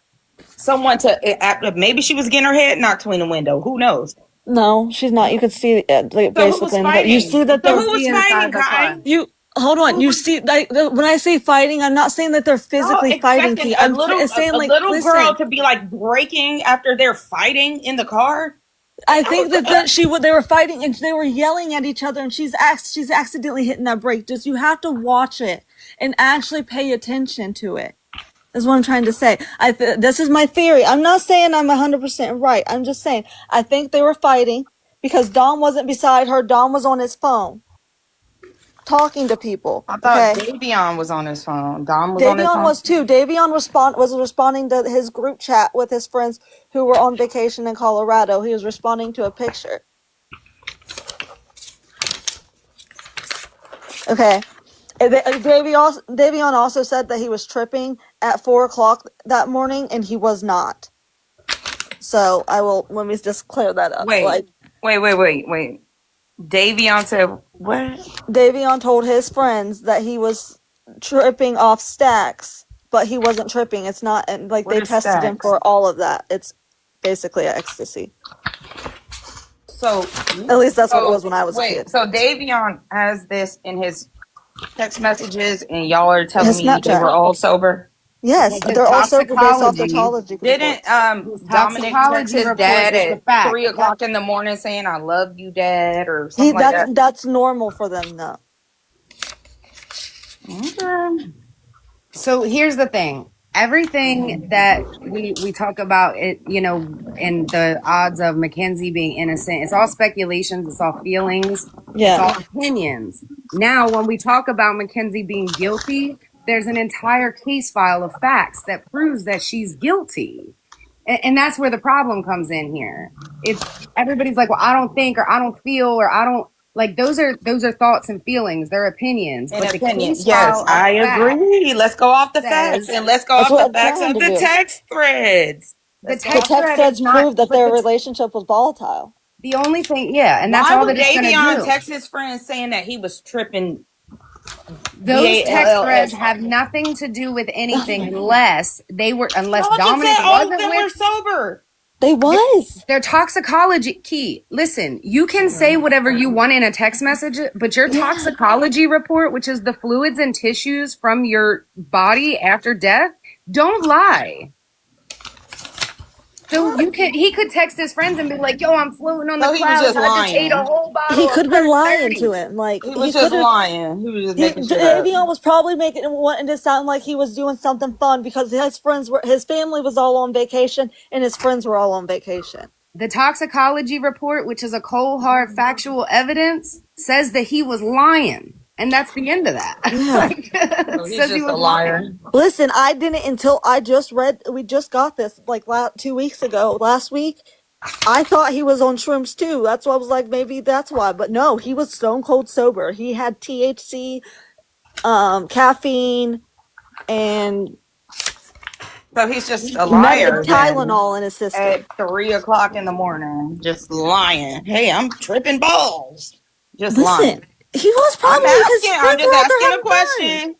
someone to act, maybe she was getting her head knocked between the window. Who knows? No, she's not. You could see basically. But you see that who was fighting, Kai? Hold on. You see, when I say fighting, I'm not saying that they're physically fighting. I'm saying a like, little listen, girl to be like breaking after they're fighting in the car. I think that they were fighting and they were yelling at each other, and she's accidentally hitting that brake. Just you have to watch it and actually pay attention to it. That's what I'm trying to say. This is my theory. I'm not saying I'm 100% right. I'm just saying I think they were fighting because Dom wasn't beside her. Dom was on his phone talking to people. I thought Davion was on his phone. Dom was on his phone. Davion was too. Davion was responding to his group chat with his friends who were on vacation in Colorado. He was responding to a picture. Okay. Davion also said that he was tripping at 4:00 that morning, and he was not. So let me just clear that up. Wait. Davion said what? Davion told his friends that he was tripping off stacks, but he wasn't tripping. It's not, and like they tested him for all of that. It's basically ecstasy. So at least that's what it was when I was a kid. So Davion has this in his text messages, and y'all are telling me they were all sober? Yes, they're all sober based off toxicology. Didn't Dominic text his dad at 3:00 in the morning saying "I love you, Dad" or something like that? That's normal for them, though. Okay. So here's the thing. Everything that we talk about, and the odds of Mackenzie being innocent, it's all speculations, it's all feelings, it's all opinions. Now, when we talk about Mackenzie being guilty, there's an entire case file of facts that proves that she's guilty. And that's where the problem comes in here. Everybody's like, well, I don't think, or I don't feel, or I don't like, those are thoughts and feelings. They're opinions. But yes, I agree. Let's go off the facts and let's go off the facts of the text threads. The text threads prove that their relationship was volatile. The only thing, and that's all that it's going to do. Why would Davion text his friend saying that he was tripping? Those text threads have nothing to do with anything unless Dominic were sober. They was. Their toxicology key. Listen, you can say whatever you want in a text message, but your toxicology report, which is the fluids and tissues from your body after death, don't lie. So he could text his friends and be like, "Yo, I'm floating on the clouds. I just ate a whole bottle." He could have been lying to him. Like he was just lying. He was just making shit up. Davion was probably wanting to sound like he was doing something fun because his family was all on vacation and his friends were all on vacation. The toxicology report, which is a cold hard factual evidence, says that he was lying. And that's the end of that. Yeah. So he's just a liar. Listen, I didn't until we just got this like 2 weeks ago, last week. I thought he was on shrooms too. That's why I was like, maybe that's why. But no, he was stone cold sober. He had THC, caffeine, and so he's just a liar. Tylenol in his system. At 3:00 in the morning, just lying. Hey, I'm tripping balls. Just lying. He was probably. I'm just asking a question.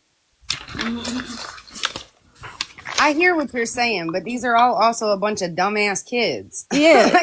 I hear what you're saying, but these are all also a bunch of dumbass kids. Yeah.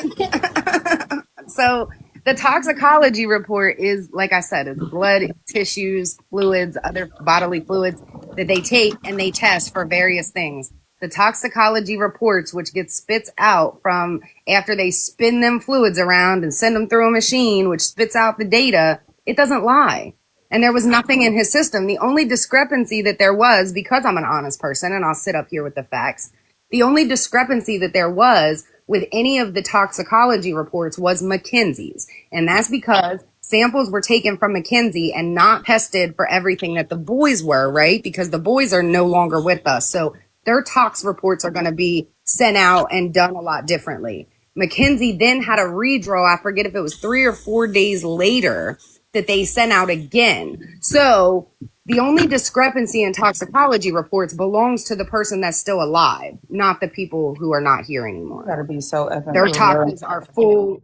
So the toxicology report is, like I said, it's blood, tissues, fluids, other bodily fluids that they take and they test for various things. the toxicology reports, which get spits out from after they spin them fluids around and send them through a machine, which spits out the data, it doesn't lie. And there was nothing in his system. The only discrepancy that there was, because I'm an honest person and I'll sit up here with the facts, the only discrepancy that there was with any of the toxicology reports was McKinsey's. And that's because samples were taken from McKinsey and not tested for everything that the boys were, right? Because the boys are no longer with us. So their tox reports are going to be sent out and done a lot differently. McKinsey then had a redraw. I forget if it was 3 or 4 days later that they sent out again. So the only discrepancy in toxicology reports belongs to the person that's still alive, not the people who are not here anymore. Gotta be so effing Their clear. toxins are full,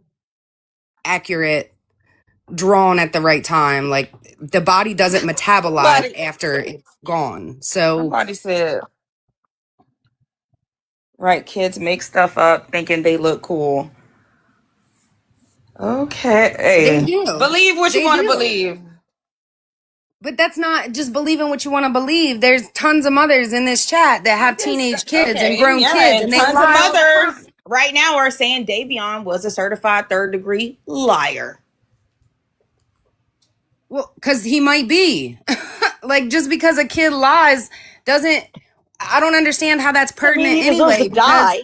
accurate, drawn at the right time. Like the body doesn't metabolize after it's gone. So Somebody said, right, kids make stuff up thinking they look cool. Okay. they do. Believe what you They want to do. believe. But that's not just believing what you want to believe. There's tons of mothers in this chat that have teenage kids and grown kids, and they tons of lie all the time. mothers right now are saying Davion was a certified third-degree liar. Well, because he might be. Like, just because a kid lies doesn't, I don't understand how that's pertinent he deserves anyway. to die.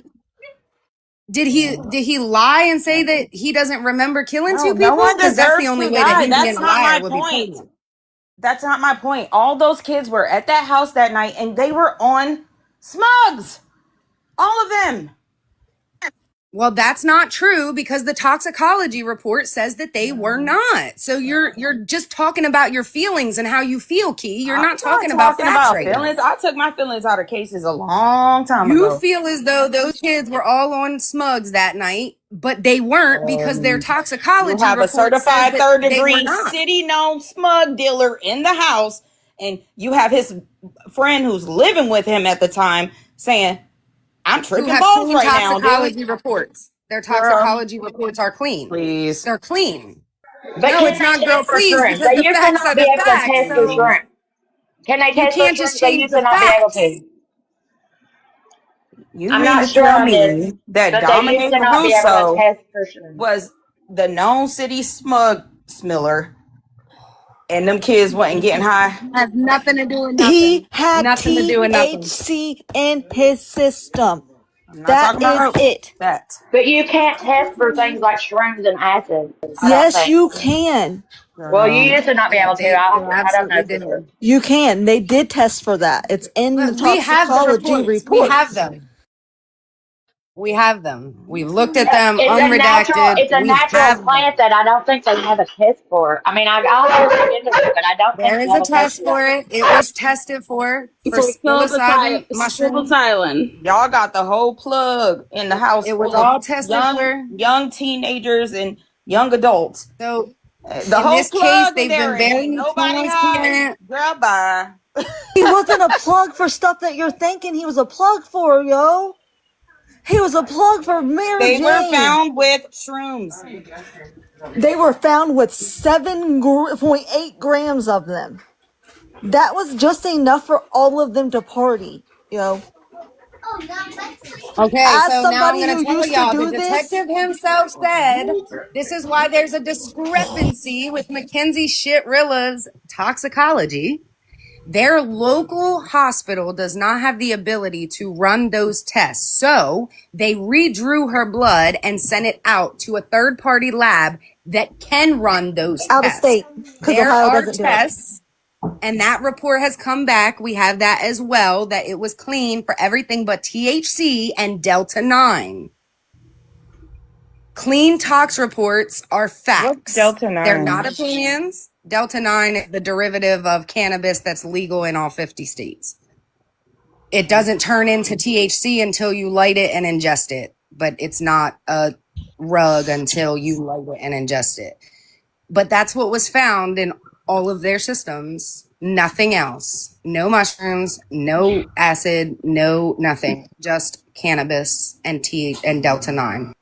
Did he lie and say that he doesn't remember killing two No people? one Because that's the deserves only to way that die. him That's being a not my liar would be point. proven. That's not my point. All those kids were at that house that night and they were on Smugs. All of them. Well, that's not true because the toxicology report says that they were not. So you're just talking about your feelings and how you feel, Key. You're not talking about facts right feelings. now. I took my feelings out of cases a long time You ago. feel as though those kids were all on Smugs that night, but they weren't because their toxicology You have a report certified says that third they were degree not. city known smug dealer in the house, and you have his friend who's living with him at the time saying, I'm Who tripping have balls clean right now, toxicology dude. reports. Their toxicology reports are clean. Please. They're clean. But No, can it's they not, girl, test for please, shrooms? because They the used to facts are not be the able to facts. test for So shrimp. Can they you test for can't just shrimp? They change used to the not be able facts. to. You I'm mean not to sure tell on this, me that but they used Dominic to not be able to Caruso test for shrimp. was the known city smug smiller and them kids wasn't getting high? Has nothing to do with He nothing. had Nothing to do with nothing. THC in his system. I'm not That talking is about it. that. But you can't test for things like shrooms and acid, I don't Yes, think. you can. Well, you used to not be Yeah, able to. they I don't know absolutely for sure. did. You can. They did test for that. It's in the But we have the toxicology reports. We report. have them. We have them. We've looked at them It's unredacted. a We natural have plant them. that I don't think they have a test for. I mean, I'll look into it, but I don't think There they is have a a test test for that. for it. It was tested for psilocybin mushroom. Psilocybin. Y'all got the whole plug in the house It was full of all tested for. young teenagers and young adults. So The in whole this case, plug in they've there been and very ain't nobody high. transparent. Girl, bye. He wasn't a plug for stuff that you're thinking he was a plug for, yo. He was a plug for Mary They Jane. were found with shrooms. They were found with 7.8 grams of them. That was just enough for all of them to party, yo. Okay, As so now I'm somebody going who to tell used to y'all the do this, detective himself said this is why there's a discrepancy with Mackenzie Shitrilla's toxicology. Their local hospital does not have the ability to run those tests. So they redrew her blood and sent it out to a third party lab that can run those out of tests. state, because There Ohio are doesn't do it. tests, and that report has come back. We have that as well, that it was clean for everything but THC and Delta 9. Clean tox reports are facts. Delta 9? They're not opinions. Delta 9 is the derivative of cannabis that's legal in all 50 states. It doesn't turn into THC until you light it and ingest it, but it's not a rug until you light it and ingest it. But that's what was found in all of their systems. Nothing else. No mushrooms, no acid, no nothing. Just cannabis and and Delta 9.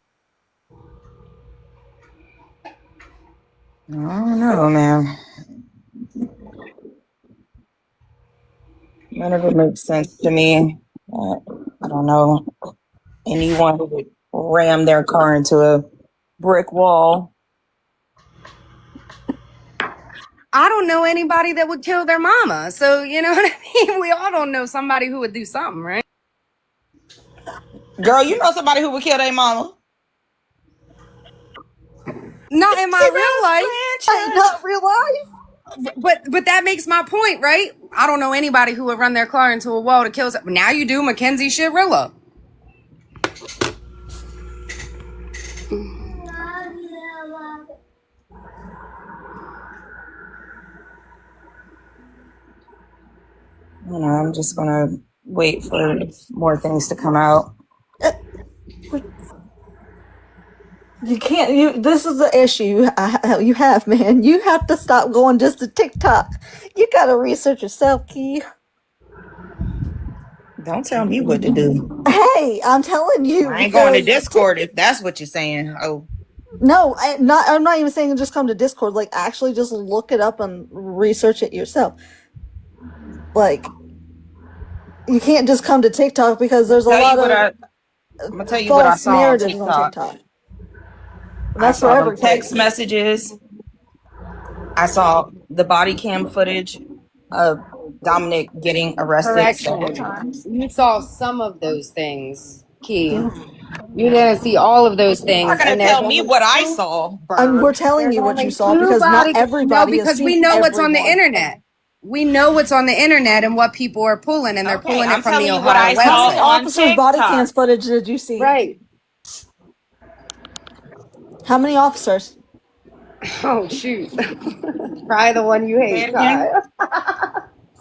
I don't know, man. None of it makes sense to me. I don't know anyone who would ram their car into a brick wall. I don't know anybody that would kill their mama. So, you know what I mean? We all don't know somebody who would do something, right? Girl, you know somebody who would kill their mama. Not in my real life. Not real life. But that makes my point, right? I don't know anybody who would run their car into a wall to kill someone. Now you do, Mackenzie Shirilla. You know, I'm just gonna wait for more things to come out. You can't. This is the issue you have, man. You have to stop going just to TikTok. You gotta research yourself, Key. Don't tell me what to do. Hey, I'm telling you. I ain't going to Discord if that's what you're saying. Oh. No, I'm not even saying just come to Discord. Like, actually just look it up and research it yourself. Like, you can't just come to TikTok because there's a lot of I'm gonna tell you what I false saw on narratives TikTok. on TikTok. That's for every text messages. I saw the body cam footage of Dominic getting arrested Correction. several times. You saw some of those things, Key. You didn't see all of those things. You're not gonna tell me what I saw. We're telling you what you saw because not everybody has because seen we know what's on the everyone. internet. We know what's on the internet and what people are pulling, and they're pulling it from the Ohio How many website. officers' body cams footage did you see? Right. How many officers? Oh shoot! Probably the one you hate, Kyle.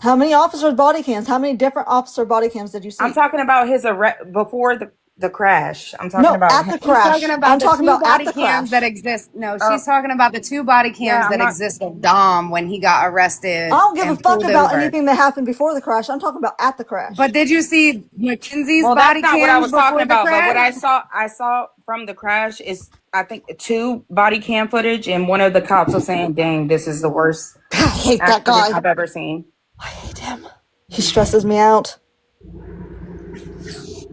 How many officers' body cams? How many different officer body cams did you see? I'm talking about his arrest before the crash. I'm talking about at the crash. She's talking about I'm the talking two about body at the cams crash. that exist. No, she's talking about the two body cams that exist of Dom when he got arrested. I don't give a and fuck pulled about over. anything that happened before the crash. I'm talking about at the crash. But did you see Mackenzie's Well, body that's not cams what I was talking before the about. But what crash? I saw from the crash is, I think, 2 body cam footage, and one of the cops was saying, "Dang, this is the worst I hate that guy. I've ever seen." I hate him. He stresses me out.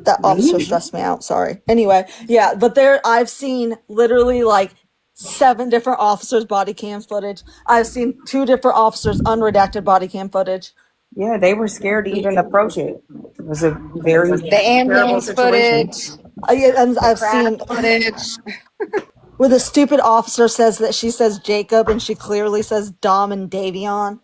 That officer stressed me out. Sorry. Anyway, yeah, but I've seen literally like 7 different officers' body cam footage. I've seen 2 different officers' unredacted body cam footage. Yeah, they were scared to even approach it. It was a very The ambulance footage. I've seen footage. where the stupid officer says that she says Jacob and she clearly says Dom and Davion.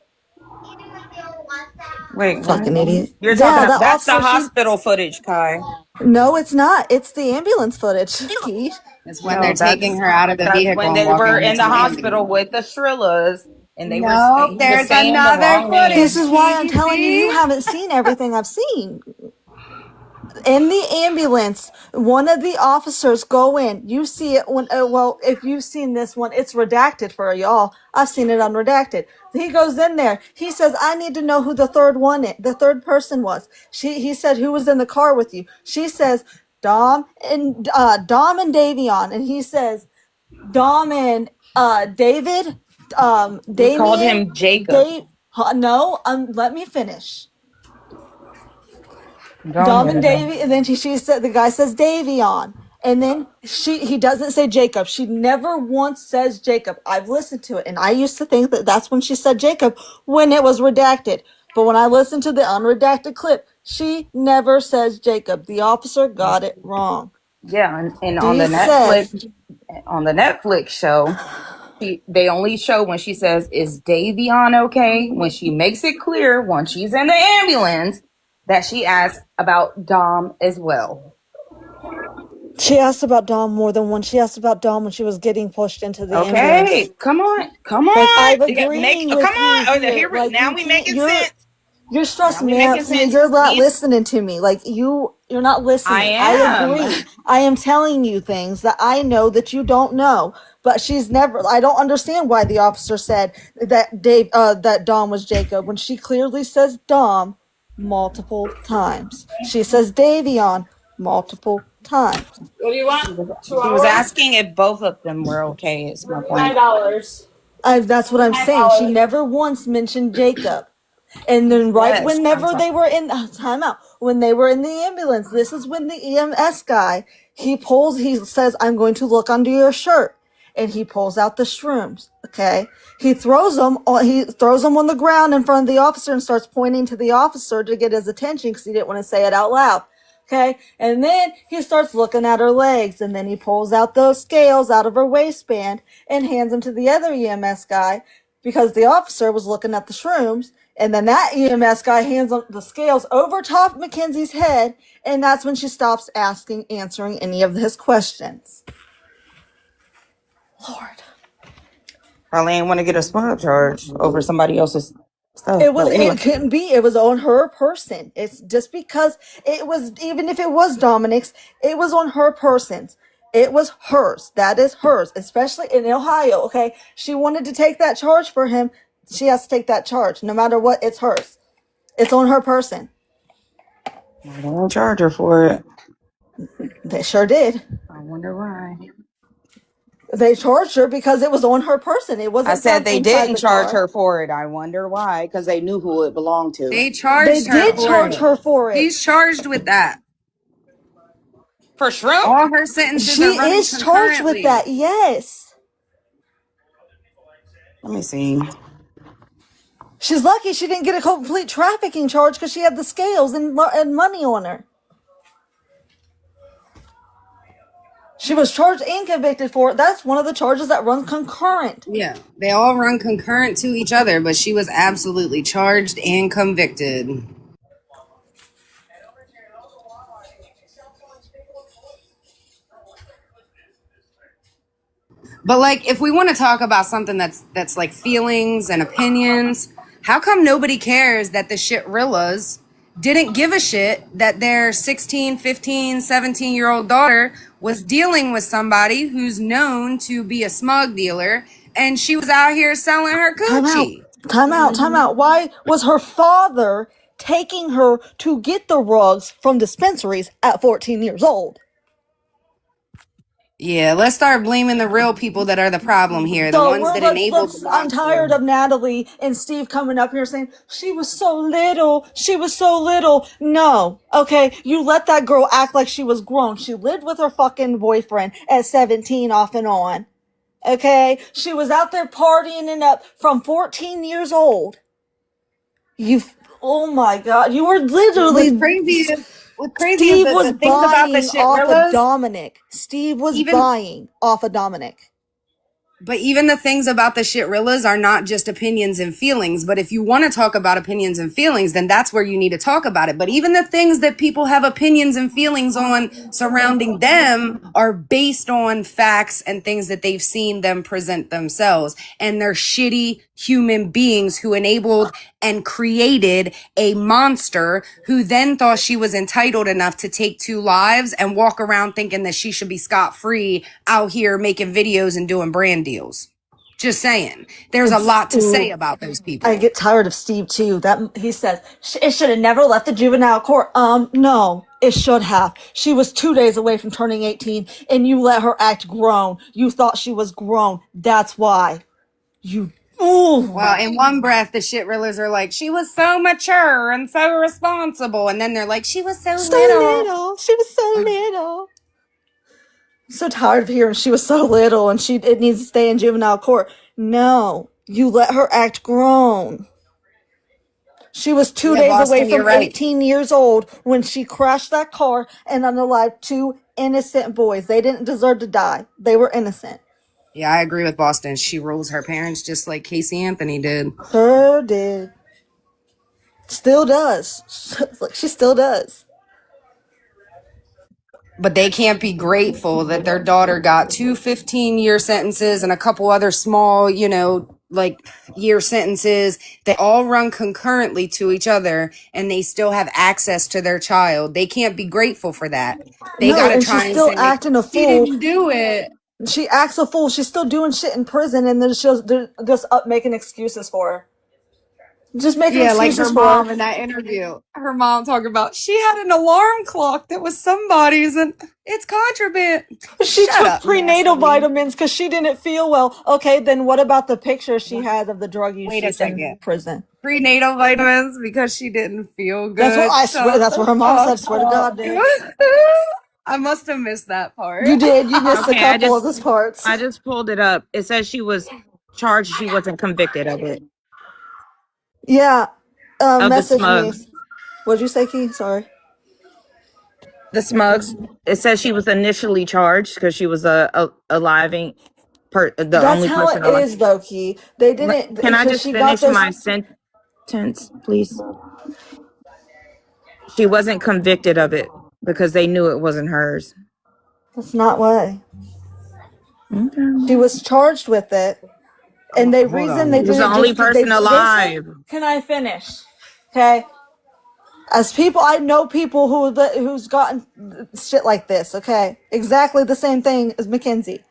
Wait, fucking idiot. You're Yeah, talking the about that's the officer, she's- hospital footage, Kai. No, it's not. It's the ambulance footage. Keith. It's when they're taking her out of the vehicle. When and they walking were her in to the ambulance. hospital with the Shrillas, and they No, were there's saying another the wrong name. This is why I'm telling you, you haven't seen everything I've seen. In the ambulance, one of the officers go in. You see it when, well, if you've seen this one, it's redacted for y'all. I've seen it unredacted. He goes in there. He says, I need to know who the third person was. He said, who was in the car with you? She says, Dom and Davion. And he says, Dom and David. They called him Jacob. Let me finish. Dom and Davy, and then she said, the guy says Davion, and then he doesn't say Jacob. She never once says Jacob. I've listened to it, and I used to think that that's when she said Jacob when it was redacted. But when I listened to the unredacted clip, she never says Jacob. The officer got it wrong. Yeah, and on the Netflix show, they only show when she says, "Is Davion okay?" When she makes it clear when she's in the ambulance that she asked about Dom as well. She asked about Dom more than once. She asked about Dom when she was getting pushed into the ambulance. Okay, come on. Like, I'm You gotta agreeing with come on. you Oh, here. here Like, now you we can't- making sense. You're stressing Now we me out. making sense. You're not listening to me. Like, you're not listening. I am. agree. I am telling you things that I know that you don't know. But I don't understand why the officer said that Dom was Jacob when she clearly says Dom multiple times. She says Davion multiple times. What do you want? She was asking if both of them were okay. Is my point. $9. That's what I'm saying. She never once mentioned Jacob. And then right Yes, whenever they were in time out, when they were in the ambulance, this is when the EMS guy, he says, I'm going to look under your shirt. And he pulls out the shrooms. Okay. He throws them on the ground in front of the officer and starts pointing to the officer to get his attention because he didn't want to say it out loud. Okay. And then he starts looking at her legs, and then he pulls out those scales out of her waistband and hands them to the other EMS guy because the officer was looking at the shrooms. And then that EMS guy hands the scales over top Mackenzie's head, and that's when she stops answering any of his questions. Lord. Probably ain't want to get a smart charge over somebody else's stuff. It couldn't be. It was on her person. It's just because it was, even if it was Dominic's, it was on her person's. It was hers. That is hers, especially in Ohio. Okay. She wanted to take that charge for him. She has to take that charge. No matter what, it's hers. It's on her person. I don't charge her for it. They sure did. I wonder why. They charged her because it was on her person. It wasn't. I said they didn't charge her for it. I wonder why, because they knew who it belonged to. They charged her. They did charge her for it. She's charged with that. For shrimp? All her sentences She are running is charged with concurrently. that. Yes. Let me see. She's lucky she didn't get a complete trafficking charge because she had the scales and money on her. She was charged and convicted for it. That's one of the charges that run concurrent. Yeah, they all run concurrent to each other, but she was absolutely charged and convicted. But like, if we want to talk about something that's like feelings and opinions, how come nobody cares that the shitrillas didn't give a shit that their 16, 15, 17-year-old daughter was dealing with somebody who's known to be a smug dealer, and she was out here selling her coochie? Time out. Why was her father taking her to get the rugs from dispensaries at 14 years old? Yeah, let's start blaming the real people that are the problem here. The ones that enabled the I'm tired of Natalie and Steve coming up here saying, she was so little. No. Okay, you let that girl act like she was grown. She lived with her fucking boyfriend at 17 off and on. Okay? She was out there partying it up from 14 years old. Oh my God. You were literally... Steve was buying off of Dominic. Steve was buying off of Dominic. But even the things about the shitrillas are not just opinions and feelings. But if you want to talk about opinions and feelings, then that's where you need to talk about it. But even the things that people have opinions and feelings on surrounding them are based on facts and things that they've seen them present themselves. And they're shitty human beings who enabled and created a monster who then thought she was entitled enough to take 2 lives and walk around thinking that she should be scot-free out here making videos and doing brand deals. Just saying. There's a lot to say about those people. I get tired of Steve too. That he says it should have never left the juvenile court. No, it should have. She was 2 days away from turning 18 and you let her act grown. You thought she was grown. That's why. Well, in one breath, the shitrillas are like, she was so mature and so responsible. And then they're like, she was so little. She was so little. I'm so tired of hearing she was so little and it needs to stay in juvenile court. No, you let her act grown. She was 2 days away from 18 years old when she crashed that car and unalived 2 innocent boys. They didn't deserve to die. They were innocent. Yeah, I agree with Boston. She rules her parents just like Casey Anthony did. Sure did. Still does. She still does. But they can't be grateful that their daughter got 2 15-year sentences and a couple other small, year sentences. They all run concurrently to each other and they still have access to their child. They can't be grateful for that. They gotta try and say, acting a fool. She didn't do it. She acts a fool. She's still doing shit in prison and then they're just up making excuses for her. Just making Yeah, like her excuses for mom her. in that interview. Her mom talking about she had an alarm clock that was somebody's and it's contraband. She Shut took up, prenatal Natalie. vitamins because she didn't feel well. Okay, then what about the picture she had of the drug use Wait a she's in second. prison? Prenatal vitamins because she didn't feel good. That's what I swear. Shut That's what her the mom fuck said. Swear to God, dude. I must have missed that part. You did. You missed a Okay, I couple of just this parts. I just pulled it up. It says she was charged. She wasn't convicted of it. Yeah. Of the Message me. smugs. What'd you say, Key? Sorry. The smugs. It says she was initially charged because she was the That's only how person it alive. is, though, Key. They didn't Can I because just she got finish those. my sentence, please? She wasn't convicted of it because they knew it wasn't hers. That's not why. Okay. She was charged with it, and the reason they She was the didn't only just person they said, alive. "Can I finish?" Okay. As people, I know people who's gotten shit like this. Okay, exactly the same thing as Mackenzie.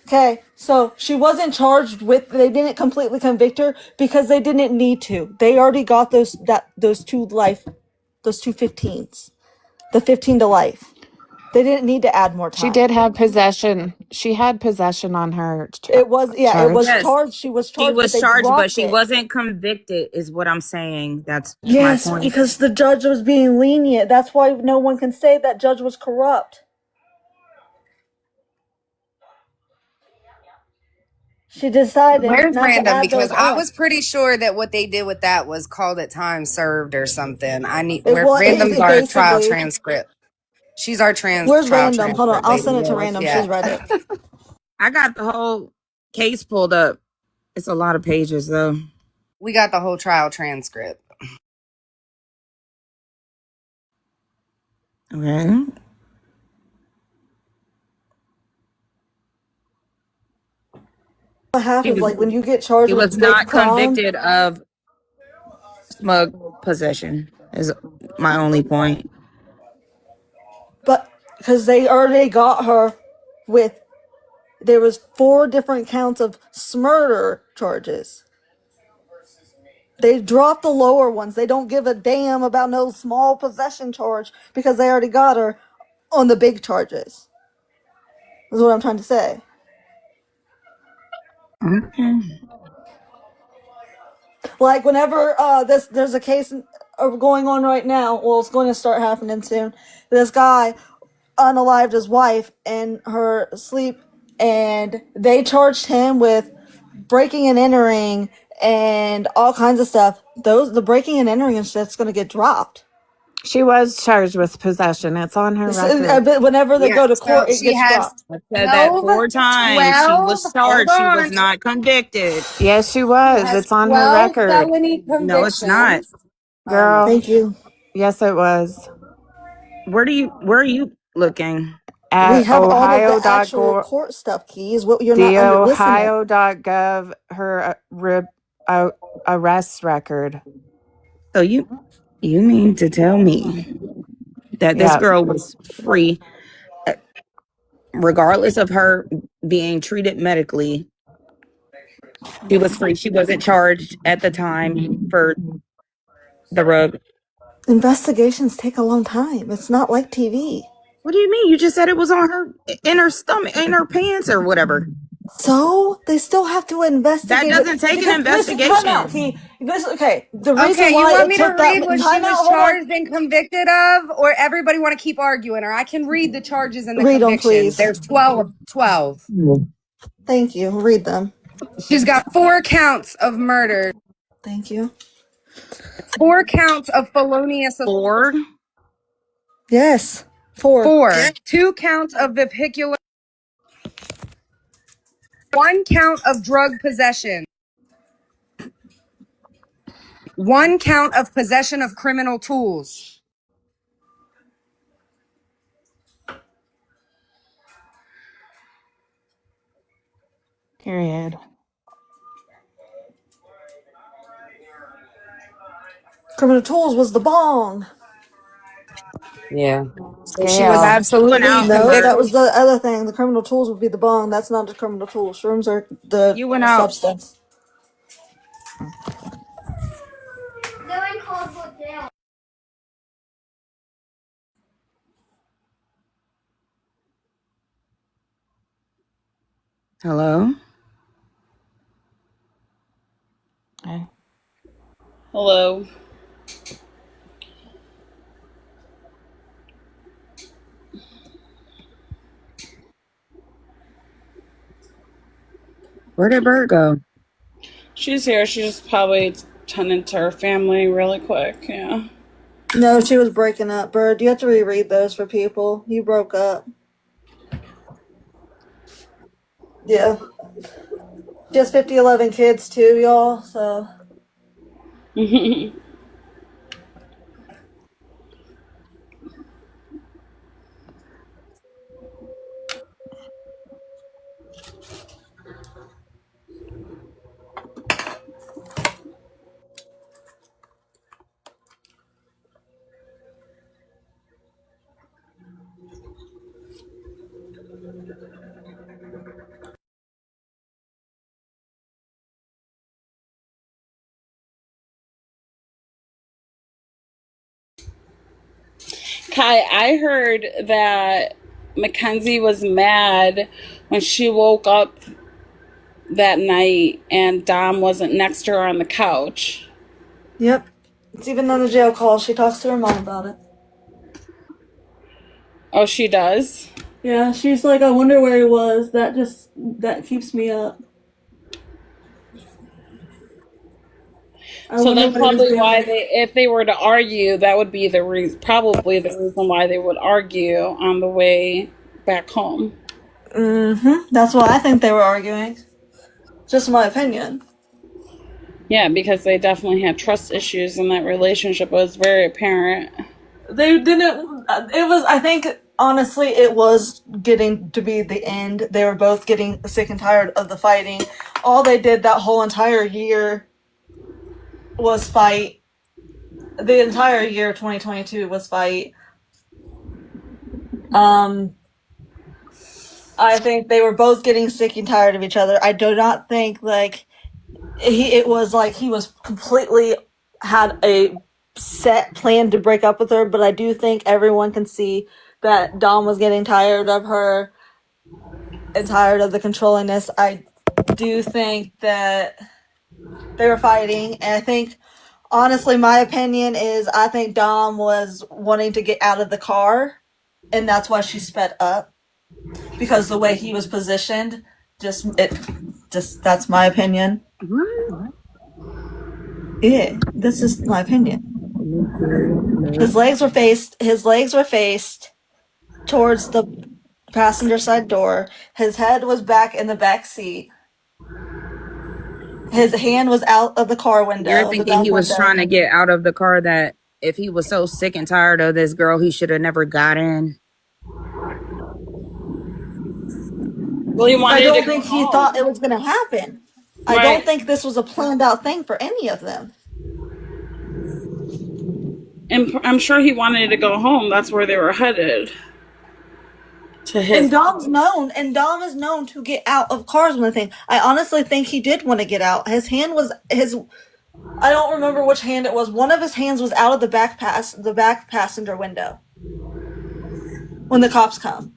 Okay, so she wasn't charged with. They didn't completely convict her because they didn't need to. They already got those 2 15s, the 15 to life. They didn't need to add more She time. did have possession. She had possession on her It was it was charge. Yes, charged. She was she charged, but was they charged, but dropped she it. wasn't convicted, is what I'm saying. That's my Yes, point. because the judge was being lenient. That's why no one can say that judge was corrupt. She decided Where's not to random? add Because those I on. was pretty sure that what they did with that was called it time served or something. I need It where was random's our trial basically. transcript. She's our Where's trial random? Hold on, transcript I'll lady. send it to random. Yeah. She's read it. I got the whole case pulled up. It's a lot of pages, though. We got the whole trial transcript. Okay. What He happens, was, like when you get charged he with was big not crime? convicted of smug possession, is my only point. But because they already got her with, there was 4 different counts of murder charges. They dropped the lower ones. They don't give a damn about no small possession charge because they already got her on the big charges. Is what I'm trying to say. Okay. Like whenever there's a case going on right now. Well, it's going to start happening soon. This guy unalived his wife in her sleep, and they charged him with breaking and entering and all kinds of stuff. The breaking and entering and shit's going to get dropped. She was charged with possession. It's on her record. But whenever they Yeah, go to so court, it she gets has dropped. I said that 4 times. She 12, was hold charged. She was on. not convicted. Yes, she She was. has It's on her 12 record. felony No, it's not. convictions. Oh my. Girl, Thank you. yes, it was. Where are you looking? We At have all of the actual ohio.gov, court stuff, Keys. What you're the not listening. ohio.gov, her arrest record. So you mean to tell me that this Yeah. girl was free, regardless of her being treated medically? She was free. She wasn't charged at the time for the rug. Investigations take a long time. It's not like TV. What do you mean? You just said it was on her, in her stomach, in her pants or whatever. So they still have to investigate That it. doesn't take an Listen, time out, investigation. Key. Okay, the reason Okay, you why want it me to took that read what she time was out. Hold on. charged and convicted of, or everybody want to keep arguing her? I can read the charges and the Read them, convictions. please. There's 12. Thank you. Read them. She's got 4 counts of murder, Thank you. 4 counts of felonious assault, 4. Yes. 4. 2 counts of vehicular, 1 count of drug possession, 1 count of possession of criminal tools. Period. Criminal tools was the bong. Yeah. So she was Scale. absolutely out. No, convicted. that was the other thing. The criminal tools would be the bong. That's not the criminal tools. Shrooms are the You went out. substance. Hello? Hello. Where did Bert go? She's here. She's just probably tending to her family really quick. Yeah. No, she was breaking up. Bird, you have to reread those for people. You broke up. Yeah. She has 11 kids too, y'all, so. Kai, I heard that Mackenzie was mad when she woke up that night and Dom wasn't next to her on the couch. Yep. It's even on the jail call. She talks to her mom about it. Oh, she does? Yeah, she's like, I wonder where he was. That keeps me up. So that's probably why if they were to argue, that would be probably the reason why they would argue on the way back home. That's why I think they were arguing. Just my opinion. Yeah, because they definitely had trust issues in that relationship. It was very apparent. They didn't. I think, honestly, it was getting to be the end. They were both getting sick and tired of the fighting. All they did that whole entire year was fight. The entire year 2022 was fight. I think they were both getting sick and tired of each other. I do not think it was like he was completely had a set plan to break up with her, but I do think everyone can see that Dom was getting tired of her and tired of the controllingness. I do think that they were fighting, and I think, honestly, my opinion is I think Dom was wanting to get out of the car, and that's why she sped up, because the way he was positioned, that's my opinion. Yeah, this is my opinion. His legs were faced towards the passenger side door. His head was back in the back seat. His hand was out of the car window. You're thinking he was trying to get out of the car, that if he was so sick and tired of this girl, he should have never got in. Well, I don't think he thought it was going to happen. I don't think this was a planned out thing for any of them. And I'm sure he wanted to go home. That's where they were headed. And Dom is known to get out of cars when thing. I honestly think he did want to get out. His hand was I don't remember which hand it was. One of his hands was out of the back passenger window when the cops come.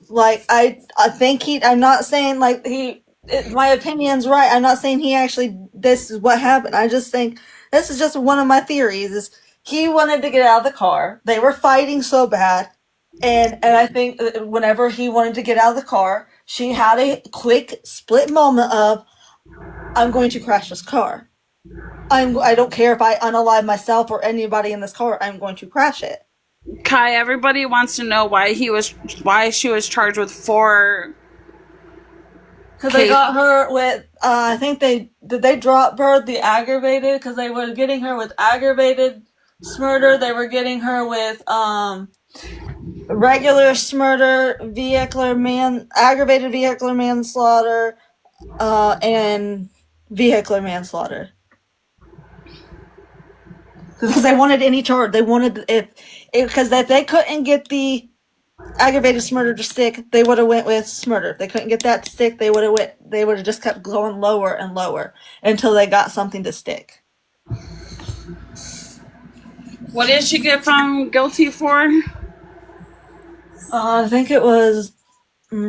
Like, I think I'm not saying my opinion's right. I'm not saying he actually, this is what happened. I just think this is just one of my theories is he wanted to get out of the car. They were fighting so bad. And I think whenever he wanted to get out of the car, she had a quick split moment of, I'm going to crash this car. I don't care if I unalive myself or anybody in this car. I'm going to crash it. Kai, everybody wants to know why she was charged with 4. Because they got her with, I think they drop her the aggravated, because they were getting her with aggravated murder. They were getting her with regular murder, aggravated vehicular manslaughter, and vehicular manslaughter. Because they wanted any charge. They wanted, because if they couldn't get the aggravated murder to stick, they would have went with murder. They couldn't get that to stick. They would have just kept going lower and lower until they got something to stick. What did she get found guilty for? I think it was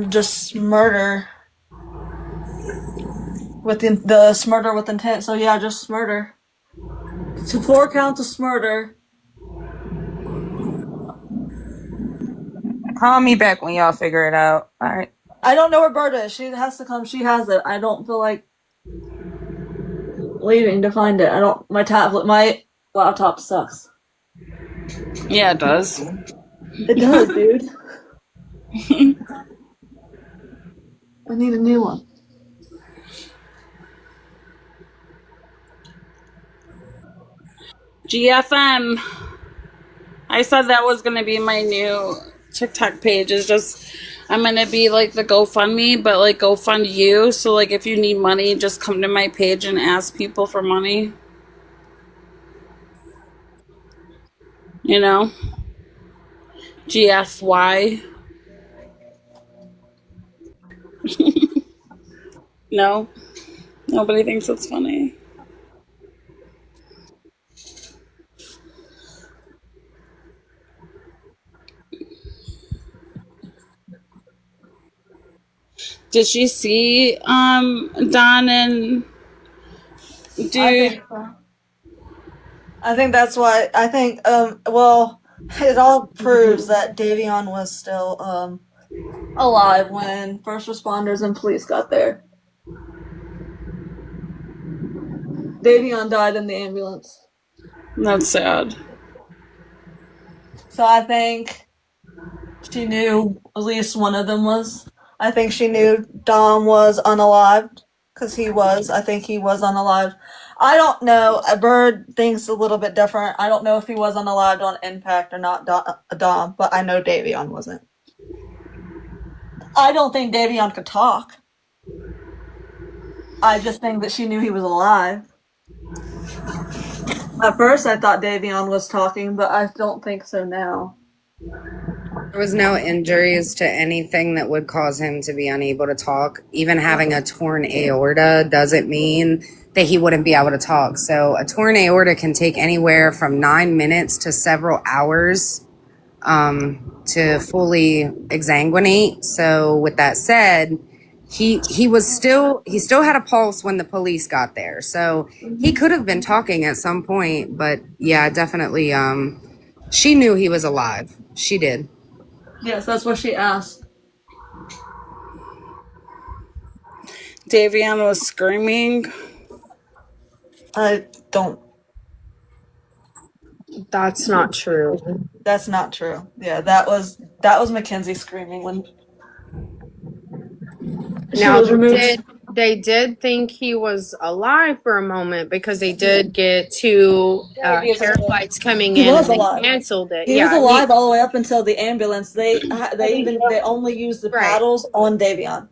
just murder with the murder with intent. So yeah, just murder. So 4 counts of murder. Call me back when y'all figure it out. All right. I don't know where Berta is. She has to come. She has it. I don't feel like leaving to find it. My laptop sucks. Yeah, it does. It does, dude. I need a new one. GFM. I said that was going to be my new TikTok page. Is just, I'm going to be like the GoFundMe, but like GoFund you. So like if you need money, just come to my page and ask people for money. You know? GFY. No? Nobody thinks it's funny. Did she see Don and dude? I think that's why. I think well, it all proves that Davion was still alive when first responders and police got there. Davion died in the ambulance. That's sad. So I think she knew at least one of them was. I think she knew Dom was unalived because he was. I think he was unalived. I don't know. A Bird thinks a little bit different. I don't know if he was unalived on impact or not, Dom, but I know Davion wasn't. I don't think Davion could talk. I just think that she knew he was alive. At first, I thought Davion was talking, but I don't think so now. There was no injuries to anything that would cause him to be unable to talk. Even having a torn aorta doesn't mean that he wouldn't be able to talk. So a torn aorta can take anywhere from 9 minutes to several hours to fully exsanguinate. So with that said, he still had a pulse when the police got there. So he could have been talking at some point, but yeah, definitely she knew he was alive. She did. Yes, that's what she asked. Davion was screaming. I don't. That's not true. That's not true. Yeah, that was Mackenzie screaming when she Now was removed. they did think he was alive for a moment because they did get 2 hair fights coming He in was and they alive. canceled it. He was alive all the way up until the ambulance. They only used the paddles on Davion.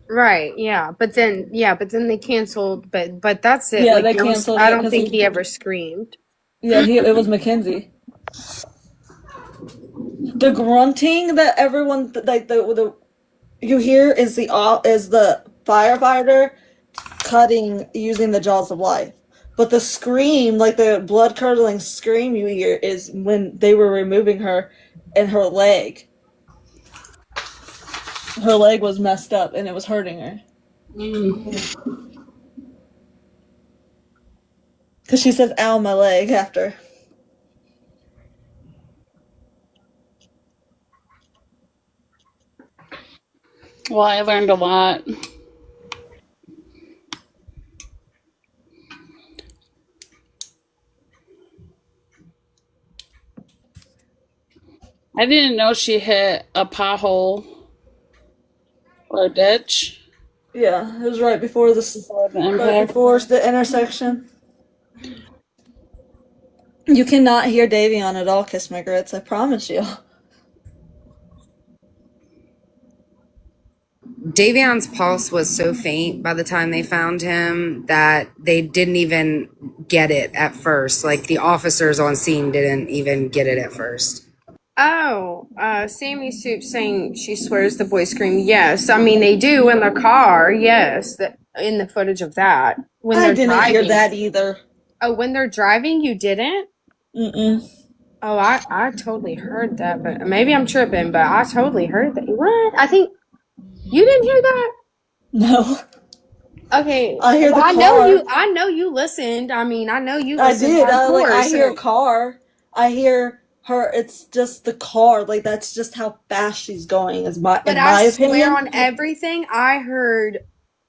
Right, yeah, but then they canceled. But that's it. Yeah, like, they canceled I it don't 'cause think he- he ever screamed. Yeah, it was Mackenzie. The grunting that everyone like the you hear is the firefighter cutting using the jaws of life. But the scream, like the blood curdling scream you hear, is when they were removing her and her leg. Her leg was messed up and it was hurting her. Because she says, ow, my leg, after. Well, I learned a lot. I didn't know she hit a pothole or a ditch. Yeah, it was right before the intersection. You cannot hear Davion at all, Kiss My Grits, I promise you. Davion's pulse was so faint by the time they found him that they didn't even get it at first. Like the officers on scene didn't even get it at first. Oh, Sammy Soup saying she swears the boys scream. Yes, I mean they do in the car. Yes, in the footage of that when I they're didn't hear driving. that either. Oh, when they're driving, you didn't? Mm-mm. Oh, I totally heard that, but maybe I'm tripping. But I totally heard that. What? I think you didn't hear that. No. Okay, I hear well, the I know car. you. I know you listened. I mean, I know you I listened did. hardcore. I hear So car. I hear her. It's just the car. Like that's just how fast she's going. Is my but in I my swear opinion. on everything, I heard.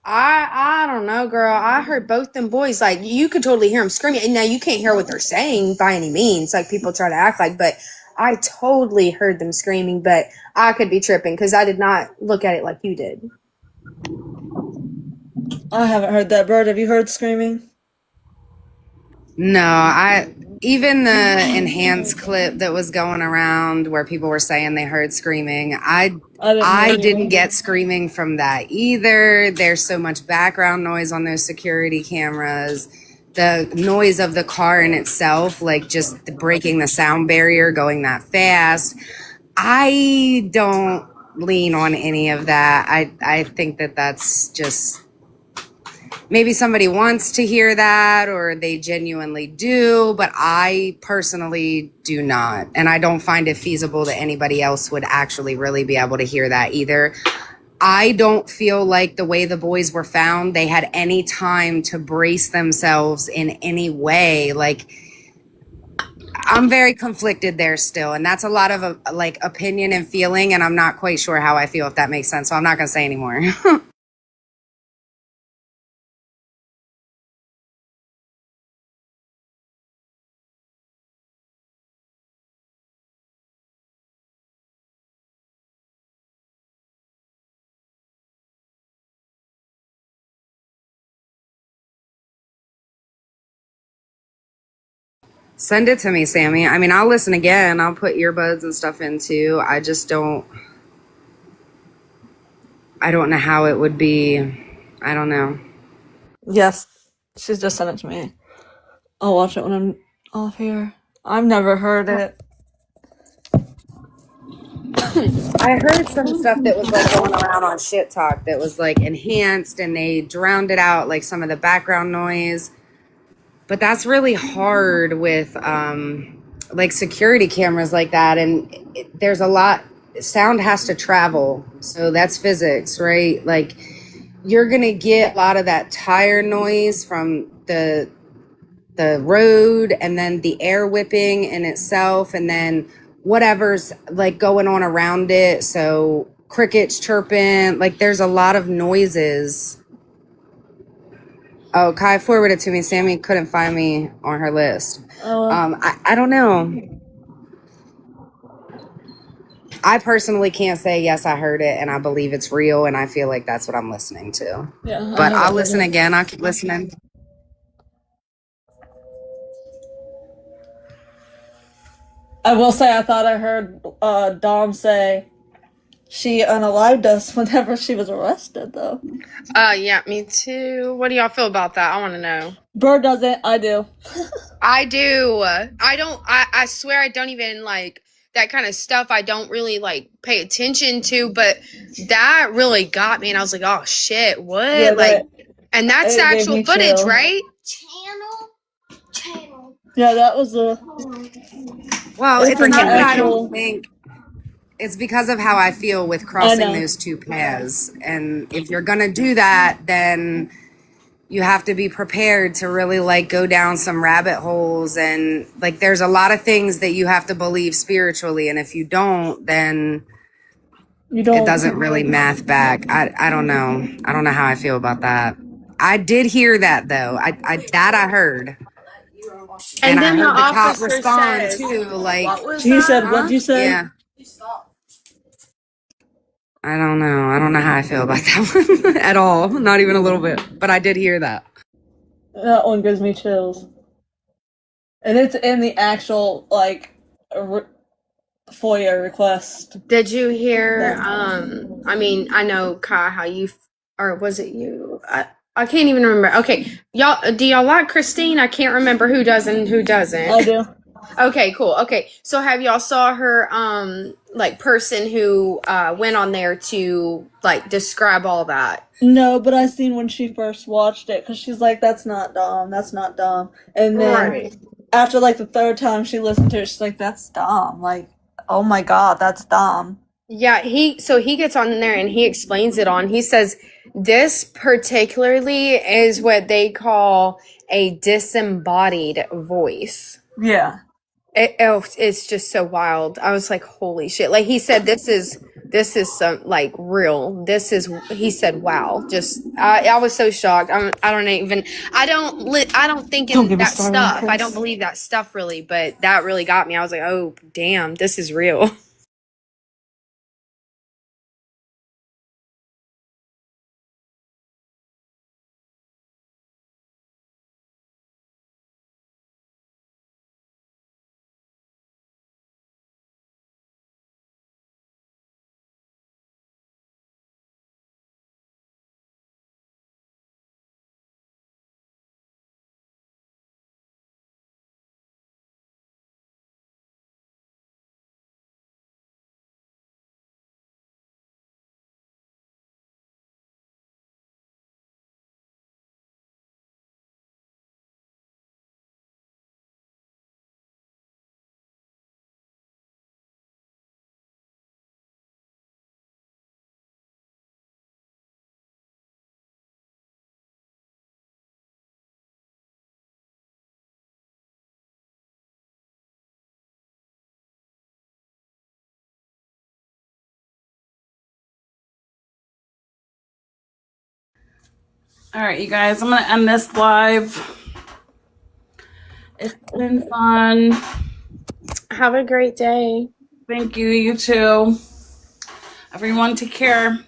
I don't know, girl. I heard both them boys. Like you could totally hear them screaming. And now you can't hear what they're saying by any means. Like people try to act like, but I totally heard them screaming. But I could be tripping because I did not look at it like you did. I haven't heard that. Bird, have you heard screaming? No, even the enhanced clip that was going around where people were saying they heard screaming, I didn't get screaming from that either. There's so much background noise on those security cameras. The noise of the car in itself, like just breaking the sound barrier, going that fast. I don't lean on any of that. I think that that's just maybe somebody wants to hear that or they genuinely do, but I personally do not. And I don't find it feasible that anybody else would actually really be able to hear that either. I don't feel like the way the boys were found, they had any time to brace themselves in any way. Like, I'm very conflicted there still. And that's a lot of like opinion and feeling. And I'm not quite sure how I feel, if that makes sense. So I'm not going to say anymore. Send it to me, Sammy. I mean, I'll listen again. I'll put earbuds and stuff in too. I just don't know how it would be. I don't know. Yes, she's just sent it to me. I'll watch it when I'm off here. I've never heard it. I heard some stuff that was like going around on Shit Talk that was like enhanced and they drowned it out, like some of the background noise. But that's really hard with like security cameras like that. And there's a lot, sound has to travel. So that's physics, right? Like you're going to get a lot of that tire noise from the road and then the air whipping in itself and then whatever's like going on around it. So crickets chirping, like there's a lot of noises. Oh, Kai forwarded it to me. Sammy couldn't find me on her list. I don't know. I personally can't say yes, I heard it and I believe it's real and I feel like that's what I'm listening to. Yeah, but I'll listen again. I'll keep listening. I will say I thought I heard Dom say she unalived us whenever she was arrested, though. Yeah, me too. What do y'all feel about that? I want to know. Bird doesn't. I do. I do. I swear I don't even like that kind of stuff. I don't really like pay attention to, but that really got me. And I was like, oh shit, what? Yeah, and that's it the gave actual me footage, chills. right? Yeah, that was the. Well, It's for an him, I actual- don't think it's because of how I feel with crossing those two paths. And if you're gonna do that, then you have to be prepared to really like go down some rabbit holes. And like there's a lot of things that you have to believe spiritually, and if you don't, then You don't. it doesn't really math back. I don't know. I don't know how I feel about that. I did hear that though. I heard. And I then heard the the cop officer respond says, too. Like what was He that? said, "What'd you say?" Yeah. I don't know. I don't know how I feel about that one at all. Not even a little bit. But I did hear that. That one gives me chills. And it's in the actual, like, FOIA request. Did you hear? I mean, I know Kai, how you, or was it you? I can't even remember. Okay, y'all, do y'all like Christine? I can't remember who does and who doesn't. I do. Okay, cool. Okay, so have y'all saw her like person who went on there to like describe all that? No, but I seen when she first watched it because she's like, "That's not dumb. That's not dumb." And then Right. after like the third time she listened to it, she's like, "That's dumb. Like, oh my god, that's dumb." Yeah, he gets on there and he explains it on. He says this particularly is what they call a disembodied voice. Yeah. It's just so wild. I was like, holy shit. Like he said, this is some like real. He said, wow. Just, I was so shocked. I don't think Don't in get me that started on stuff. I don't Chris. believe that stuff really, but that really got me. I was like, oh, damn, this is real. All right, you guys, I'm going to end this live. It's been fun. Have a great day. Thank you. You too. Everyone, take care.